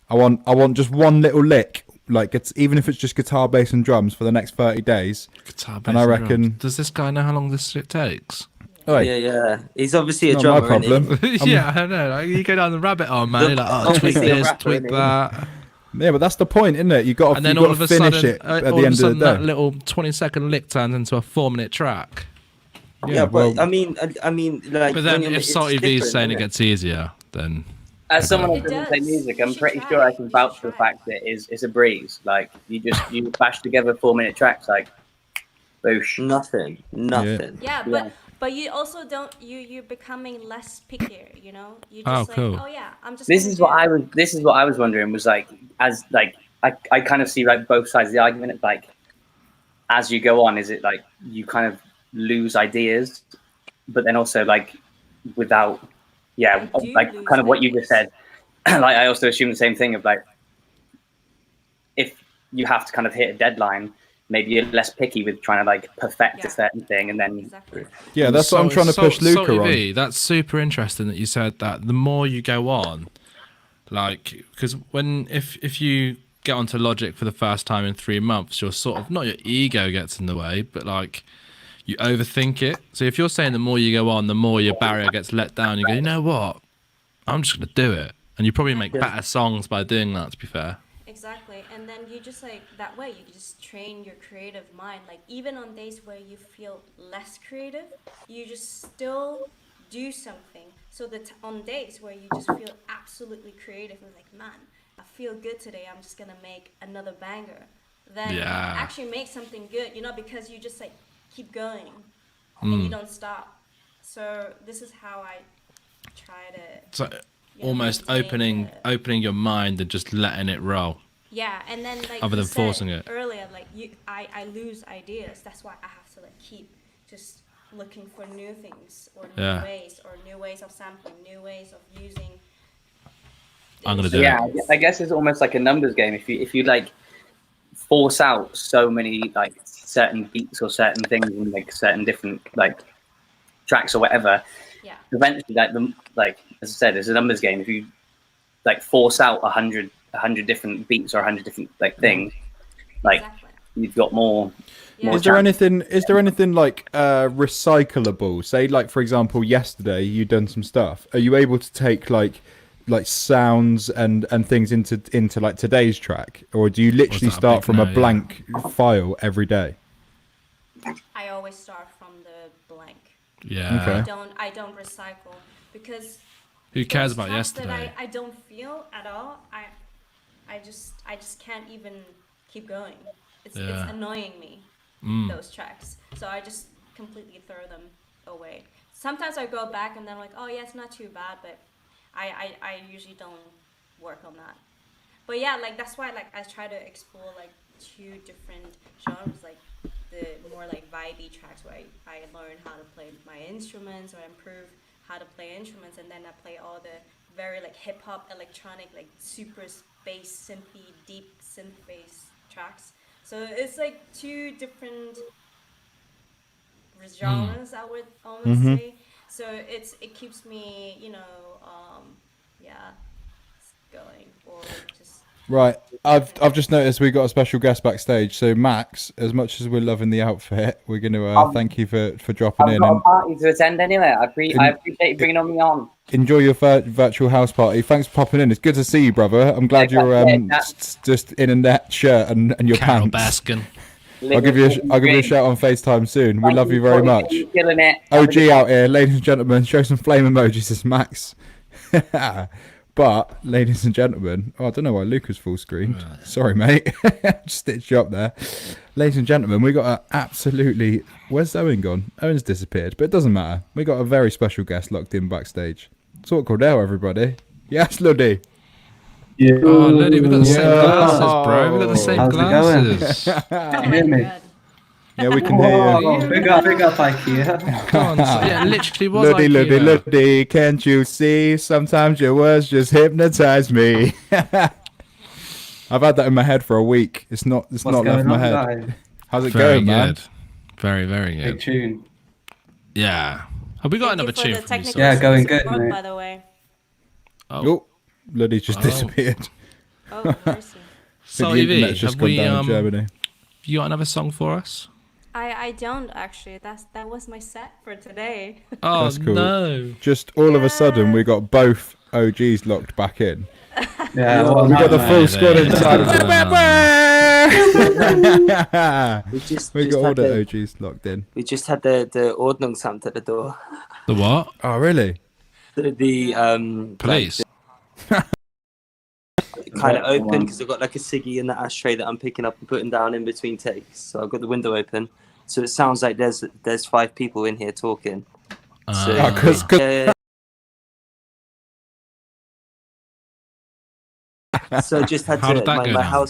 I want just one little lick, like even if it's just guitar, bass, and drums for the next 30 days. Guitar, And I bass, reckon- drums. Does this guy know how long this shit takes? Oi, Yeah. He's obviously a not drummer. my isn't he? problem. Yeah, I don't know. Like, you go down the rabbit hole, man. You're like, oh, tweak Obviously a this, rapper, tweak isn't he? that. Yeah, but that's the point, isn't it? You got And to then all of a finish sudden, it at the all of a end of sudden the that day. little 20-second lick turns into a 4-minute track. Yeah, well, but I mean, like. But then when you're- if it's Salty V's different, saying it isn't gets easier, then As someone who It doesn't play does. music, You I'm should pretty try sure I it. can You vouch should for the try fact that it's a breeze. Like you bash together 4-minute tracks, like boosh. Nothing. Yeah, Yeah. but you also don't you're becoming less pickier, you know? You Oh, just like, cool. oh yeah, I'm just This gonna is do what it. This is what I was wondering. Was like I kind of see like both sides of the argument. Like as you go on, is it like you kind of lose ideas but then also like without, yeah, I do like lose kind of what you just ideas. said. Like I also assume the same thing of like, if you have to kind of hit a deadline, maybe you're less picky with trying to like perfect Yeah. a certain thing, and then Exactly. Yeah, that's what I'm trying to push Luca Salty on. V, that's super interesting that you said that. The more you go on, like, because if you get onto Logic for the first time in 3 months, you're sort of, not your ego gets in the way, but like you overthink it. So if you're saying the more you go on, the more your barrier gets let down, you go, you know what, I'm just gonna do it, and you probably make better songs by doing that, to be fair. Exactly. And then you just like that way you just train your creative mind. Like even on days where you feel less creative, you just still do something. So that on days where you just feel absolutely creative and like, man, I feel good today, I'm just gonna make another banger. Then Yeah. actually make something good, you know, because you just like keep going and you don't stop. So this is how I try to So you know, almost maintain opening your mind and just letting it roll. Yeah, and then like Other you than said forcing it. earlier, like I lose ideas. That's why I have to like keep just looking for new things or new ways of sampling, new ways of using. I'm gonna do yeah, it. I guess it's almost like a numbers game. If you like force out so many like certain beats or certain things and like certain different like tracks or whatever, Yeah. eventually like as I said, it's a numbers game. If you like force out 100 different beats or 100 different like things, like Exactly. you've got more. Yeah. more Is there chance. anything like recyclable? Say, like for example, yesterday you done some stuff. Are you able to take like sounds and things into like today's track, or do you literally that a start big from no? a Yeah. blank file every day? I always start from the blank. Yeah. Okay. I don't recycle because Who cares those about tracks that yesterday? I don't feel at all. I just can't even keep going. It's Yeah. annoying me. Those tracks. So I just completely throw them away. Sometimes I go back and then I'm like, oh yeah, it's not too bad, but I usually don't work on that. But yeah, like that's why like I try to explore like 2 different genres, like the more like vibey tracks where I learn how to play my instruments or improve how to play instruments, and then I play all the very like hip hop, electronic, like super bass synthy, deep synth bass tracks. So it's like 2 different genres, I would almost say. So it keeps me, you know, going or just Right. I've just noticed we got a special guest backstage. So Max, as much as we're loving the outfit, we're going to thank you for dropping I've in got and a party to attend anyway. I appreciate you bringing on me on. enjoy your virtual house party. Thanks for popping in. It's good to see you, brother. I'm glad Yeah, you're yeah. just in a net shirt and your Carol pants. Baskin. I'll give you a shout on FaceTime soon. We love you very much. Killing it. OG out here, ladies and gentlemen. Show some flame emojis, says Max. But, ladies and gentlemen, I don't know why Luca's full screened. Sorry, mate. Just stitched you up there. Ladies and gentlemen, we got a absolutely... Where's Owen gone? Owen's disappeared, but it doesn't matter. We got a very special guest locked in backstage. Sort Cordell, everybody. Yes, Luddy. Yeah. Oh, Luddy, we got the same Yeah. glasses, bro. We got the same How's it going? glasses. oh you hear my me? god. Yeah, we can hear you. Oh, big up, IKEA. Come on, yeah, literally was Luddy, like Luddy, Luddy, can't you see? Sometimes your words just hypnotize me. I've had that in my head for a week. It's not What's left going my on, head. guys? How's it very going, man? good. Very, very Big good. tune. Yeah. Have we got Thank you another for tune the from you? technical Yeah, going support, good, mate. by the way. Oh, Luddy's just Oh. disappeared. Oh, mercy. So, the Evie, internet's just have gone we, down in Germany. you got another song for us? I don't actually. That was my set for today. Oh, That's cool. no. Just all of a sudden, we got both OGs locked back in. Yeah, well, We got the no, full mate. squad inside. We just We just got all had the the OGs locked in. we just had the Ordnungsamt at the door. The what? Oh, really? The Police. kind of open because I've got like a ciggy in the ashtray that I'm picking up and putting down in between takes. So I've got the window open, so it sounds like there's 5 people in here talking. So, Because so I just had How to did that go my down?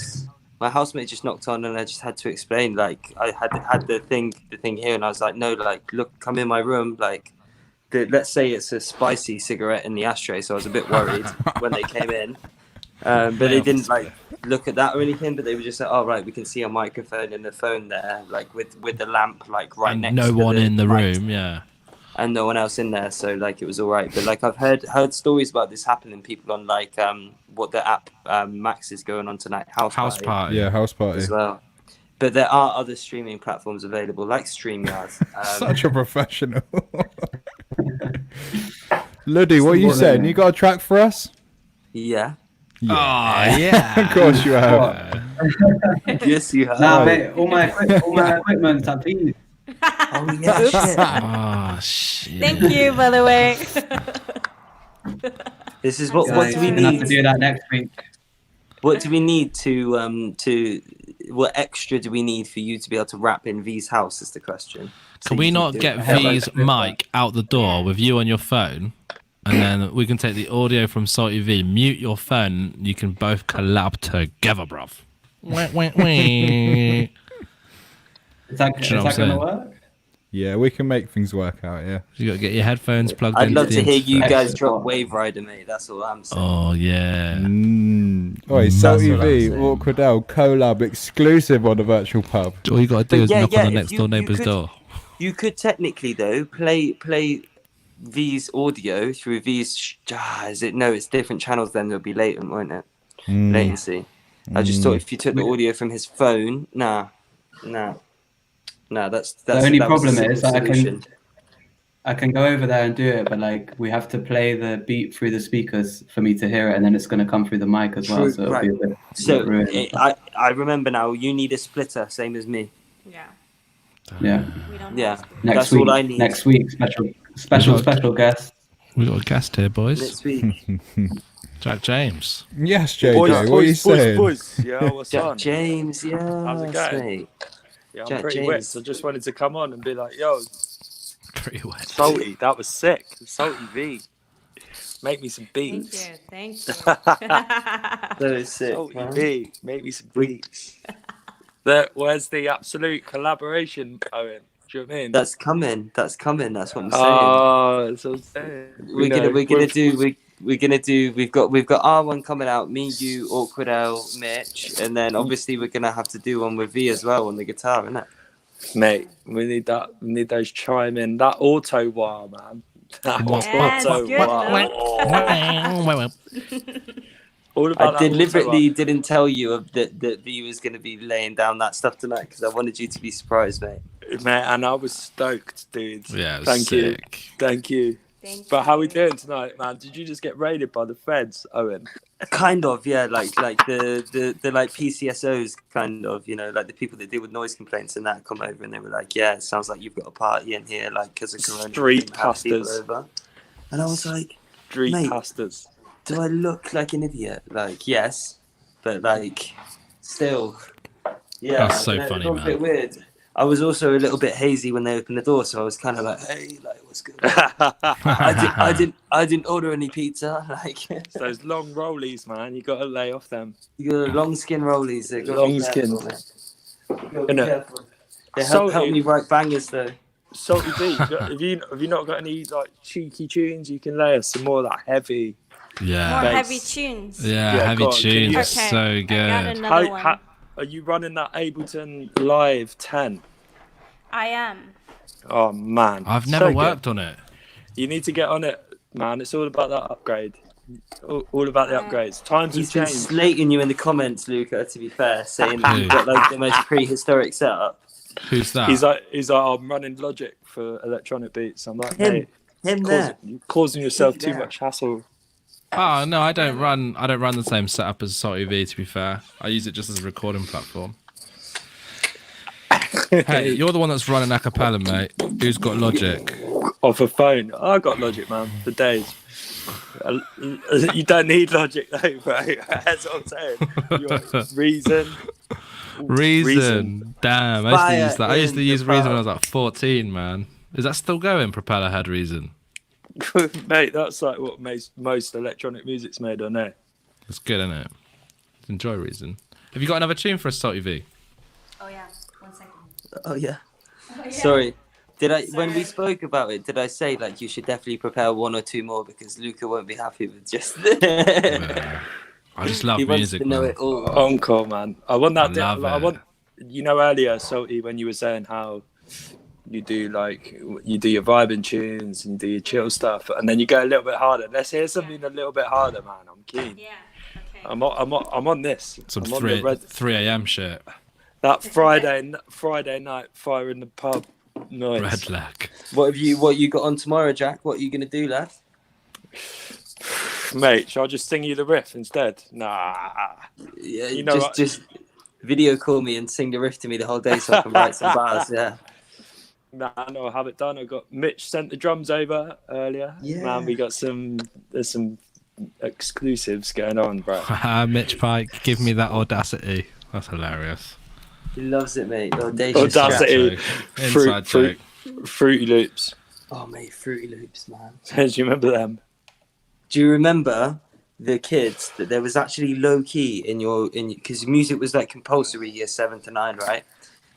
my housemate just knocked on and I just had to explain, like I had the thing here and I was like, no, like look, come in my room, like let's say it's a spicy cigarette in the ashtray, so I was a bit worried when they came in. But they didn't like look at that or anything. But they were just like, "Oh right, we can see a microphone and the phone there, like with the lamp like right And next." no to one in the mic, room. Yeah. and no one else in there, so like it was all right. But like I've heard stories about this happening. People on like what the app Max is going on tonight, House Party. Yeah, House Party. As well. But there are other streaming platforms available, like StreamYard. Such a professional. Luddy, what are you saying? You got a track for us? Yeah. Oh, yeah. Of course you have. Yes, you have. Nah, mate, all my equipment's up here. Oh, yeah. Oops. Shit. Oh, shit. Thank you, by the way. This is what Guys, do we we're gonna have need? to do that next week. What do we need to what extra do we need for you to be able to rap in V's house is the question. Can we not get V's mic out the door with you on your phone? And then we can take the audio from Salty V, mute your phone, you can both collab together, bruv. Is that Do you know what I'm gonna work? Yeah, we can make things work out, yeah. You got to get your headphones plugged in. I'd love to hear you interface. guys drop Wave Rider, mate. That's all I'm saying. Oh, yeah. Oi, Salty what I'm V, saying. Awkwardell, collab exclusive on the virtual pub. All you got to do is yeah, knock yeah, on the if next you- door you neighbour's could- door. You could technically though play V's audio through V's. Is it? No, it's different channels. Then there'll be latent, won't it? Latency. I just thought if you took the audio from his phone, nah. That's The only that was a problem simple is that solution. I can go over there and do it, but like we have to play the beat through the speakers for me to hear it, and then it's going to come through the mic as well. True, So it'll right. be a bit. So ruined. I remember now. You need a splitter, same as me. Yeah. Yeah. We don't Yeah, Next that's week. all I need. Next week, special guest. We got a guest here, boys. Next week. Jack James. Yes, JJ, what are you saying? Boys. Yeah, what's Jack on? James, yeah. How's it going? Mate. Yeah, I'm Jack pretty James. wet, so I just wanted to come on and be like, yo, Pretty wet. Salty, that was sick. Salty V. Make me some beats. Thank you. That is sick, Salty man. V. Make me some beats. Where's the absolute collaboration, Owen? Do you know what I mean? That's coming. That's what I'm saying. Oh, that's what I'm saying. We're gonna do. We've got R1 coming out. Me, you, Awkwardell, Mitch, and then obviously we're gonna have to do one with V as well on the guitar, innit? Mate, we need that. We need those chime in. That auto wire, man. That Yeah, it's auto good, wire. All about I that auto deliberately wire. didn't tell you that V was gonna be laying down that stuff tonight because I wanted you to be surprised, mate. Mate, and I was stoked, dude. Yeah, it was Thank you. sick. Thank you. Thank But how we you. doing tonight, man? Did you just get raided by the feds, Owen? Kind of, yeah, like the like PCSOs, kind of, you know, like the people that deal with noise complaints and that come over and they were like, yeah, it sounds like you've got a party in here, like because of Corona. Street we can have people pastors. over. And I was like, Street Mate. pastors. do I look like an idiot? Like, yes, but like, still, yeah. That's so it funny, felt a bit weird. I was also a little bit hazy when they opened the door, so I was kind of like, "Hey, like, what's good?" I didn't order any pizza. Like, It's those long rollies, man. You got to lay off them. you got long skin rollies. They got Long skin. Innit? They Salty. help me write bangers though. Salty V, have you not got any like cheeky tunes you can lay us? Some more like heavy. Yeah. More Bass. heavy tunes. Yeah, Yeah, heavy go on, can tunes. you- So I got good. another one. Are you running that Ableton Live 10? I am. Oh man, I've so never good. worked on it. You need to get on it, man. It's all about that upgrade. All about the upgrades. Times He's have been changed. slating you in the comments, Luca. To be fair, saying that Who? you've got like the most prehistoric setup. Who's that? He's like, I'm running Logic for electronic beats. I'm like, Him. mate, Him you're there. causing yourself Him too there. much hassle. Oh no, I don't run the same setup as Salty V. To be fair, I use it just as a recording platform. Hey, you're the one that's running a cappella, mate. Who's got Logic? Off a phone. I got Logic, man, for days. You don't need Logic though, bro. That's what I'm saying. Reason. Damn, I Fire used to use that. I used to in use the Reason when I crowd. was like 14, man. Is that still going? Propeller had Reason. Mate, that's like what most electronic music's made on there. It's good, isn't it? Enjoy Reason. Have you got another tune for us, Salty V? Oh yeah. 1 second. Oh yeah. Sorry, Did I, when we spoke about it, did I say like you should definitely prepare 1 or 2 more because Luca won't be happy with just. I just love he wants music, to know man. it all. Encore, man. I want that. I love I it. want. You know, earlier, Salty, when you were saying how you do your vibing tunes and you do your chill stuff, and then you go a little bit harder. Let's hear something a little bit harder, man. I'm keen. Yeah. Okay. I'm on this. Some I'm on the 3 a.m. shit. That Friday night fire in the pub noise. Red leg. What you got on tomorrow, Jack? What are you gonna do, lad? Mate, shall I just sing you the riff instead? Nah. Yeah, You know just video call me and sing the riff to me the whole day so I can write some bars. Yeah. Nah, no, I have it done. I got Mitch sent the drums over earlier. Yeah. Man, there's some exclusives going on, bro. Mitch Pike, give me that audacity. That's hilarious. He loves it, mate. Audacious. Audacity. Inside joke. Fruity Loops. Oh, mate, Fruity Loops, man. Do you remember them? Do you remember the kids that there was actually low key in because music was like compulsory year 7 to 9, right?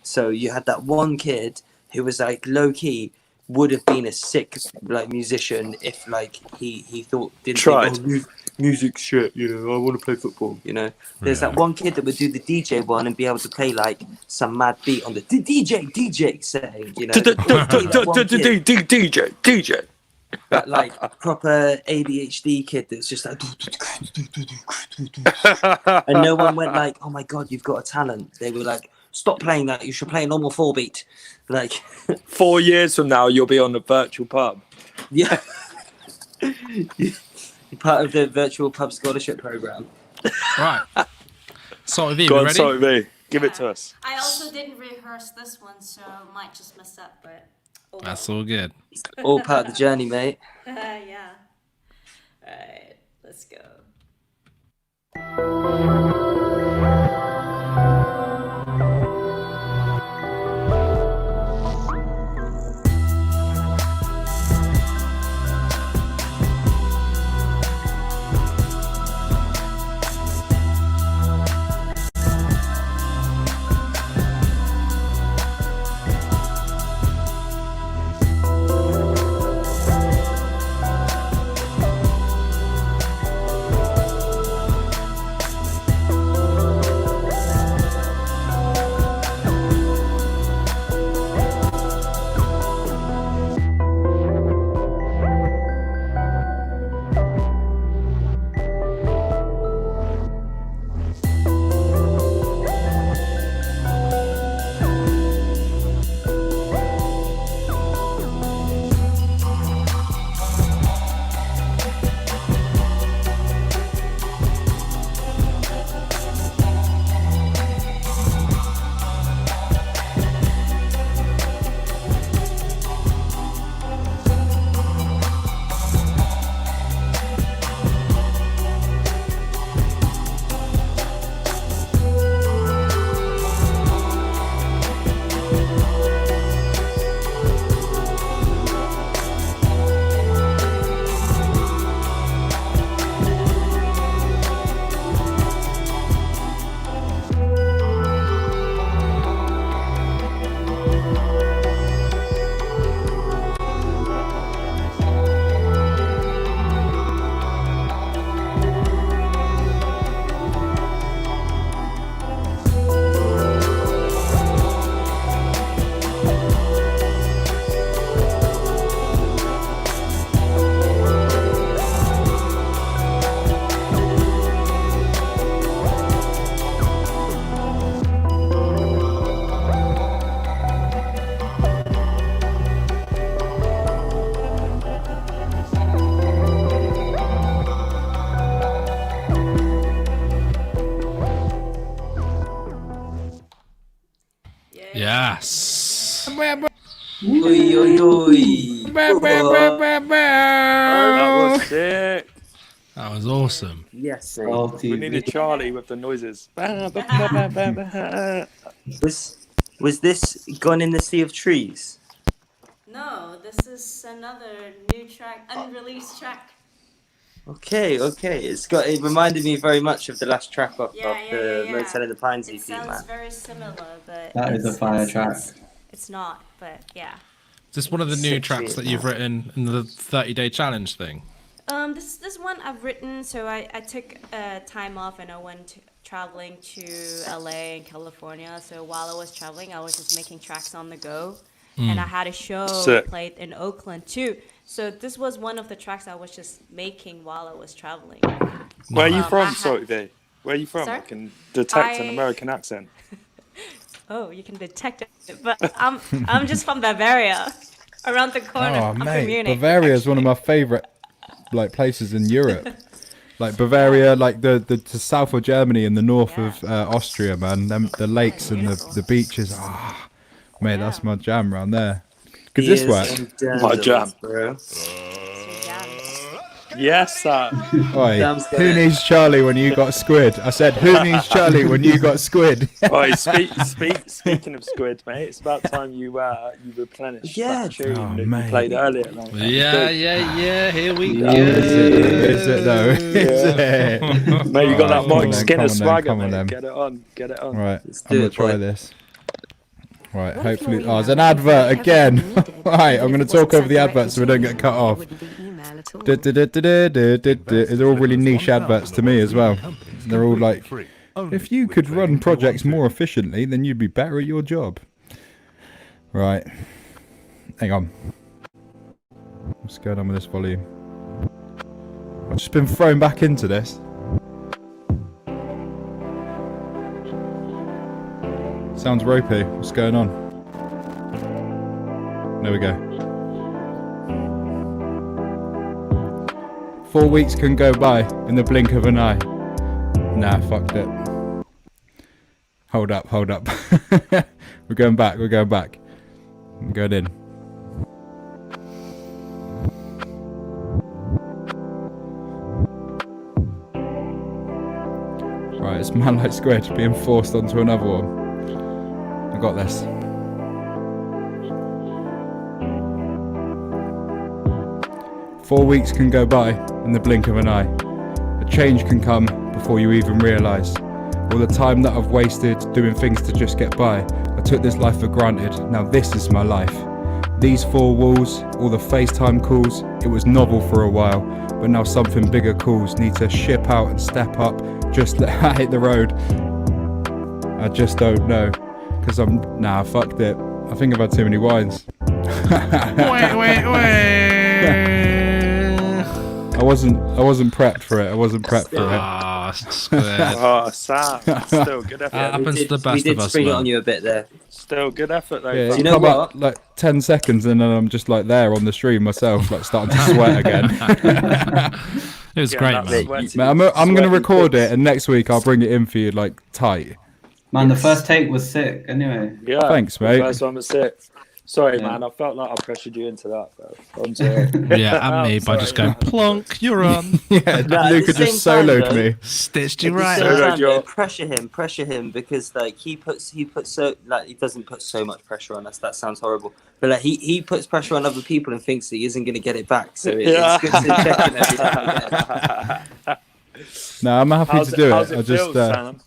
So you had that one kid who was like low key would have been a sick like musician if like he thought Tried. Think, music shit, I want to play football, There's that one kid that would do the DJ one and be able to play like some mad beat on the DJ saying, DJ. But like a proper ADHD kid that's just like and no one went like, oh my god, you've got a talent. They were like, stop playing that, you should play a normal 4 beat. Like 4 years from now you'll be on the virtual pub. Yeah. You're part of the virtual pub scholarship program. Right. Salt V, Go on, ready? Salty V. Give it to us. I also didn't rehearse this one, so I might just mess up, but. That's all good. All part of the journey, mate. Yeah. Alright, let's go. Yes. Oi, oi, oi. That was sick. That was awesome. Yes, mate. Salty We V. needed Charlie with the noises. Was this Gone in the Sea of Trees? No, this is another new track, unreleased track. Okay. It reminded me very much of the last track of Yeah. the Motel in the Pines EP, It sounds man. very similar, but That is a fire track. It's not, but yeah. Is this one of the new tracks that you've written in the 30-day challenge thing? This one I've written. So I took time off and I went traveling to LA and California. So while I was traveling, I was just making tracks on the go, and I had a show played in Oakland too. So this was one of the tracks I was just making while I was traveling. Where are you from, Salty? Where are you from? Sorry? I can detect an American accent. Oh, you can detect it, but I'm just from Bavaria, around the corner. Oh, I'm from mate, Munich, Bavaria is one of my favourite like places in Europe. Like Bavaria, like the south of Germany and the north of Austria, man. The lakes and the beaches. Ah, mate, that's my jam around there. Could this work? My jam. Bro. Yes, sir. Oi, who needs Charlie when you got squid? I said, who needs Charlie when you got squid? Oi, speaking of squid, mate, it's about time you replenish that tune that you played earlier. Like, Yeah. Here we go. Is it though? Is it? Mate, you got that Mike Skinner swagger, come on, mate. Get it on. Right, I'm gonna try this. Right, hopefully. Oh, there's an advert again. Right, I'm gonna talk over the advert so we don't get cut off. They're all really niche adverts to me as well. They're all like, if you could run projects more efficiently, then you'd be better at your job. Right. Hang on. What's going on with this volume? I've just been thrown back into this. Sounds ropey. What's going on? There we go. 4 weeks can go by in the blink of an eye. Nah, fucked it. Hold up. We're going back. I'm going in. Right, it's Man Like Squid being forced onto another one. I got this. Four weeks can go by in the blink of an eye. A change can come before you even realise. All the time that I've wasted doing things to just get by. I took this life for granted, now this is my life. These four walls, all the FaceTime calls, it was novel for a while, but now something bigger calls. Need to ship out and step up, just let I hit the road. I just don't know, cause I fucked it. I think I've had too many wines. Wait. I wasn't prepped for it. Ah, squid. Oh, Sam. Still good effort. Happens to the best of us. We did spring it on you a bit there. Still good effort though. Yeah, you know what? Like 10 seconds and then I'm just like there on the stream myself, like starting to sweat again. It was great, man. I'm going to record it and next week I'll bring it in for you like tight. Man, the first take was sick anyway. Yeah. Thanks, mate. The first one was sick. Sorry, man. I felt like I pressured you into that, bro. I'm sorry. Yeah, and me by just going plonk. You're on. Yeah, Luca just soloed me. Stitched you right. Pressure him because like he puts so like he doesn't put so much pressure on us. That sounds horrible, but like he puts pressure on other people and thinks that he isn't going to get it back. So it's good to check in every time again. No, I'm happy to do it. I just Sam?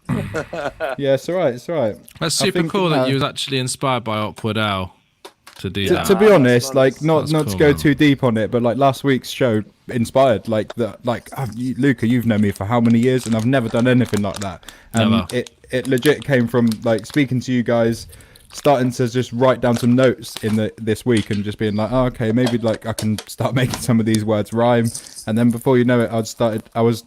yeah, it's alright. That's super cool that you was actually inspired by Awkward Al to do that. To be honest, like not cool, to go man. too deep on it, but like last week's show inspired like that. Like Luca, you've known me for how many years, and I've never done anything like that. And Never. it legit came from like speaking to you guys, starting to just write down some notes in this week, and just being like, oh, okay, maybe like I can start making some of these words rhyme. And then before you know it, I was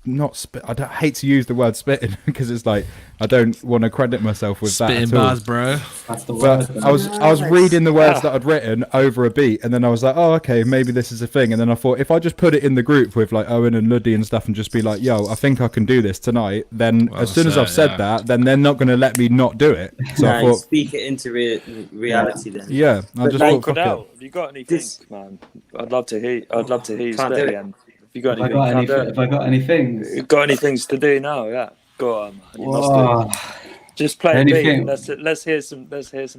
not spit. I hate to use the word spitting because it's like I don't want to credit myself with Spitting that at all. bars, bro. That's the But word. I was reading the words that I'd written over a beat, and then I was like, oh, okay, maybe this is a thing. And then I thought if I just put it in the group with like Owen and Luddy and stuff, and just be like, yo, I think I can do this tonight. Then as soon as I've said that, then they're not going to let me not do it. So I thought, speak it into reality then. yeah, I just Like, thought, fuck Al, it. have you got anything, man? I'd love to hear you Can't spit do it. again. Have you got Have anything? I got any things? You got any things to do now? Yeah. Go on, man. You must Whoa. do. Just play a Anything- beat. Let's hear some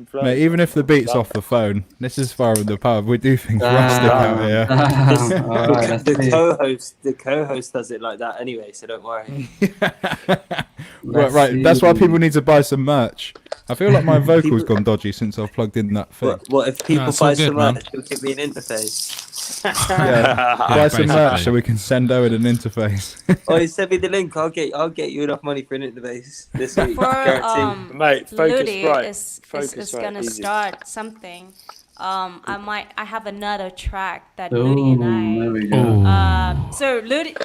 flow. Mate, even if the beat's off the phone, this is far in the pub. We do things rustic out here. The co-host does it like that anyway, so don't worry. Right, that's why people need to buy some merch. I feel like my vocal's gone dodgy since I've plugged in that thing. What if people it's all buy good, some man. merch? You'll give me an interface. Yeah, buy some merch so we can send Owen an interface. Oh, you send me the link. I'll get you enough money for an interface this week. For Guaranteed. Mate, focus Ludi right. is Focus right, gonna easy. start something. I have another track that Ooh, Ludi and there I. we go. So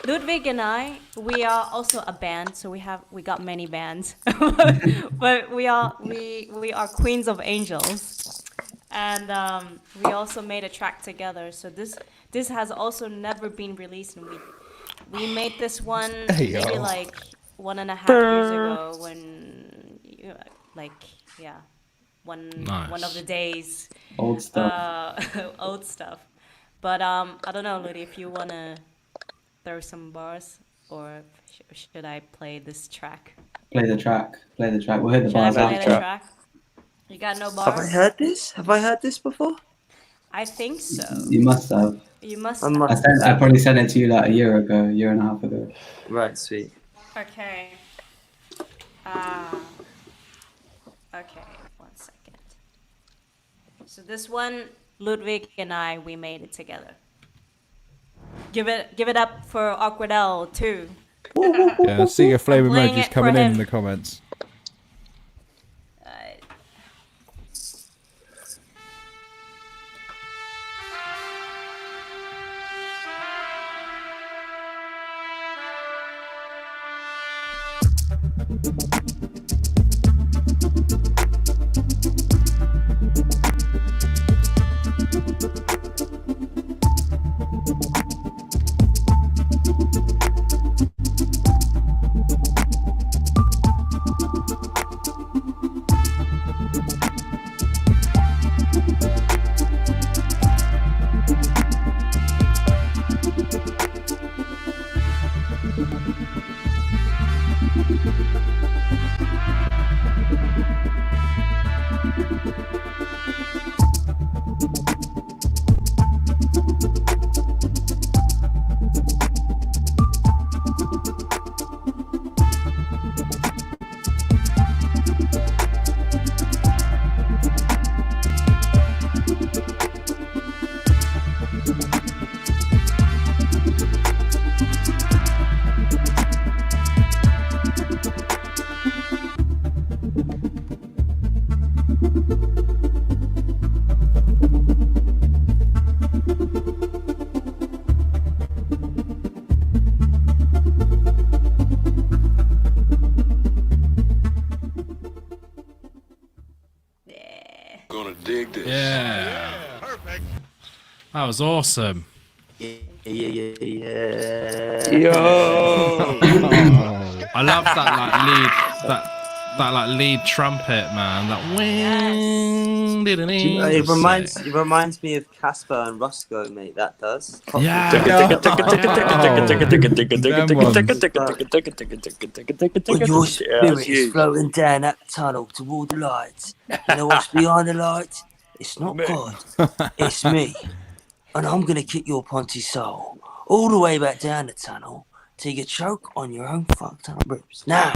Ludwig and I, we are also a band. So we got many bands, but we are Queens of Angels, and we also made a track together. So this has also never been released, and we made this one maybe like 1.5 years ago when one of the days. Old stuff. Old stuff. But I don't know, Ludi, if you wanna throw some bars, or should I play this track? Play the track. We'll hit the Should I bars play the after. track? You got no bars? Have I heard this? Have I heard this before? I think so. You must have. You must. I probably sent it to you like a year and a half ago. Right, sweet. Okay. Okay, 1 second. So this one, Ludwig and I, we made it together. Give it up for Awkwardell too. Yeah, see your flame playing emojis it coming for in him. the comments. Gonna dig this. Yeah. That was awesome. Yeah. Yo. I love that lead trumpet, man. That wing. It reminds me of Casper and Roscoe, mate. That does. Yeah. When your spirit is floating down that tunnel toward the lights, you know what's behind the lights? It's not God, it's me. And I'm gonna kick your ponty soul all the way back down the tunnel till you choke on your own fucked up ribs. Now,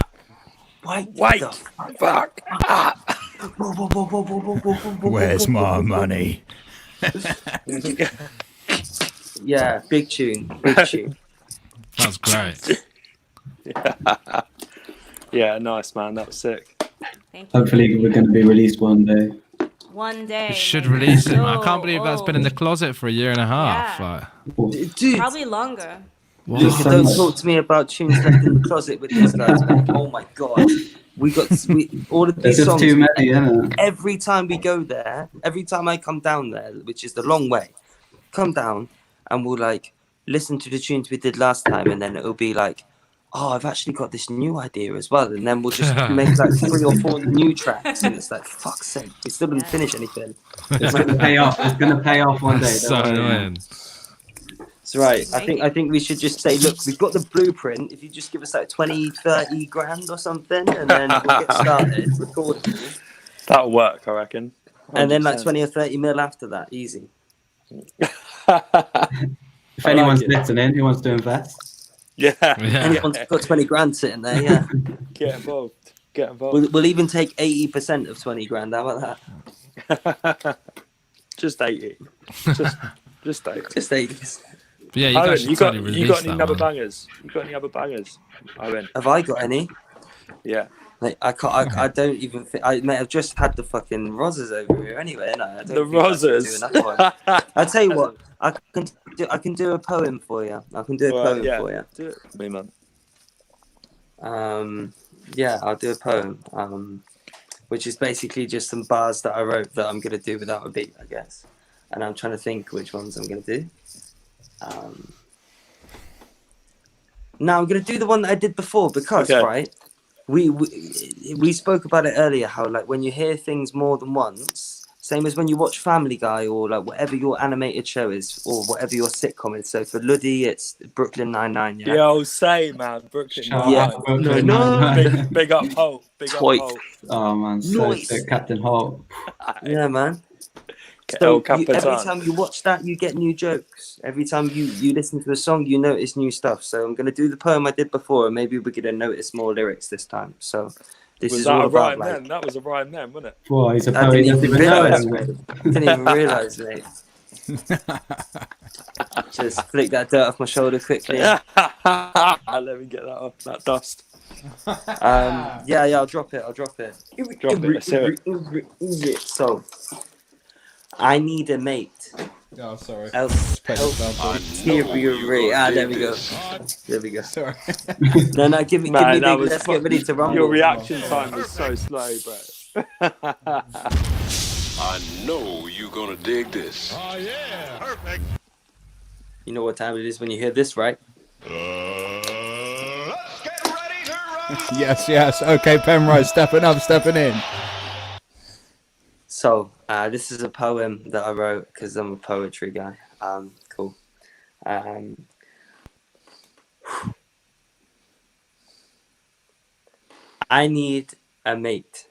wait the fuck up. Where's my money? Yeah, big tune. Big tune. That's great. Yeah, nice, man. That was sick. Thank you. Hopefully, we're going to be released one day. One day. You should maybe. release it, man. I So can't believe that's been in the closet for 1.5 years. Yeah. Like, Dude, Probably longer. what? don't talk to me about tunes left in the closet with these guys, man. Oh my god. All of There's these just songs. too many, isn't it? Every time we go there, every time I come down there, which is the long way, come down and we'll like listen to the tunes we did last time, and then it'll be like, oh, I've actually got this new idea as well, and then we'll just make like 3 or 4 new tracks, and it's like, fuck's sake, we still didn't finish anything. It's going to pay off. It's going to pay off one day. So don't worry. annoying. That's right. I think we should just say, look, we've got the blueprint. If you just give us like 20, 30 grand or something, and then we'll get started recording. That'll work, I reckon. 100%. And then like 20 or 30 mil after that, easy. If anyone's listening, who wants to invest? Yeah. Anyone's got 20 grand sitting there, yeah. Get involved. Get involved. We'll even take 80% of 20 grand. How about that? Just 80. Just 80. Just 80. Yeah, you Owen, guys should you got totally any release other that one. bangers? You got any other bangers? Owen. Have I got any? Yeah. Like, I can't. I don't even think. I may have just had the fucking Rozzers over here anyway. And I don't The think I can Rozzers. do another one. I'll tell you what. I can do a poem for you. I can do a poem for you. Do it for me, man. Yeah, I'll do a poem. Which is basically just some bars that I wrote that I'm gonna do without a beat, I guess. And I'm trying to think which ones I'm gonna do. Now I'm gonna do the one that I did before because right. We spoke about it earlier, how like when you hear things more than once, same as when you watch Family Guy or like whatever your animated show is or whatever your sitcom is. So for Luddy, it's Brooklyn Nine-Nine. Yeah. Yo, say man, Brooklyn. Yeah. Brooklyn. Big up Holt. Big up Holt. Oh man, so sick, Captain Holt. Yeah, man. So every time you watch that, you get new jokes. Every time you listen to a song, you notice new stuff. So I'm gonna do the poem I did before, and maybe we're gonna notice more lyrics this time. So this is all about like. That was a rhyme then, wasn't it? Boy, he's a I poet. didn't even realise, mate. Didn't even realise, mate. Just flick that dirt off my shoulder quickly. Let me get that off, that dust. Yeah, I'll drop it. Drop it. Let's hear it. So, I need a mate. Oh, sorry. Else deteriorate. There we go. There we go. Sorry. No, give me the. Let's get ready to rumble. Your reaction time was so slow, bro. I know you're gonna dig this. Oh yeah, perfect. You know what time it is when you hear this, right? Let's get ready to rock. Yes. Okay, Penrice, stepping up, stepping in. So, this is a poem that I wrote because I'm a poetry guy. Cool. I need a mate,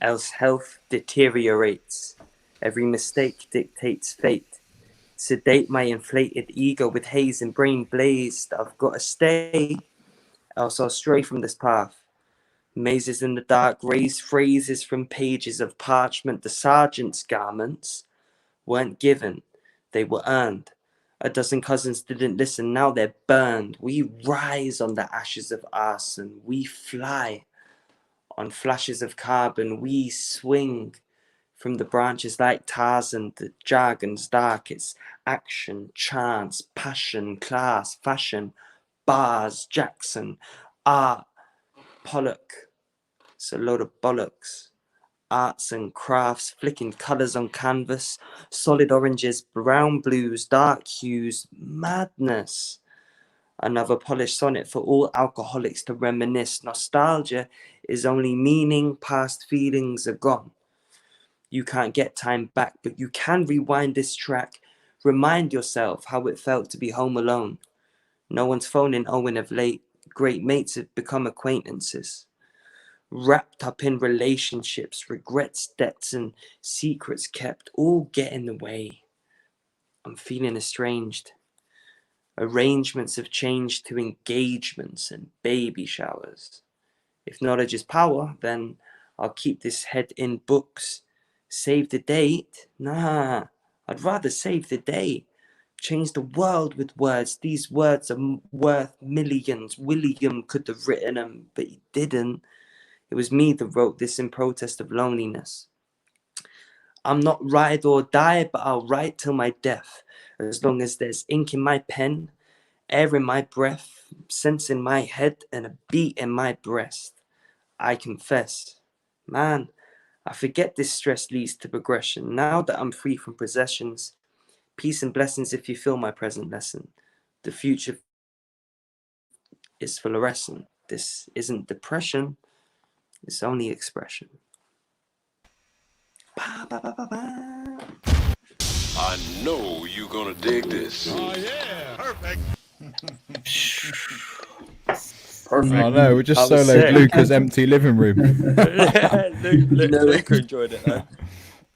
else health deteriorates. Every mistake dictates fate. Sedate my inflated ego with haze and brain blazed. I've got to stay, else I'll stray from this path. Mazes in the dark, raised phrases from pages of parchment. The sergeant's garments weren't given, they were earned. A dozen cousins didn't listen, now they're burned. We rise on the ashes of arson. We fly on flashes of carbon. We swing from the branches like Tarzan. The jargon's dark, it's action, chance, passion, class, fashion, bars, Jackson, art, Pollock. It's a load of bollocks. Arts and crafts, flicking colours on canvas, solid oranges, brown blues, dark hues, madness. Another polished sonnet for all alcoholics to reminisce. Nostalgia is only meaning past feelings are gone. You can't get time back, but you can rewind this track. Remind yourself how it felt to be home alone. No one's phoning Owen of late. Great mates have become acquaintances. Wrapped up in relationships, regrets, debts, and secrets kept, all get in the way. I'm feeling estranged. Arrangements have changed to engagements and baby showers. If knowledge is power, then I'll keep this head in books. Save the date? Nah, I'd rather save the day. Change the world with words. These words are worth millions. William could have written them, but he didn't. It was me that wrote this in protest of loneliness. I'm not ride or die, but I'll write till my death. As long as there's ink in my pen, air in my breath, sense in my head, and a beat in my breast. I confess, man, I forget this stress leads to progression. Now that I'm free from possessions, peace and blessings if you feel my present lesson. The future is fluorescent. This isn't depression. It's only expression. I I know you're gonna dig this. Oh yeah, perfect. Perfect. Oh no, we just That was soloed sick. Luca's empty living room. Yeah, No. Luca enjoyed it though.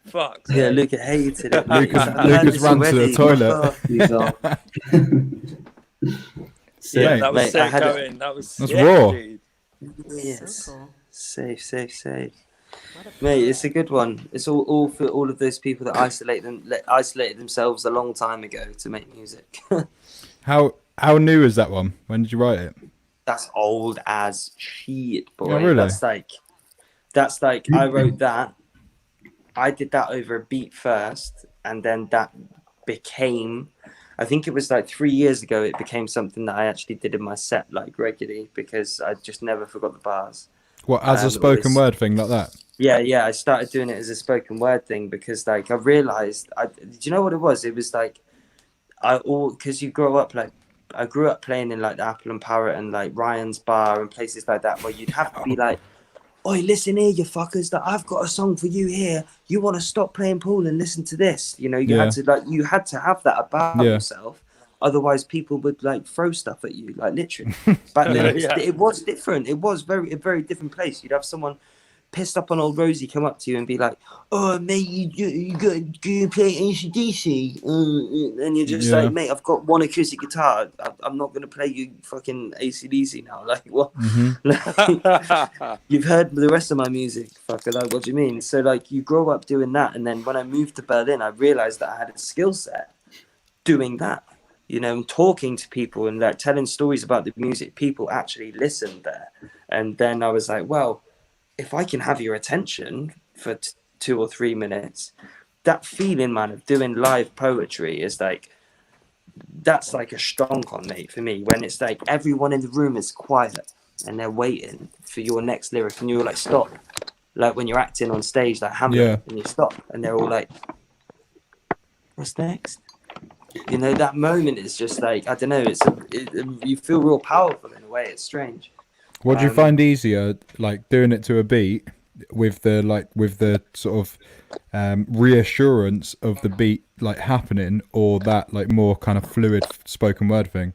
Fuck. Yeah, Luca hated it. Mate. Lucas, He's like, "I've heard Lucas this ran to the already, toilet. fuck off." Yeah, Mate, that was Mate, I sick had it. going. That was That's sick, raw. dude. Yes. So cool. Safe. Mate, it's a good one. It's all for all of those people that isolated themselves a long time ago to make music. How new is that one? When did you write it? That's old as shit, boy. Oh, really? That's like I wrote that. I did that over a beat first, and then that became. I think it was like 3 years ago. It became something that I actually did in my set like regularly because I just never forgot the bars. What, as a spoken word thing like that? Yeah. I started doing it as a spoken word thing because like I realized. Do you know what it was? It was like because you grow up like. I grew up playing in like the Apple and Parrot and like Ryan's Bar and places like that where you'd have to be like, "Oi, listen here, you fuckers! That I've got a song for you here. You want to stop playing pool and listen to this?" You know, you had to have that about yourself. Otherwise, people would like throw stuff at you, like literally. Back then, it was different. It was a very different place. You'd have someone pissed up on old Rosie come up to you and be like, "Oh mate, you got to play AC/DC," and you're just like, "Mate, I've got one acoustic guitar. I'm not gonna play you fucking AC/DC now." Like what? Like, you've heard the rest of my music, fucker. Like what do you mean? So like you grow up doing that, and then when I moved to Berlin, I realized that I had a skill set doing that. You know, and talking to people and like telling stories about the music. People actually listened there, and then I was like, well. If I can have your attention for 2 or 3 minutes, that feeling, man, of doing live poetry is like, that's like a strong con, mate, for me. When it's like everyone in the room is quiet and they're waiting for your next lyric and you're like, stop. Like when you're acting on stage, like Hamlet, and you stop and they're all like, what's next? You know, that moment is just like, I don't know, you feel real powerful in a way. It's strange. What do you find easier, like doing it to a beat with the sort of reassurance of the beat like happening, or that like more kind of fluid spoken word thing?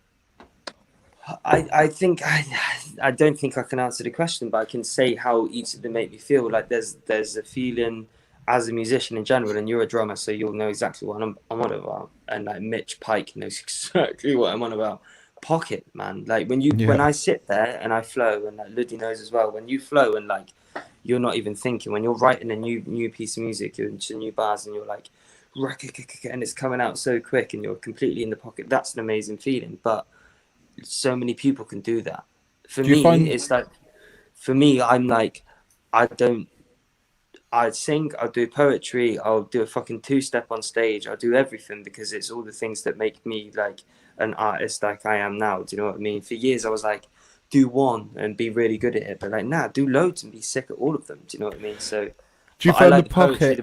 I think I don't think I can answer the question, but I can say how each of them make me feel. Like there's a feeling as a musician in general, and you're a drummer, so you'll know exactly what I'm on about, and like Mitch Pike knows exactly what I'm on about. Pocket, man, like when I sit there and I flow, and like Luddy knows as well, when you flow and like you're not even thinking, when you're writing a new piece of music into new bars and you're like and it's coming out so quick and you're completely in the pocket, that's an amazing feeling. But so many people can do that. For me, it's like, for me, I'm like, I sing, I'll do poetry, I'll do a fucking 2-step on stage, I'll do everything because it's all the things that make me like an artist like I am now. Do you know what I mean? For years I was like, do one and be really good at it, but like do loads and be sick at all of them. Do you know what I mean? So do you find the pocket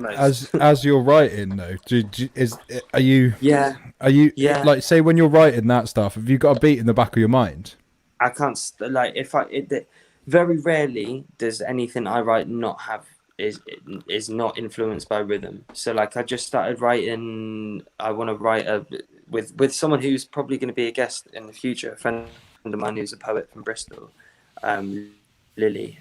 as you're writing though? Are you like, say when you're writing that stuff, have you got a beat in the back of your mind? I can't like very rarely does anything I write not have is not influenced by rhythm. So like I just started writing, I want to write with someone who's probably going to be a guest in the future, a friend of mine who's a poet from Bristol, Lily.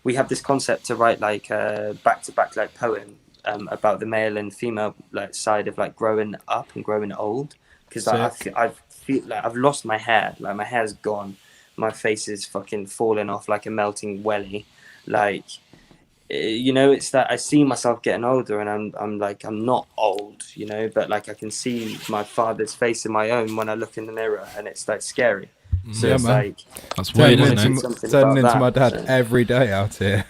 We have this concept to write like a back-to-back like poem about the male and female like side of like growing up and growing old, because like, I feel like I've lost my hair, like my hair's gone, my face is fucking falling off like a melting welly, like, you know, it's that I see myself getting older, and I'm like, I'm not old, you know, but like I can see my father's face in my own when I look in the mirror, and it's like scary. So it's man. like, that's weird, isn't it? Turning into my dad every day out here.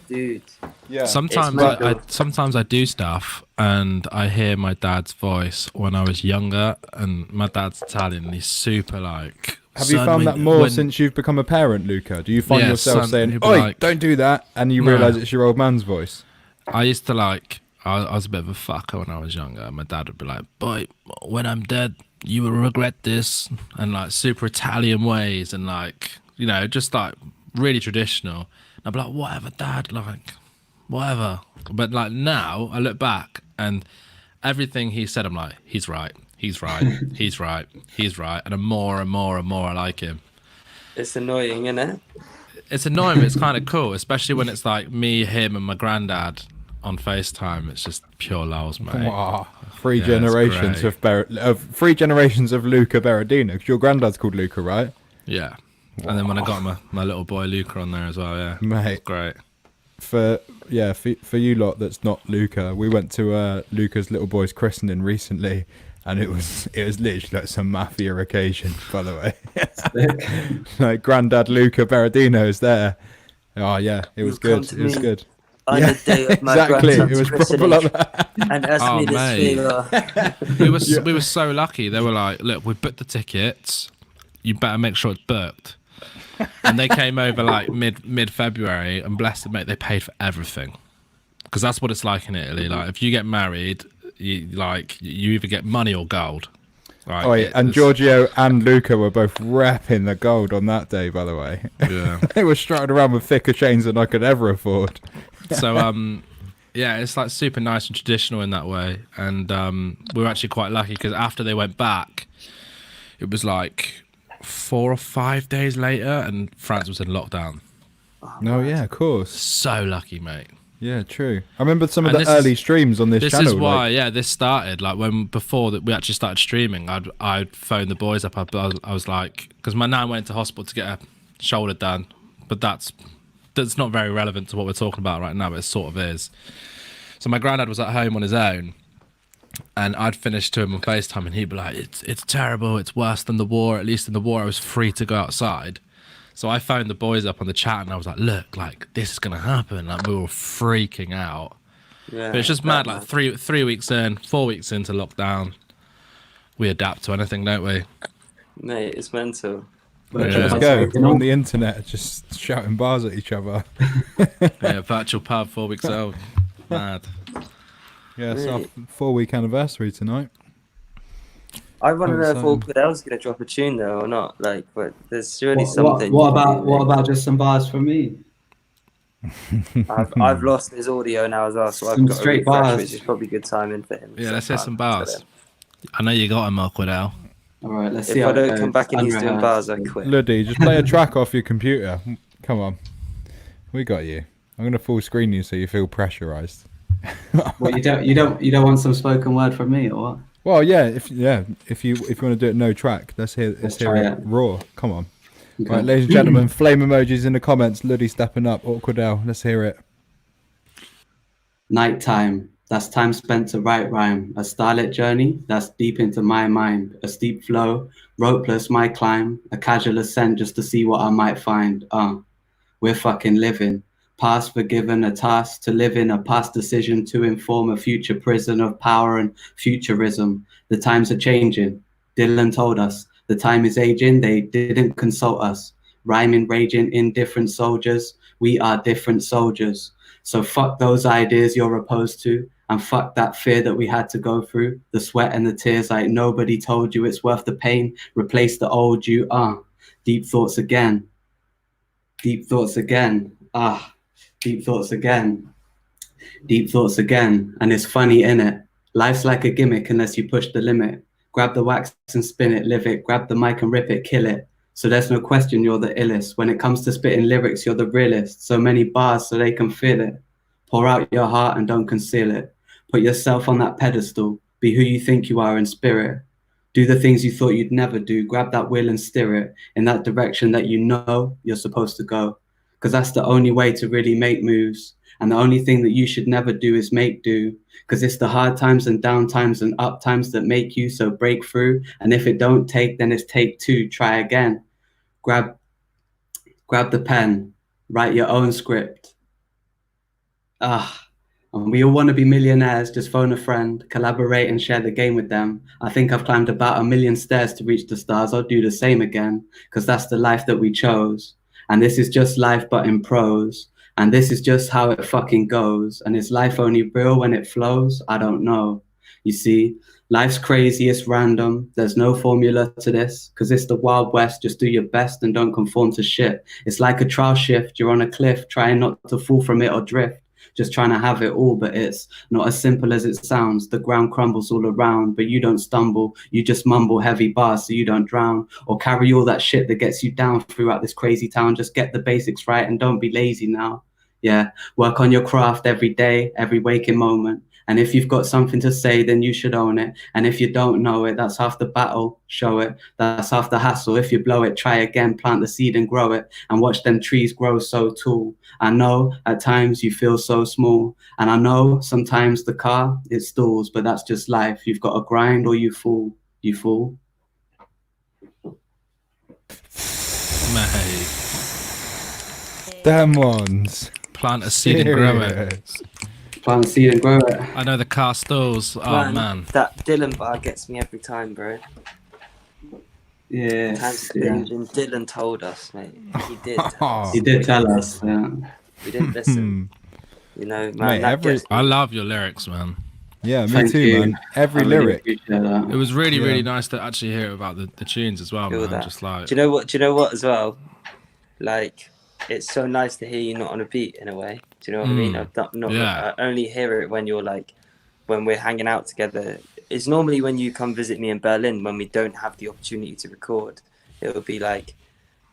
Dude. Yeah. Sometimes I do stuff and I hear my dad's voice when I was younger, and my dad's Italian and he's super like. Have you found that more since you've become a parent, Luca? Do you find yourself saying, "Oi, like, don't do that," and you realise it's your old man's voice? I used to like. I was a bit of a fucker when I was younger. My dad would be like, "Boy, when I'm dead, you will regret this," and like super Italian ways, and like, you know, just like really traditional. And I'd be like, "Whatever, Dad, like, whatever." But like now, I look back and everything he said, I'm like, he's right, he's right, he's right, he's right, and the more and more and more I like him. It's annoying, isn't it? It's annoying, but it's kind of cool, especially when it's like me, him, and my granddad on FaceTime. It's just pure lols, mate. Wow. Three generations of three generations of Luca Berardino. 'Cause your granddad's called Luca, right? Yeah. And then when I got my little boy Luca on there as well, yeah, mate, it's great. For you lot that's not Luca, we went to Luca's little boy's christening recently, and it was literally like some mafia occasion, by the way. Like Granddad Luca Berardino's there. Oh yeah, it was good. It was good. On the day of my exactly. It grandson's was proper christening, like that. and asked me this favour. We were so lucky. They were like, look, we booked the tickets. You better make sure it's booked. And they came over like mid February, and bless them, mate, they paid for everything, because that's what it's like in Italy. Like if you get married, you either get money or gold. Right? Oh, yeah. And Giorgio and Luca were both repping the gold on that day, by the way. Yeah. They were strutting around with thicker chains than I could ever afford. So yeah, it's like super nice and traditional in that way. And we were actually quite lucky, because after they went back, it was like 4 or 5 days later, and France was in lockdown. Oh yeah, of course. So lucky, mate. Yeah, true. I remember some of the early streams on this channel. This is why, this started like before that we actually started streaming. I'd phone the boys up. I was like, because my nan went to hospital to get her shoulder done, but that's not very relevant to what we're talking about right now, but it sort of is. So my granddad was at home on his own, and I'd finish to him on FaceTime, and he'd be like, it's terrible, it's worse than the war. At least in the war I was free to go outside. So I phoned the boys up on the chat, and I was like, look, like this is gonna happen. Like we were freaking out. Yeah, but it's just mad, like 3 weeks in, 4 weeks into lockdown, we adapt to anything, don't we? Mate, it's mental. Let's go. We're on the internet just shouting bars at each other. Yeah, virtual pub, 4 weeks old. Mad. Yeah, it's our 4-week anniversary tonight. I want to know if Awkward L's going to drop a tune though or not. Like, but there's surely something. What about just some bars from me? I've lost his audio now as well, so I've got straight a refresh, bars. which is probably good timing for him. Yeah, let's hear some bars. I know you got him, Awkward L. All right, let's see. If I don't come back and he's doing bars, I quit. Luddy, just play a track off your computer. Come on, we got you. I'm gonna full screen you so you feel pressurized. Well, you don't want some spoken word from me, or what? Well, yeah, if you want to do it no track, let's hear it raw. Come on. Okay. Right, ladies and gentlemen, flame emojis in the comments. Luddy stepping up. Awkward L. Let's hear it. Nighttime. That's time spent to write rhyme. A starlit journey that's deep into my mind. A steep flow, ropeless my climb. A casual ascent just to see what I might find. We're fucking living. Past forgiven, a task to live in, a past decision to inform a future prison of power and futurism. The times are changing. Dylan told us. The time is aging. They didn't consult us. Rhyming, raging, indifferent soldiers. We are different soldiers. So fuck those ideas you're opposed to, and fuck that fear that we had to go through. The sweat and the tears like nobody told you it's worth the pain. Replace the old you. Deep thoughts again. Deep thoughts again. Deep thoughts again. Deep thoughts again. And it's funny, innit? Life's like a gimmick unless you push the limit. Grab the wax and spin it, live it. Grab the mic and rip it, kill it. So there's no question you're the illest. When it comes to spitting lyrics, you're the realest. So many bars so they can feel it. Pour out your heart and don't conceal it. Put yourself on that pedestal. Be who you think you are in spirit. Do the things you thought you'd never do. Grab that wheel and steer it in that direction that you know you're supposed to go. Because that's the only way to really make moves. And the only thing that you should never do is make do. Because it's the hard times and down times and up times that make you, so break through. And if it don't take, then it's take two. Try again. Grab the pen. Write your own script. And we all want to be millionaires. Just phone a friend, collaborate and share the game with them. I think I've climbed about 1,000,000 stairs to reach the stars. I'll do the same again. Because that's the life that we chose. And this is just life but in prose. And this is just how it fucking goes. And is life only real when it flows? I don't know. You see, life's crazy, it's random. There's no formula to this. Because it's the Wild West, just do your best and don't conform to shit. It's like a trial shift, you're on a cliff, trying not to fall from it or drift. just trying to have it all, but it's not as simple as it sounds. The ground crumbles all around, but you don't stumble. You just mumble heavy bars so you don't drown or carry all that shit that gets you down throughout this crazy town. Just get the basics right and don't be lazy now. Yeah, work on your craft every day, every waking moment. And if you've got something to say, then you should own it. And if you don't know it, that's half the battle. Show it. That's half the hassle. If you blow it, try again, plant the seed and grow it. And watch them trees grow so tall. I know at times you feel so small. And I know sometimes the car, it stalls, but that's just life. You've got to grind or you fall. You fall. Mate. Them ones. Plant a seed and grow it. Plant a seed and grow it. I know the car stalls. Oh, man. That Dylan bar gets me every time, bro. Yeah. Dylan told us, mate. He did. He did tell us. Yeah. We didn't listen. You know, man. Mate, I love your lyrics, man. Yeah, me too, man. Every lyric. It was really, really nice to actually hear about the tunes as well, man. That. Just like. Do you know what as well? Like, it's so nice to hear you not on a beat in a way. Do you know what I mean? I only hear it when you're like, when we're hanging out together. It's normally when you come visit me in Berlin when we don't have the opportunity to record. It'll be like,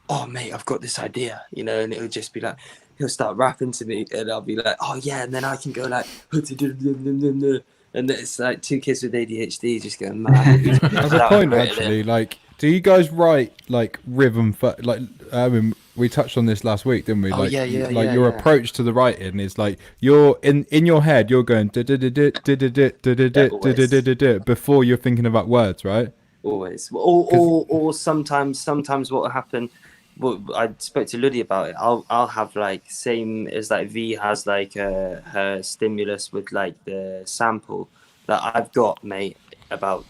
oh mate, I've got this idea, you know, and it'll just be like, he'll start rapping to me, and I'll be like, oh yeah, and then I can go like, and it's like two kids with ADHD just going mad. That's a point actually. Like, do you guys write like rhythm for like? I mean, we touched on this last week, didn't we? Like, your approach to the writing is like you're in your head, you're going before you're thinking about words, right? Always, or sometimes what will happen. Well, I spoke to Luddy about it. I'll have like same as like V has like her stimulus with like the sample that I've got, mate, about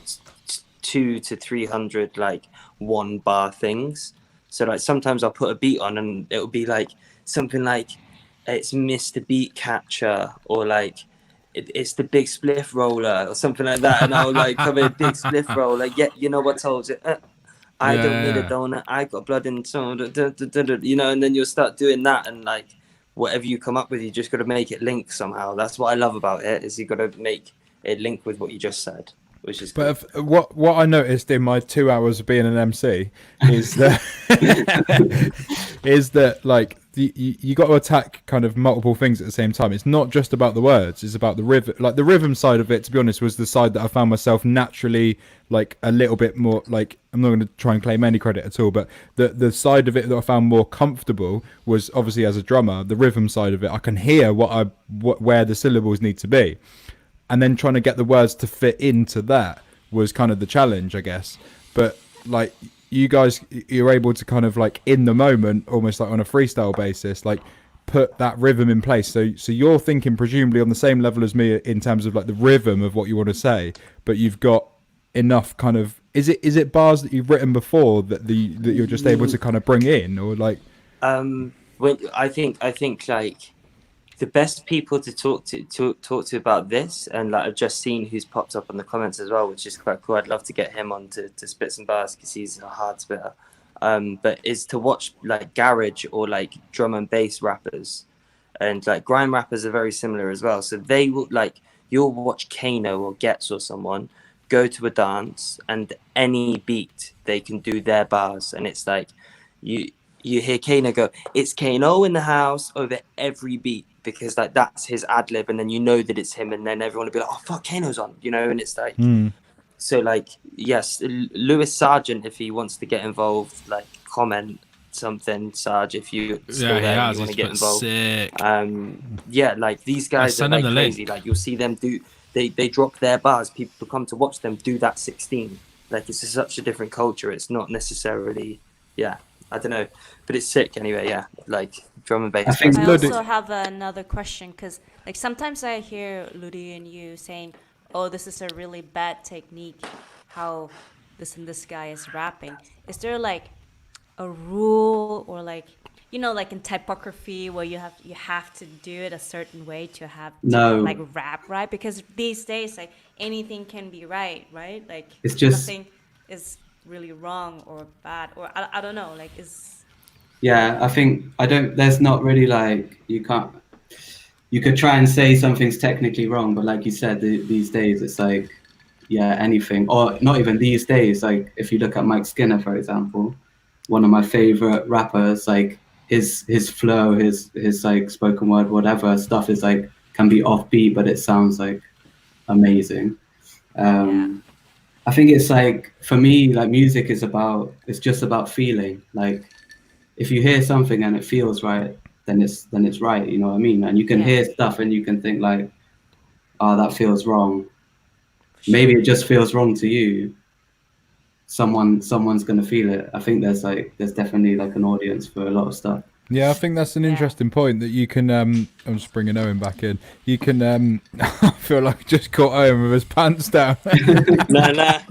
200 to 300 like 1 bar things. So like sometimes I'll put a beat on and it'll be like something like it's Mr. Beat Catcher or like it's the Big Spliff Roller or something like that, and I'll like come in Big Spliff Roller. Yeah, you know what told you. I don't need a donut. I got blood in soda, you know, and then you'll start doing that, and like whatever you come up with, you just got to make it link somehow. That's what I love about it, is you got to make it link with what you just said, which is. But what I noticed in my 2 hours of being an MC is that like you got to attack kind of multiple things at the same time. It's not just about the words; it's about the rhythm. Like the rhythm side of it, to be honest, was the side that I found myself naturally like a little bit more like. I'm not going to try and claim any credit at all, but the side of it that I found more comfortable was obviously as a drummer. The rhythm side of it, I can hear where the syllables need to be, and then trying to get the words to fit into that was kind of the challenge, I guess. But like. You guys, you're able to kind of like in the moment, almost like on a freestyle basis, like put that rhythm in place. So you're thinking presumably on the same level as me in terms of like the rhythm of what you want to say, but you've got enough kind of. Is it bars that you've written before that you're just able to kind of bring in, or like? When I think like the best people to talk to about this, and like I've just seen who's popped up on the comments as well, which is quite cool. I'd love to get him on to spit some bars because he's a hard spitter. But is to watch like garage or like drum and bass rappers, and like grime rappers are very similar as well. So they will like you'll watch Kano or Getz or someone go to a dance, and any beat they can do their bars, and it's like you hear Kano go, "It's Kano in the house" over every beat. Because like that's his ad lib, and then you know that it's him, and then everyone will be like, "Oh fuck, Kano's on," you know, and it's like, so like yes, Lewis Sargent, if he wants to get involved, like comment something, Sarge, if you still there, and you want to get involved. Sick. Yeah, like these guys are like crazy. Like you'll see them do, they drop their bars. People come to watch them do that 16. Like it's such a different culture. It's not necessarily, I don't know, but it's sick anyway. Yeah, like drum and bass. I also have another question because, like, sometimes I hear Ludi and you saying, "Oh, this is a really bad technique. How this guy is rapping." Is there like a rule or like like in typography where you have to do it a certain way to have like rap right? Because these days like anything can be right? Like it's just nothing is really wrong or bad, or I don't know, like is I think there's not really like you you could try and say something's technically wrong, but like you said, these days it's like, yeah, anything, or not even these days. Like if you look at Mike Skinner, for example, one of my favorite rappers, like his flow, his like spoken word, whatever stuff is like can be offbeat, but it sounds like amazing. I think it's like, for me, like music is it's just about feeling. Like if you hear something and it feels right, then it's right, you know what I mean? And you can hear stuff and you can think like, oh, that feels wrong. Maybe it just feels wrong to you. Someone's gonna feel it. I think there's definitely like an audience for a lot of stuff. Yeah, I think that's an interesting point that you can. I'm just bringing Owen back in. You can. I feel like I just caught Owen with his pants down. Nah.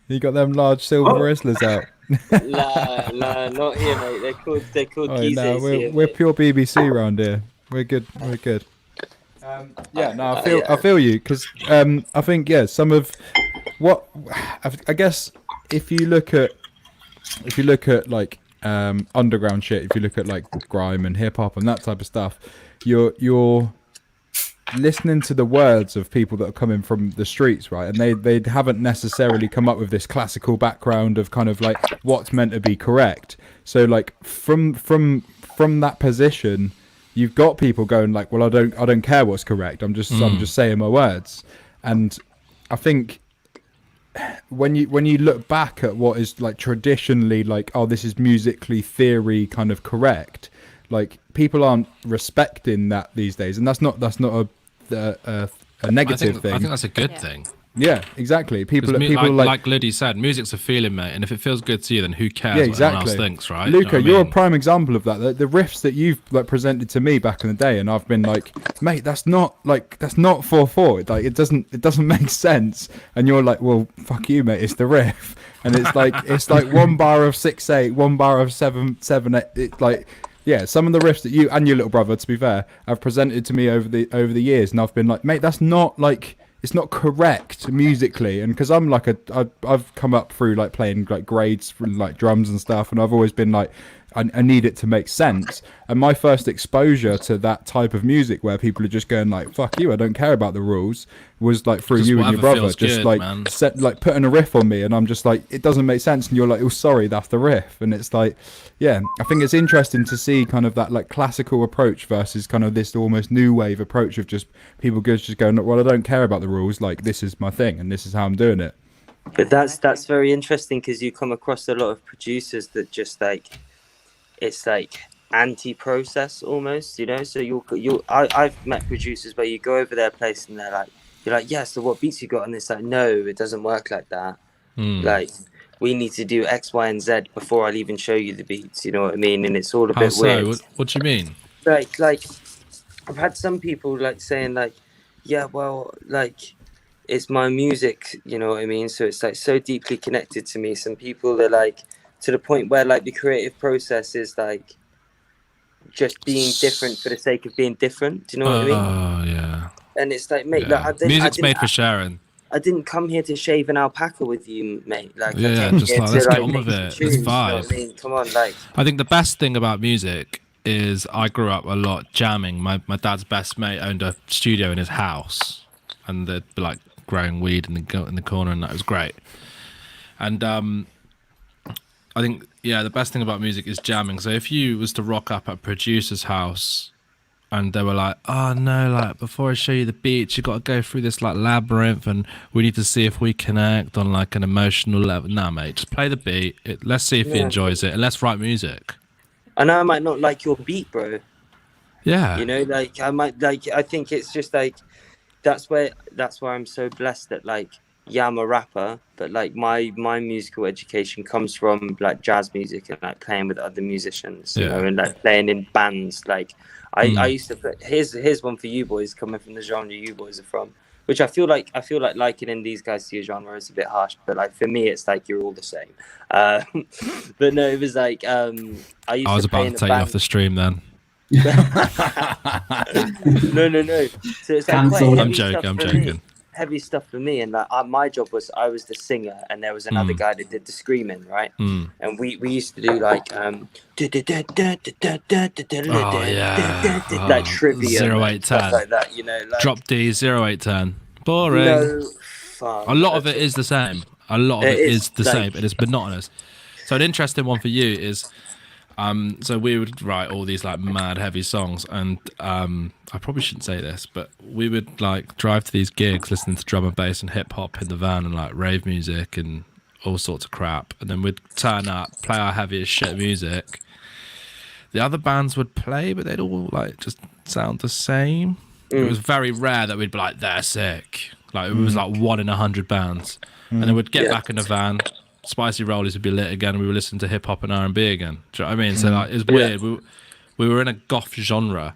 You got them large silver wristlers out. Nah, not here, mate. They're called Oh, geezers no, here, we're mate. pure BBC round here. We're good. Yeah, no, I feel you, because I think some of what I guess if you look at like underground shit, if you look at like grime and hip hop and that type of stuff, you're listening to the words of people that are coming from the streets, right? And they haven't necessarily come up with this classical background of kind of like what's meant to be correct. So like from that position, you've got people going like, well, I don't care what's correct. I'm just saying my words. And I think when you look back at what is like traditionally like, oh, this is musically theory kind of correct, like people aren't respecting that these days, and that's not a negative thing. I think that's a good thing. Yeah, exactly. People like Liddy said, music's a feeling, mate, and if it feels good to you, then who cares what anyone else thinks, right? Luca, you know you're a prime example of that. The riffs that you've like presented to me back in the day, and I've been like, mate, that's not 4/4. Like it doesn't make sense. And you're like, well, fuck you, mate. It's the riff, and it's like one bar of 6/8, one bar of 7/8. It's like. Yeah, some of the riffs that you and your little brother, to be fair, have presented to me over the years, and I've been like, mate, that's not like, it's not correct musically. And because I'm like I've come up through like playing like grades for like drums and stuff, and I've always been like, I need it to make sense. And my first exposure to that type of music, where people are just going like, fuck you, I don't care about the rules, was like through you and your brother, just good, like man. putting a riff on me, and I'm just like, it doesn't make sense, and you're like, oh, sorry, that's the riff. And it's like, yeah, I think it's interesting to see kind of that like classical approach versus kind of this almost new wave approach of just people just going, well, I don't care about the rules, like this is my thing and this is how I'm doing it. But that's very interesting, because you come across a lot of producers that just like, it's like anti-process almost, you know. So I've met producers where you go over their place and you're like, yeah, so what beats you got? And it's like, no, it doesn't work like that. Like, we need to do X, Y, and Z before I'll even show you the beats. You know what I mean? And it's all a bit weird. What do you mean? Like I've had some people like saying like, yeah, well, like it's my music. You know what I mean? So it's like so deeply connected to me. Some people are like, to the point where like the creative process is like just being different for the sake of being different. Do you know what I mean? Oh yeah. And it's like, mate, Yeah. like, Music's made for sharing. I didn't come here to shave an alpaca with you, mate. Like, Yeah, I came just here like, to, let's get like, on with make it. some Let's tunes, you know vibe. what I mean? Come on, like. I think the best thing about music is I grew up a lot jamming. My dad's best mate owned a studio in his house, and they'd be like growing weed in the corner, and that was great. And I think, yeah, the best thing about music is jamming. So if you was to rock up at a producer's house and they were like, oh no, like before I show you the beats, you got to go through this like labyrinth and we need to see if we connect on like an emotional level. Nah, mate, just play the beat. Let's see if he enjoys it, and let's write music. I know I might not like your beat, bro. Yeah. You know, like I might like. I think it's just like that's where I'm so blessed that like, yeah, I'm a rapper, but like my musical education comes from like jazz music and like playing with other musicians, you know, and like playing in bands. Like I used to play. Here's one for you boys, coming from the genre you boys are from, which I feel like likening these guys to your genre is a bit harsh, but like for me it's like you're all the same. But no, it was like I was about to take you off the stream then. No. So it's like quite I'm joking. heavy stuff for me, and like my job was I was the singer, and there was another guy that did the screaming, right? And we used to do like like trivia, 0810. stuff like that, you know. Like, Drop D 0810. Boring. no fun. A lot of it is the same. A lot of it is the like- same. It is monotonous. So an interesting one for you is, so we would write all these like mad heavy songs, and I probably shouldn't say this, but we would like drive to these gigs listening to drum and bass and hip hop in the van and like rave music and all sorts of crap, and then we'd turn up, play our heaviest shit music. The other bands would play, but they'd all like just sound the same. It was very rare that we'd be like, they're sick. Like it was like 1 in 100 bands. And then we'd get back in the van, Spicy Rollies would be lit again, and we were listening to hip hop and R&B again. Do you know what I mean? So like it's weird. We were in a goth genre.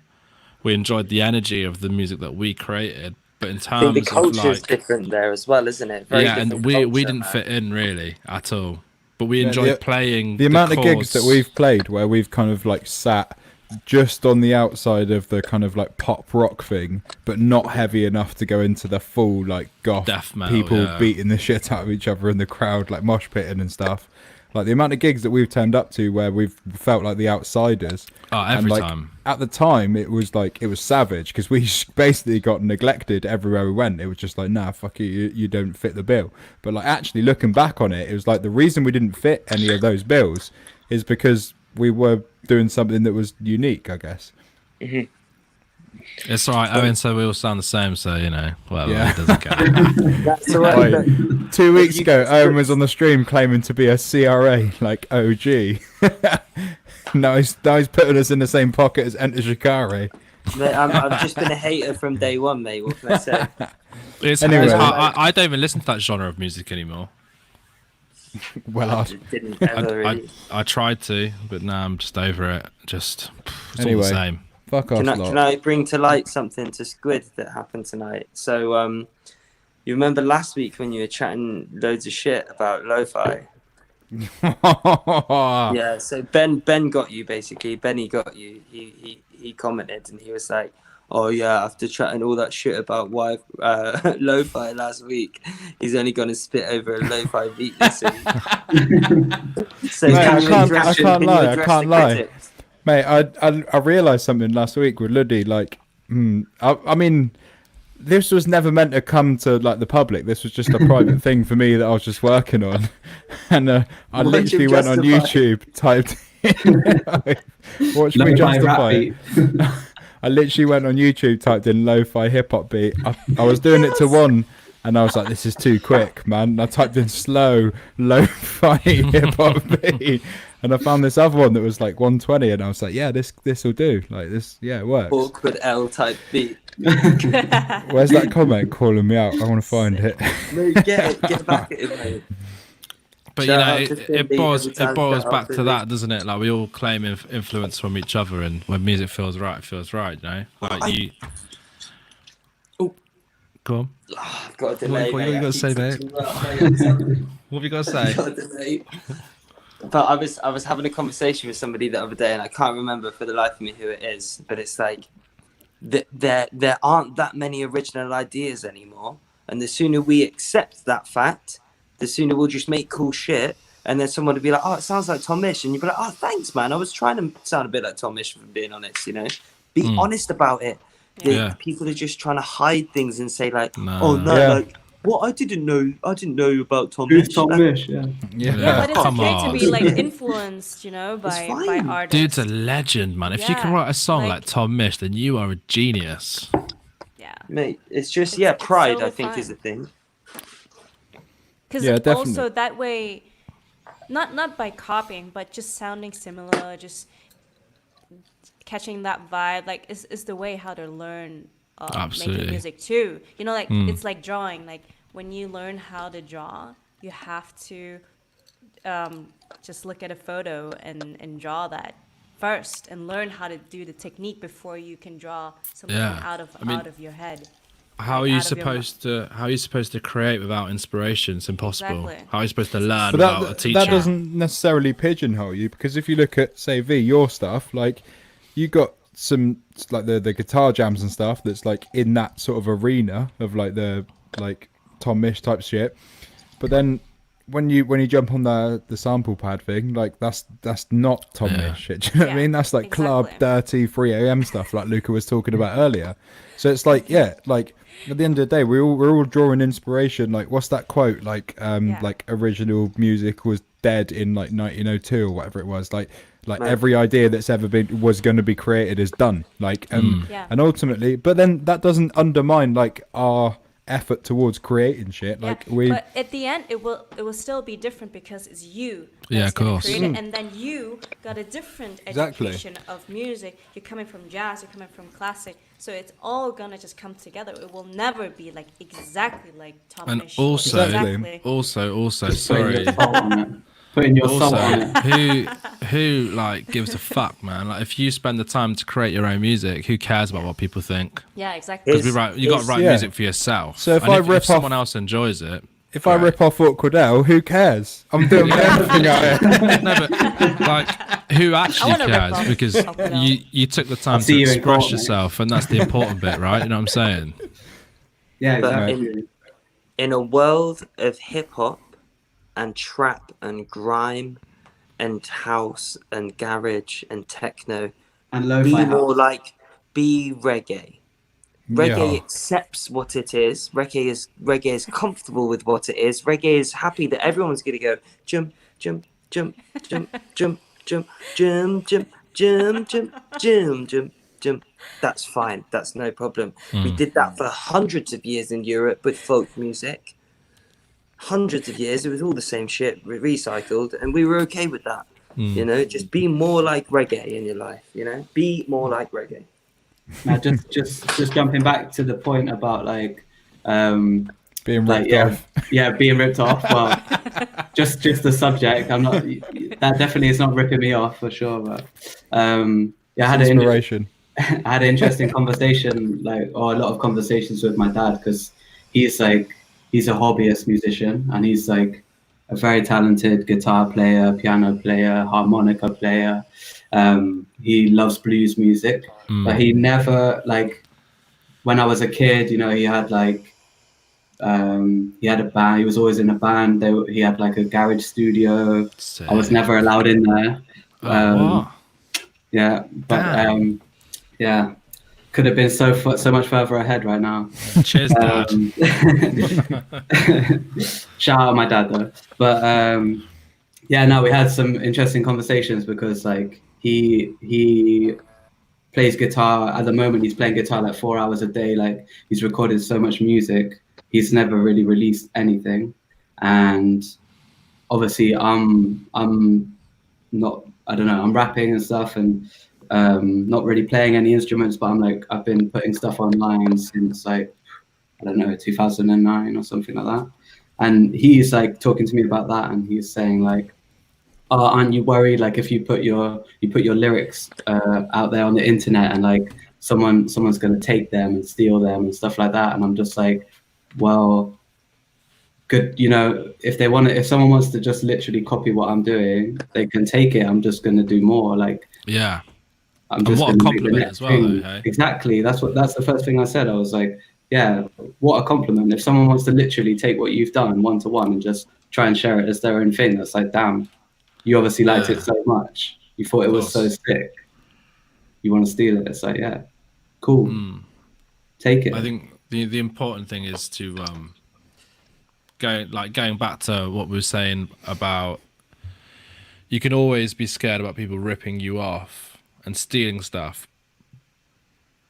We enjoyed the energy of the music that we created, but in I terms think the culture of is like, different there as well, isn't it? Very yeah, and different we culture, didn't man. fit in really at all. But we enjoyed playing the amount of gigs chords. that we've played where we've kind of like sat just on the outside of the kind of like pop rock thing, but not heavy enough to go into the full like goth Death metal, people yeah. beating the shit out of each other in the crowd, like mosh pitting and stuff. Like the amount of gigs that we've turned up to where we've felt like the outsiders. Oh, every and, like, time. At the time, it was savage because we basically got neglected everywhere we went. It was just like, nah, fuck you don't fit the bill. But like actually looking back on it, it was like the reason we didn't fit any of those bills is because we were doing something that was unique, I guess. It's all right. I mean, so we all sound the same, so you know, whatever. Yeah. It doesn't care. That's all right. Like, 2 weeks ago, Owen was on the stream claiming to be a CRA, like OG. now he's putting us in the same pocket as Enter Shikari. Mate, I've just been a hater from day one, mate. What can I say? Anyway. I don't even listen to that genre of music anymore. Well, I didn't ever really. I tried to, but now I'm just over it. Just it's all Anyway. the same. Fuck off, Can I bring to light something to Squid that happened tonight? So, you remember last week when you were chatting loads of shit about lo-fi? Yeah. So Ben got you basically. Benny got you. He commented and he was like, "Oh yeah, after chatting all that shit about lo-fi last week, he's only going to spit over a lo-fi beat this week." So Mate, I can can't you lie. address I can't the lie. critics? Mate, I realised something last week with Luddy. Like, I mean, this was never meant to come to like the public. This was just a private thing for me that I was just working on, and I literally went on YouTube, typed in. Watch me justify it. I literally went on YouTube, typed in lo-fi hip hop beat. I was doing it to one. And I was like, this is too quick, man. And I typed in slow, lo-fi hip-hop beat. And I found this other one that was like 120. And I was like, yeah, this will do. Like this, yeah, it works. Awkward L type beat. Where's that comment calling me out? I want to find it. No, get back at it, mate. But Shout you know, out to Cindy it boils every time, shout out back to to Lee. that, doesn't it? Like we all claim influence from each other, and when music feels right, it feels right. You know, like you. Oh, go on. I've got a delay. What have you got to say, mate? What have you got to say? I've got a delay. But I was having a conversation with somebody the other day, and I can't remember for the life of me who it is. But it's like there aren't that many original ideas anymore, and the sooner we accept that fact, the sooner we'll just make cool shit. And then someone will be like, "Oh, it sounds like Tom Misch," and you'll be like, "Oh, thanks, man. I was trying to sound a bit like Tom Misch, for being honest. You know, be honest about it." Yeah. People are just trying to hide things and say like, No. "Oh no, Yeah. like what I didn't know about Tom Who's Misch." Tom Like, Misch? Yeah. Yeah, But it's come okay on. to be like influenced, you know, by fine. artists. Dude's a legend, man. If you can Yeah, write a song like like- Tom Misch, then you are a genius. Yeah. Mate, it's just It's pride. totally I think is fine. the thing. Because Yeah, definitely. also that way, not by copying, but just sounding similar, just catching that vibe, like is the way how to learn Absolutely. making music too. You know, like it's like drawing. Like when you learn how to draw, you have to just look at a photo and draw that first, and learn how to do the technique before you can draw something Yeah. out of I mean, out of your head. How Like, are you out of your supposed to create without inspiration? It's impossible. Exactly. How are you supposed to learn But without a that teacher? doesn't necessarily pigeonhole you, because if you look at, say, V, your stuff, like you got some like the guitar jams and stuff that's like in that sort of arena of like the like Tom Misch type shit. But then when you jump on the sample pad thing, like that's not Tom Misch shit. Do you know what I mean? That's like club dirty 3 a.m. stuff like Luca was talking about earlier. So it's like, yeah, like at the end of the day, we're all drawing inspiration. Like, what's that quote? Like original music was dead in like 1902 or whatever it was. Like every idea that's ever was going to be created is done. Like, and ultimately, but then that doesn't undermine like our effort towards creating shit. Like but at the end, it will still be different because it's you. Yeah, of course. And then you got a different education of music. You're coming from jazz. You're coming from classic. So it's all gonna just come together. It will never be like exactly like Tom And Misch. also, sorry. Putting your soul on it. Who like gives a fuck, man? Like if you spend the time to create your own music, who cares about what people think? Yeah, exactly. Because you got to write music for yourself. So if someone else enjoys it, if I rip off Awkward L, who cares? I'm doing everything out here. No, but like, who actually cares? Because you took the time to express yourself, and that's the important bit, right? You know what I'm saying? Yeah, But exactly. in a world of hip hop and trap and grime and house and garage and techno, and lo-fi be reggae. Reggae accepts what it is. Reggae is comfortable with what it is. Reggae is happy that everyone's gonna go jump, jump, jump, jump, jump, jump, jump, jump, jump, jump, jump, jump, jump. That's fine. That's no problem. We did that for hundreds of years in Europe with folk music. Hundreds of years, it was all the same shit recycled, and we were okay with that. You know, just be more like reggae in your life. You know, be more like reggae. Now, just jumping back to the point about like being ripped off. Yeah, being ripped off. Well, just the subject. I'm not. That definitely is not ripping me off for sure. But I had inspiration. I had an interesting conversation, or a lot of conversations with my dad, because he's a hobbyist musician, and he's like a very talented guitar player, piano player, harmonica player. He loves blues music, but he never, like, when I was a kid, you know, he had like he had a band. He was always in a band. He had like a garage studio. I was never allowed in there. Yeah, but yeah, could have been so much further ahead right now. Cheers, Dad. Shout out my dad though. But no, we had some interesting conversations because like he plays guitar. At the moment, he's playing guitar like 4 hours a day. Like he's recorded so much music. He's never really released anything, and obviously I'm not. I don't know. I'm rapping and stuff, and not really playing any instruments. But I've been putting stuff online since like, I don't know, 2009 or something like that. And he's like talking to me about that, and he's saying like, "Oh, aren't you worried? Like if you put your lyrics out there on the internet, and like someone's gonna take them and steal them and stuff like that?" And I'm just like, well, good, you know, if someone wants to just literally copy what I'm doing, they can take it. I'm just gonna do more. Like, yeah, I'm just what a compliment as well. Though, hey? Exactly. That's the first thing I said. I was like, yeah, what a compliment. If someone wants to literally take what you've done one to one and just try and share it as their own thing, that's like, damn, you obviously liked it so much. You thought it was so sick. You want to steal it. It's like, yeah, cool. Take it. I think the important thing is to going back to what we were saying about, you can always be scared about people ripping you off and stealing stuff,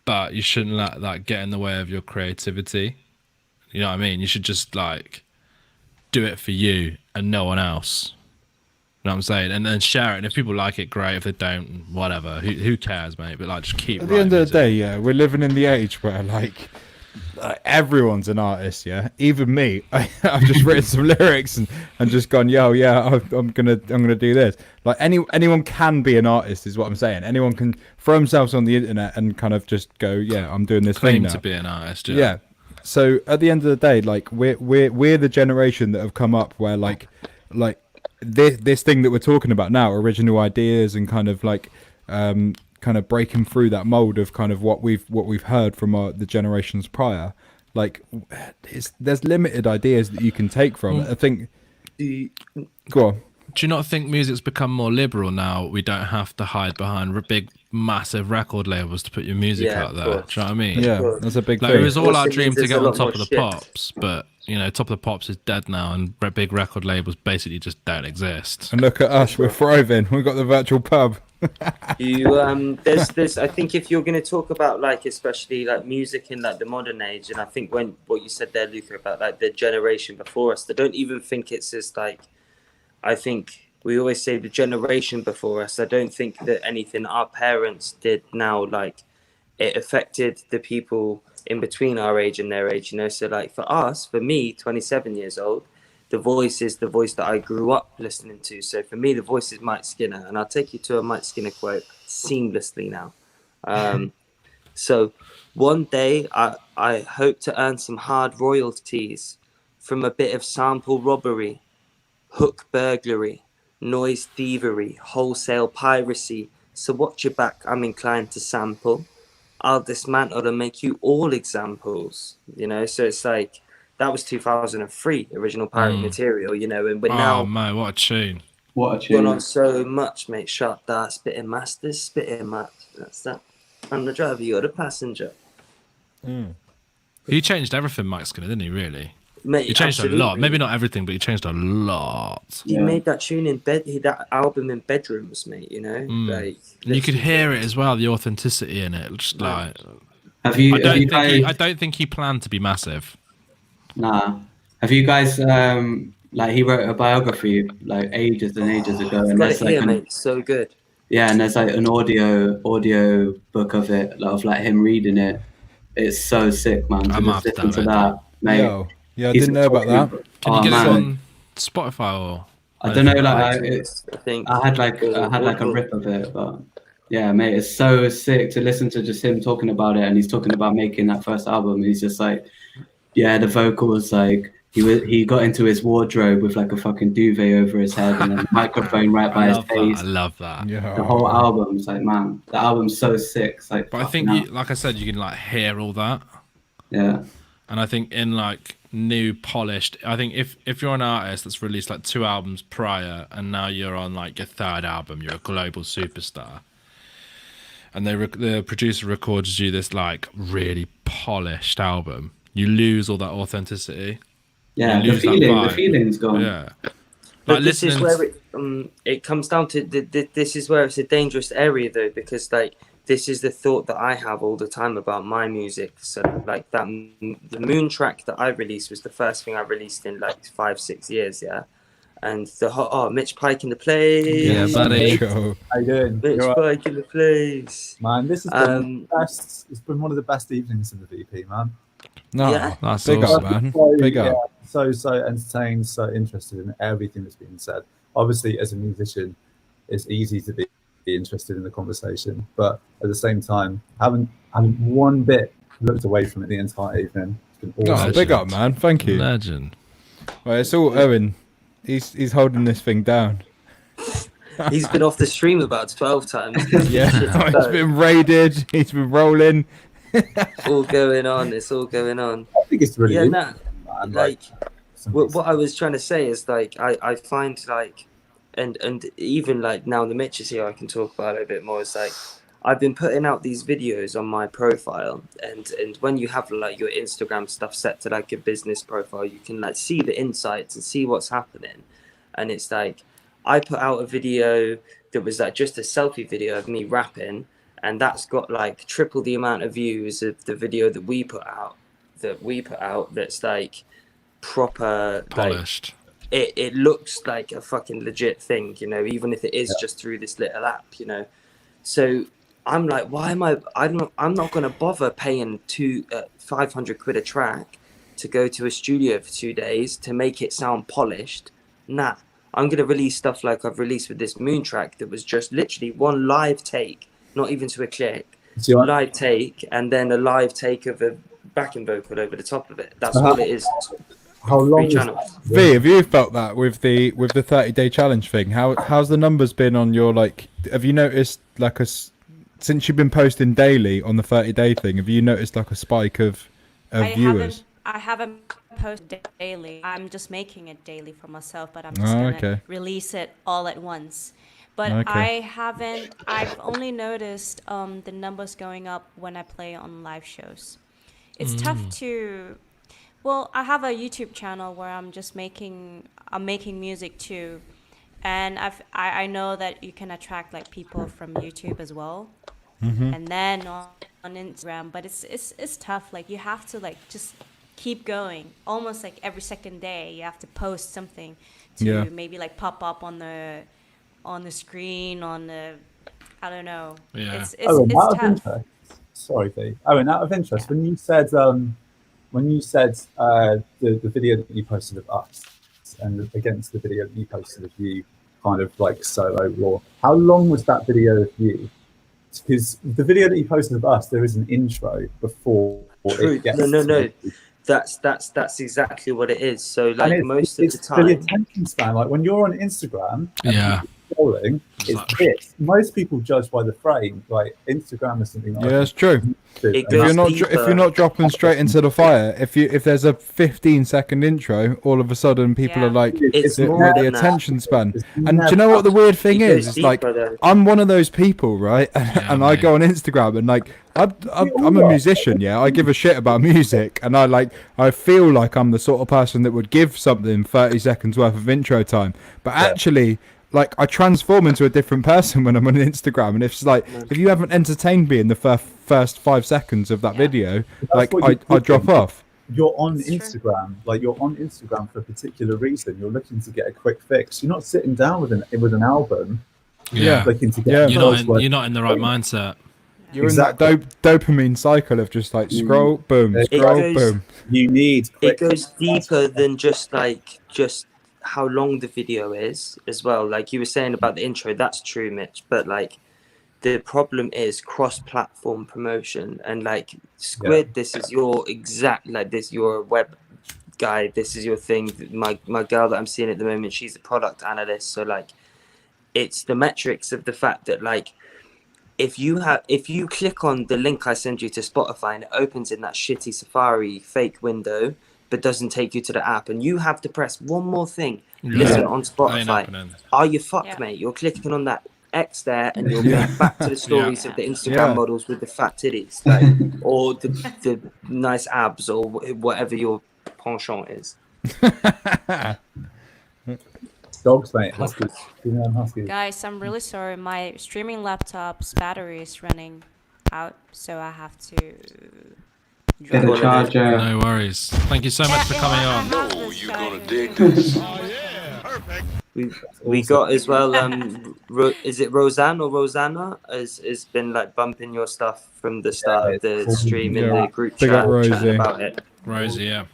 but you shouldn't let that get in the way of your creativity. You know what I mean? You should just like do it for you and no one else. You know what I'm saying? And then share it. And if people like it, great. If they don't, whatever. Who cares, mate? But like, just keep. At the end of the day, yeah, we're living in the age where like everyone's an artist. Yeah, even me. I've just written some lyrics and just gone, yo, yeah, I'm gonna do this. Like anyone can be an artist, is what I'm saying. Anyone can throw themselves on the internet and kind of just go, yeah, I'm doing this thing now. To be an artist. Yeah. So at the end of the day, like we're the generation that have come up where like this thing that we're talking about now, original ideas and kind of like kind of breaking through that mold of kind of what we've heard from the generations prior. like there's limited ideas that you can take from it. I think. Go on. Do you not think music's become more liberal now? We don't have to hide behind big, massive record labels to put your music out there. Do you know what I mean? Yeah, that's a big like, thing. It was all Also our dream means to there's get a on lot top more of the shit. pops, but Top of the Pops is dead now, and big record labels basically just don't exist. And look at us, we're thriving. We've got the virtual pub. There's I think if you're going to talk about like especially like music in like the modern age, and I think when what you said there, Luca, about like the generation before us, I don't even think it's just like, I think we always say the generation before us. I don't think that anything our parents did now, like, it affected the people in between our age and their age, you know. So like for us, for me, 27 years old, the voice is the voice that I grew up listening to. So for me, the voice is Mike Skinner, and I'll take you to a Mike Skinner quote seamlessly now. So one day I hope to earn some hard royalties from a bit of sample robbery, hook burglary, noise thievery, wholesale piracy. So watch your back, I'm inclined to sample. I'll dismantle and make you all examples, you know. So it's like, that was 2003 original pirate material, you know, and we're now mate, what a tune. What a gone on tune. so much, mate. Shut that, spitting masters, spitting match. That's that. I'm the driver, you're the passenger. He changed everything, Mike Skinner, didn't he, really? Mate, He changed absolutely. a lot. Maybe not everything, but he changed a lot. He made that tune in bed, that album in bedrooms, mate, you know? Like, And you could hear it as well, the authenticity in it. Just like, Have you I don't think he planned to be massive. Nah. Have you guys like he wrote a biography like ages and ages ago, and got there's it like here, mate. So good. yeah, and there's like an audio book of it, like, of like him reading it. It's so sick, man. I'm To have just to listen to download that, mate. Yo, yeah, I He's didn't know about that. talking- Can you oh, get it man. on Spotify or? I don't know, like I think I had like a rip of it, but yeah, mate, it's so sick to listen to just him talking about it, and he's talking about making that first album. He's just like, yeah, the vocals, like he got into his wardrobe with like a fucking duvet over his head and a microphone right by his face. I love that. Yeah. The whole album's like, man, the album's so sick. It's like, But I think, like I said, you can like hear all that. yeah, And I think in like new polished, I think if you're an artist that's released like 2 albums prior and now you're on like your 3rd album, you're a global superstar. And the producer records you this like really polished album, you lose all that authenticity. yeah, You the lose that vibe. feeling's gone. Yeah. But Like this is listening where it comes down to this is where it's a dangerous area though, because like this is the thought that I have all the time about my music. So like that the Moon track that I released was the first thing I released in like 5-6 years, yeah. And the Mitch Pike in the place. Yeah, buddy. Yo. How you doing? Mitch You're right. Pike in the place. Man, this has been the best. It's been one of the best evenings in the VP, man. No, Yeah. That's big awesome. up, man. So, Big up. so entertained, so interested in everything that's being said. Obviously, as a musician, it's easy to be interested in the conversation, but at the same time, haven't one bit looked away from it the entire evening. It's been awesome. Oh, big up, man. Thank you. Legend. Well, it's all Owen. He's holding this thing down. He's been off the stream about 12 times. Yeah, he's been raided. He's been rolling. It's all going on. It's all going on. I think it's really good. man. Like what I was trying to say is like I find like and even like now the Mitch is here, I can talk about it a bit more. It's like I've been putting out these videos on my profile, and when you have like your Instagram stuff set to like a business profile, you can like see the insights and see what's happening. And it's like I put out a video that was like just a selfie video of me rapping, and that's got like triple the amount of views of the video that we put out. That's like proper Polished. Like, it looks like a fucking legit thing, you know, even if it is just through this little app, you know. So I'm like, why am I'm not going to bother paying 500 quid a track to go to a studio for 2 days to make it sound polished. Nah, I'm going to release stuff like I've released with this Moon track that was just literally one live take, not even to a click, live take, and then a live take of a backing vocal over the top of it. That's all it is. How long? V, have you felt that with the 30-day challenge thing? How's the numbers been on your, like? Have you noticed like since you've been posting daily on the 30-day thing? Have you noticed like a spike of viewers? I haven't posted daily. I'm just making it daily for myself, but I'm just Oh, gonna okay. release it all at once. But Okay. I've only noticed the numbers going up when I play on live shows. It's tough to. Well, I have a YouTube channel where I'm making music too, and I know that you can attract like people from YouTube as well, and then on Instagram. But it's tough. Like you have to like just keep going. Almost like every second day, you have to post something to Yeah. maybe like pop up on the screen on the. I don't know. Yeah. It's Owen, out of tough. interest, sorry, V. Owen, out of interest, when you said the video that you posted of us and against the video that you posted of you, kind of like solo raw, how long was that video of you? Because the video that you posted of us, there is an intro before it gets. No. That's exactly what it is. So like and most of it's the time, the attention span. Like when you're on Instagram, and Yeah. people scrolling, it's this. Most people judge by the frame. Like Instagram is something. That Yeah, it's true. It If you're goes not if you're not dropping straight into the fire, if there's a 15-second intro, all of a sudden people are like It's the, more the than that. attention span. It's And do you know what the weird thing It is? goes It's like deeper, though. I'm one of those people, right? And I go on Instagram and like I'm a musician, yeah. I give a shit about music, and I feel like I'm the sort of person that would give something 30 seconds worth of intro time, but actually. Like I transform into a different person when I'm on Instagram, and it's like if you haven't entertained me in the first 5 seconds of that video, like I drop off. You're on Instagram, like you're on Instagram for a particular reason. You're looking to get a quick fix. You're not sitting down with an album. Yeah. Looking to get You're not in the right mindset. You're in that dopamine cycle of just like scroll, boom, scroll, boom. You need. It goes deeper than just how long the video is as well. Like you were saying about the intro, that's true, Mitch. But like the problem is cross-platform promotion, and like Squid, this is your exact like this. You're a web guy. This is your thing. My girl that I'm seeing at the moment, she's a product analyst. So like, it's the metrics of the fact that like. If you click on the link I send you to Spotify and it opens in that shitty Safari fake window, but doesn't take you to the app, and you have to press one more thing, listen on Spotify. Are you fucked, mate? You're clicking on that X there, and you're going back to the stories of the Instagram models with the fat titties, like, or the nice abs, or whatever your penchant is. Dogs, mate. Huskies. Huskies. Guys, I'm really sorry. My streaming laptop's battery is running out, so I have to. Get a charger. No worries. Thank you so much for coming on. Oh, you gonna dig this? We got as well. Is it Roseanne or Rosanna? Has been like bumping your stuff from the start of the stream in the group Big chat, up Rosie. chatting about it. Rosie, yeah.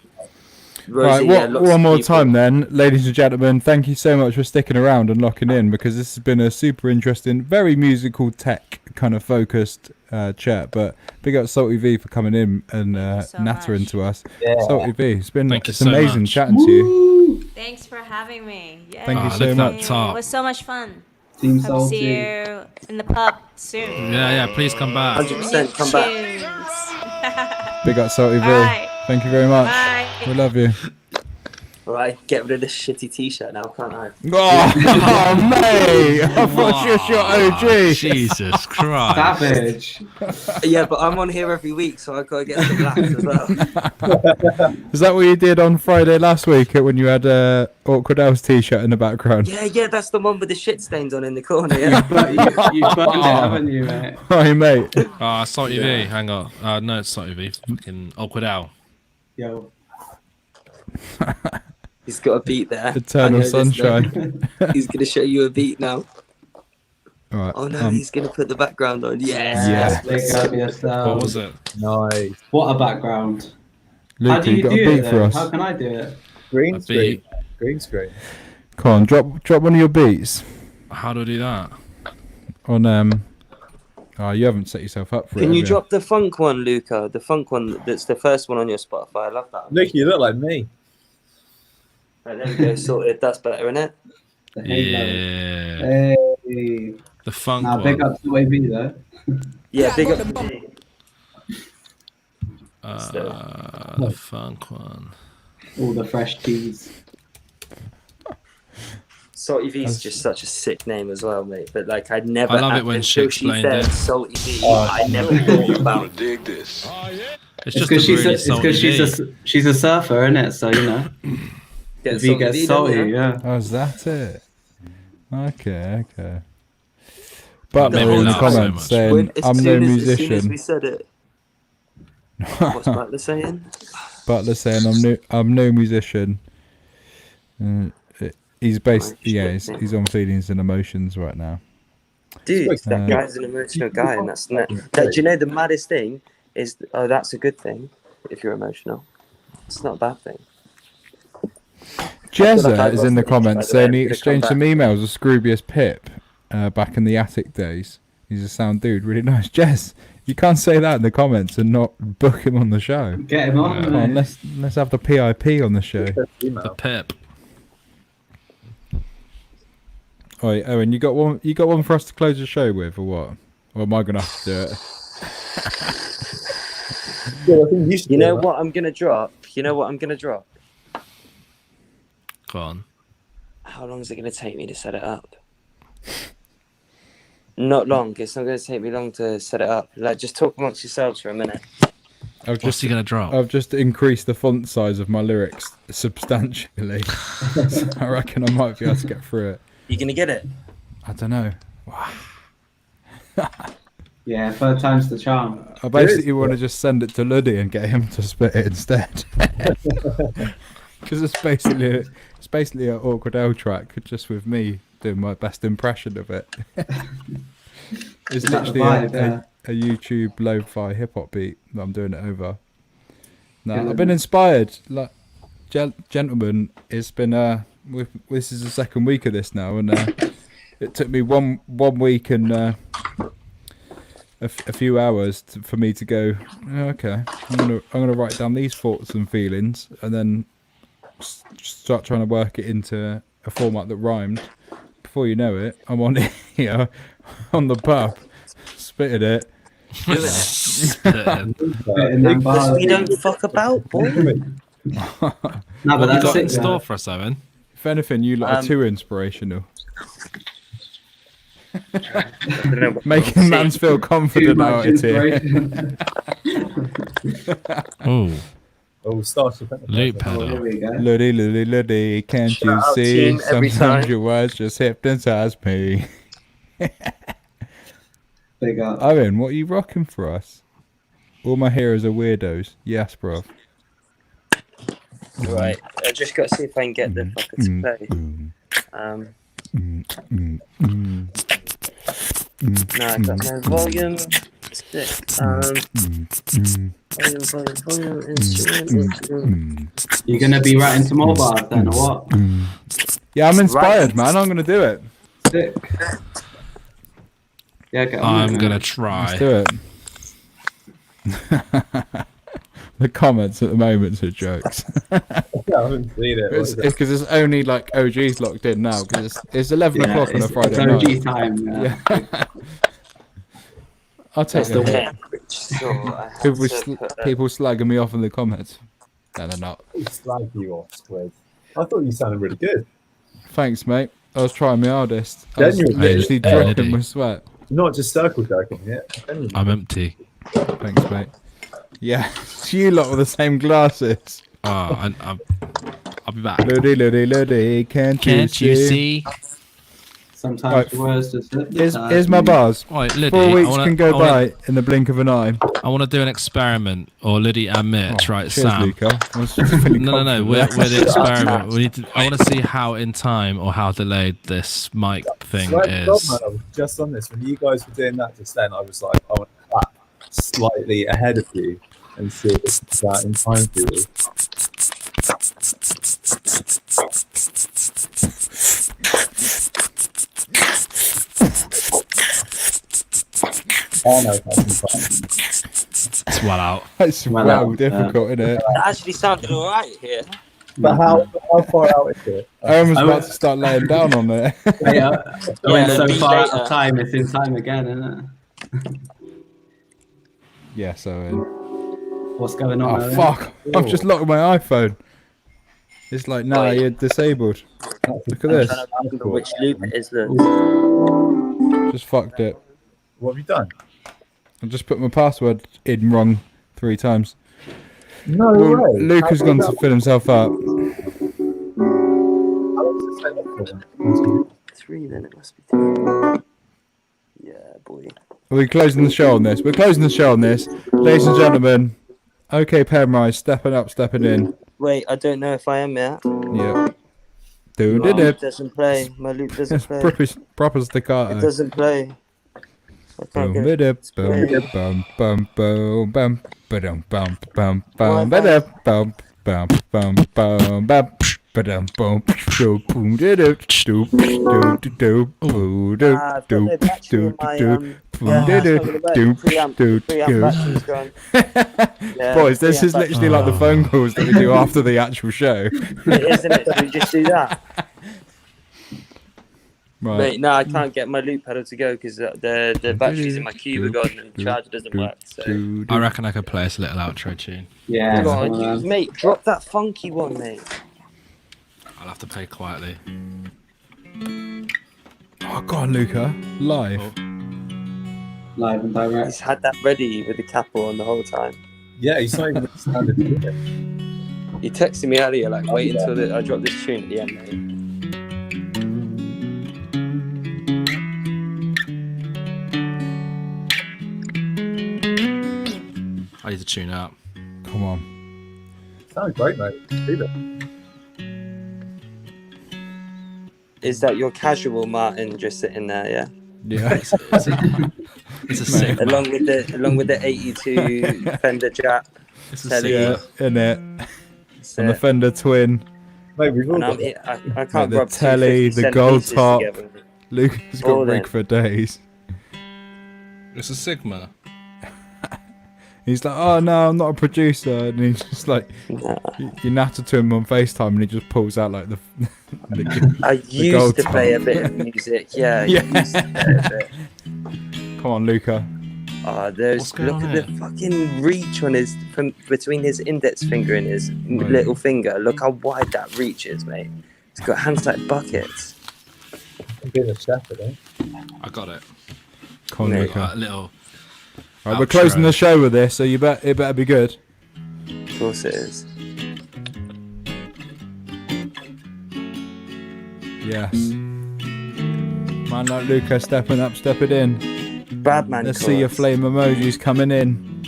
Rosie, Right, lots one of more people. time then, ladies and gentlemen, thank you so much for sticking around and locking in, because this has been a super interesting, very musical tech kind of focused chat. But big up Salty V for coming in and nattering to us. Yeah. Salty V, it's so amazing much. chatting to you. Thanks for having me. Yeah. Thank you so much. It was so much fun. Team Hope to Salty. see you in the pub soon. Yeah, please come back. 100% come back. Big up Salty V. Bye. Thank you very much. Bye. We love you. Right, get rid of this shitty t-shirt now, can't I? Oh, mate! I thought you were your OG. Jesus Christ. Savage. Yeah, but I'm on here every week, so I gotta get some laughs as well. Is that what you did on Friday last week when you had Awkward House t-shirt in the background? Yeah, that's the one with the shit stains on in the corner. Yeah. You've burned it, haven't you, mate? Hi, mate. Salty V, hang on. No, it's Salty V. Fucking Awkward Owl. Yo. He's got a beat there. Eternal I know this, Sunshine. He's gonna show you a beat now. All right. Oh no, he's gonna put the background on. Yes. Yeah. Big up yourself. What was it? Nice. What a background. How Luke, do you you got do a beat it for then? us? How can I do it? Green A screen. beat. Green screen. Come on, drop one of your beats How do I do that? on Oh, you haven't set yourself up for it. Can you have drop the funk one, Luca? The funk one that's the first one on your Spotify. I love that. Look, you look like me. Right, there we go. Sorted. That's better, isn't it? The halo. Yeah. Hey. The funk Now, one. big up to AB though. Yeah, big up to me. The funk one. All the fresh teas. Salty V is just such a sick name as well, mate. But like, I never. I love it when she until she explained said it. Salty V, I never thought about. Dig this. It's It's just because a really salty she's a surfer, isn't it? So you know, Get V gets salty. Yeah. Oh, is that it? Okay. But Made in me the laugh so comments much. saying As I'm no soon as musician. we said it. What's Butler saying? Butler saying I'm no musician. He's he's on feelings and emotions right now. Dude, that guy's an emotional guy, and that's not. Do you know the maddest thing is? Oh, that's a good thing if you're emotional. It's not a bad thing. Jezza is in the comments saying he I'm gonna exchanged come some emails with Scroobius Pip back in the attic days. He's a sound dude, really nice. Jez, you can't say that in the comments and not book him on the show. Get him on. Come on, let's have the PIP on the show. The Pip. Oi, Owen, you got one for us to close the show with, or what? Or am I gonna have to do it? You know what I'm gonna drop? Go on. How long is it gonna take me to set it up? Not long. It's not gonna take me long to set it up. Like, just talk amongst yourselves for a minute. What's he gonna drop? I've just increased the font size of my lyrics substantially. So I reckon I might be able to get through it. You gonna get it? I don't know. Yeah, third time's the charm. I basically want to just send it to Luddy and get him to spit it instead. Because it's basically an awkward L track, just with me doing my best impression of it. It's literally a YouTube lo-fi hip hop beat that I'm doing it over. No, I've been inspired. Like, gentlemen, it's been this is the second week of this now, and it took me one week and a few hours for me to go. Oh, okay, I'm gonna write down these thoughts and feelings, and then start trying to work it into a format that rhymed. Before you know it, I'm on here on the pub, spitting it. Because we don't fuck about, boy. No, but that's got it. in store for us, Owen? If anything, you lot are too inspirational. Making mans feel confident out of here. Oh, Starship. Loop pedal. Luddy, can't you see? Sometimes your words just hypnotize me. Big up. Owen, what are you rocking for us? All my heroes are weirdos. Yes, bruv. Right, I just got to see if I can get the fucker to play. No, I got no volume. Stick. Volume, instrument. You're gonna be writing some more bars then, or what? Yeah, I'm inspired, man. I'm gonna do it. Sick. Yeah, get on I'm with it, gonna man. try. Let's do it. The comments at the moment are jokes. I haven't seen it. It's because it's only like OGs locked in now because it's 11 Yeah, o'clock on a Friday it's night. OG time. Yeah. I'll take the hit. People People slagging me off in the comments. No, they're not. Slag you off, Squid. I thought you sounded really good. Thanks, mate. I was trying my hardest. I was Genuinely. literally dripping with sweat. Not just circle jerking it. I'm empty. Thanks, mate. Yeah, you lot with the same glasses. I'll be back. Luddy, can't you see? Sometimes Right. the words just slip. Here's my bars. Right, Liddy, 4 weeks I wanna- can go I wanna- by in the blink of an eye. I want to do an experiment, or Liddy and Mitch, right? Cheers, Sam. Luca. I was really No. confident We're there. the experiment. I want to see how in time or how delayed this mic thing Swear to God, is. man, I was just on this. When you guys were doing that just then, I was like, I want to clap slightly ahead of you and see if it's that in time for you. Oh no, It's well out. It's well difficult, isn't it? It actually sounded alright here. But how far out is it? I was about to start laying down on it. Yeah, so beat far out later. of time, it's in time again, isn't it? Yeah, so What's going on? Oh Aaron? fuck! I've just locked my iPhone. It's like, nah, you're disabled. Look at this. I'm trying to remember which loop it is. Just fucked it. What have you done? I just put my password in wrong 3 times. No Well, way. Luke has gone to fill himself up. How long does it take for? 3 then, it must be 3. Yeah, boy. Are we closing the show on this? We're closing the show on this. Ladies and gentlemen, OK Penrice, stepping up, stepping in. Wait, I don't know if I am yet. Yeah. Do My did loop it. doesn't play. My loop doesn't It's play. proper staccato. It doesn't play. I can't Boom, get bidip, it. bum, bum, bum, bum, ba-dum, bum, bum, bum, bidip, bum, bum, bum, bum, bum, ba-dum, bum, do, boom, didip, do, do, do, do, boo, do, I've got do, no battery do, in my, do, boom, didip, do, do, battery's do. gone. Yeah, Boys, this preamp is literally like the phone calls that we do after the actual show. It isn't it? So we just do that. Right. Wait, no, I can't get my loop pedal to go because the batteries in my cube are gone and the charger doesn't work. So. I reckon I could play us a little outro tune. Yeah. Come on, mate, drop that funky one, mate. I'll have to play quietly. Oh, go on, Luca. Live. Live and direct. He's had that ready with the capo on the whole time. Yeah, he's not even standard. He texted me earlier, like, wait until I drop this tune at the end, mate. I need to tune out. Come on. Sounds great, mate. Leave it. Is that your casual Martin just sitting there? Yeah. Yeah. It's a sick along with the 82 Fender Jack. It's a telly. Yeah, in it. And the Fender Twin. Mate, we've all And got I can't the rub two telly, 50 the cent gold pieces top. together. Luca's got All rig that. for days. It's a Sigma. He's like, oh no, I'm not a producer, and he's just like, you natter to him on FaceTime, and he just pulls out like the. I the used gold to play a top. bit of music, yeah. Yeah. I used to play a bit. Come on, Luca. Oh, there's going look on at the fucking reach on his from between his index finger and his little finger. Look how wide that reach is, mate. He's got hands like buckets. I'm being a chef, I think. I got it. Come on, Mate. Luca. A little. Right, we're outro. closing the show with this, so it better be good. Of course it is. Yes. Man like Luca stepping up, stepping in. Bad man. Let's see your flame emojis coming in.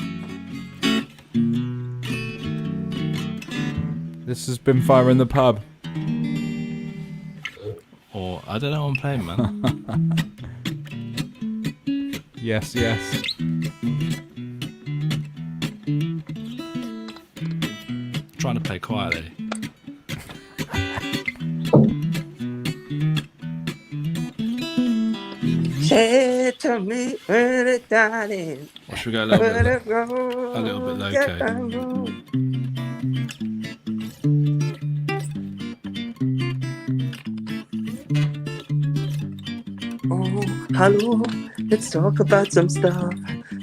This has been Fire in the Pub. Or I don't know what I'm playing, man. Yes, yes. Trying to play quietly. Say to me where the darling. Or should we go a little bit low key? Oh, hello. Let's talk about some stuff.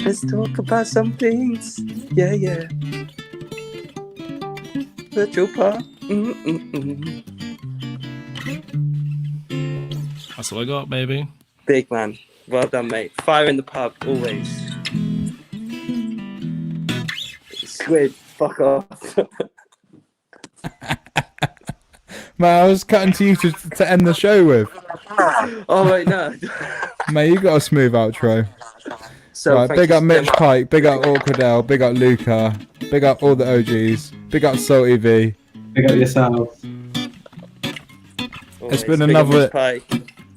Let's talk about some things. Yeah, yeah. Virtual part. That's all I got, baby. Big man. Well done, mate. Fire in the pub, always. Squid, fuck off. Man, I was cutting to you to end the show with. Oh, wait, no. Mate, you got a smooth outro. So, Right, thank big you up so Mitch much. Pike, big up Awkwardell, big up Luca, big up all the OGs, big up Salty V. Pick up yourself. It's Always. been Big up another. Mitch Pike.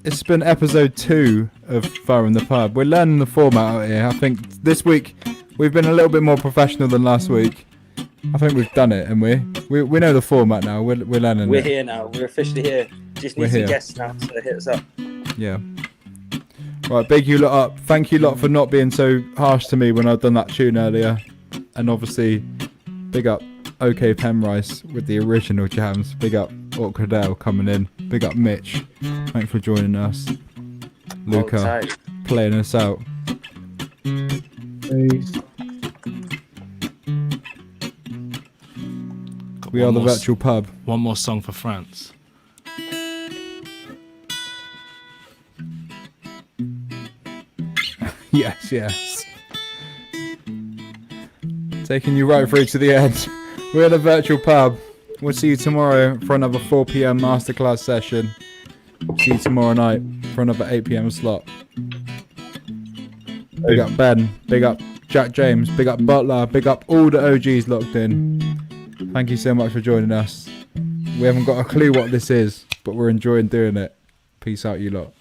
It's been episode 2 of Fire in the Pub. We're learning the format out here. I think this week we've been a little bit more professional than last week. I think we've done it, and we know the format now. We're learning We're it. here now. We're officially here. Just We're need some here. guests now, so hit us up. Yeah. Right, big you lot up. Thank you lot for not being so harsh to me when I've done that tune earlier. And obviously, big up OK Penrice with the original jams. Big up Awkwardell coming in. Big up Mitch. Thanks for joining us. Luca tight. playing us out. Peace. We are the virtual pub. One more song for France. Yes, yes. Taking you right through to the end. We're the virtual pub. We'll see you tomorrow for another 4 p.m. masterclass session. See you tomorrow night for another 8 p.m. slot. Big up Ben. Big up Jack James. Big up Butler. Big up all the OGs locked in. Thank you so much for joining us. We haven't got a clue what this is, but we're enjoying doing it. Peace out, you lot.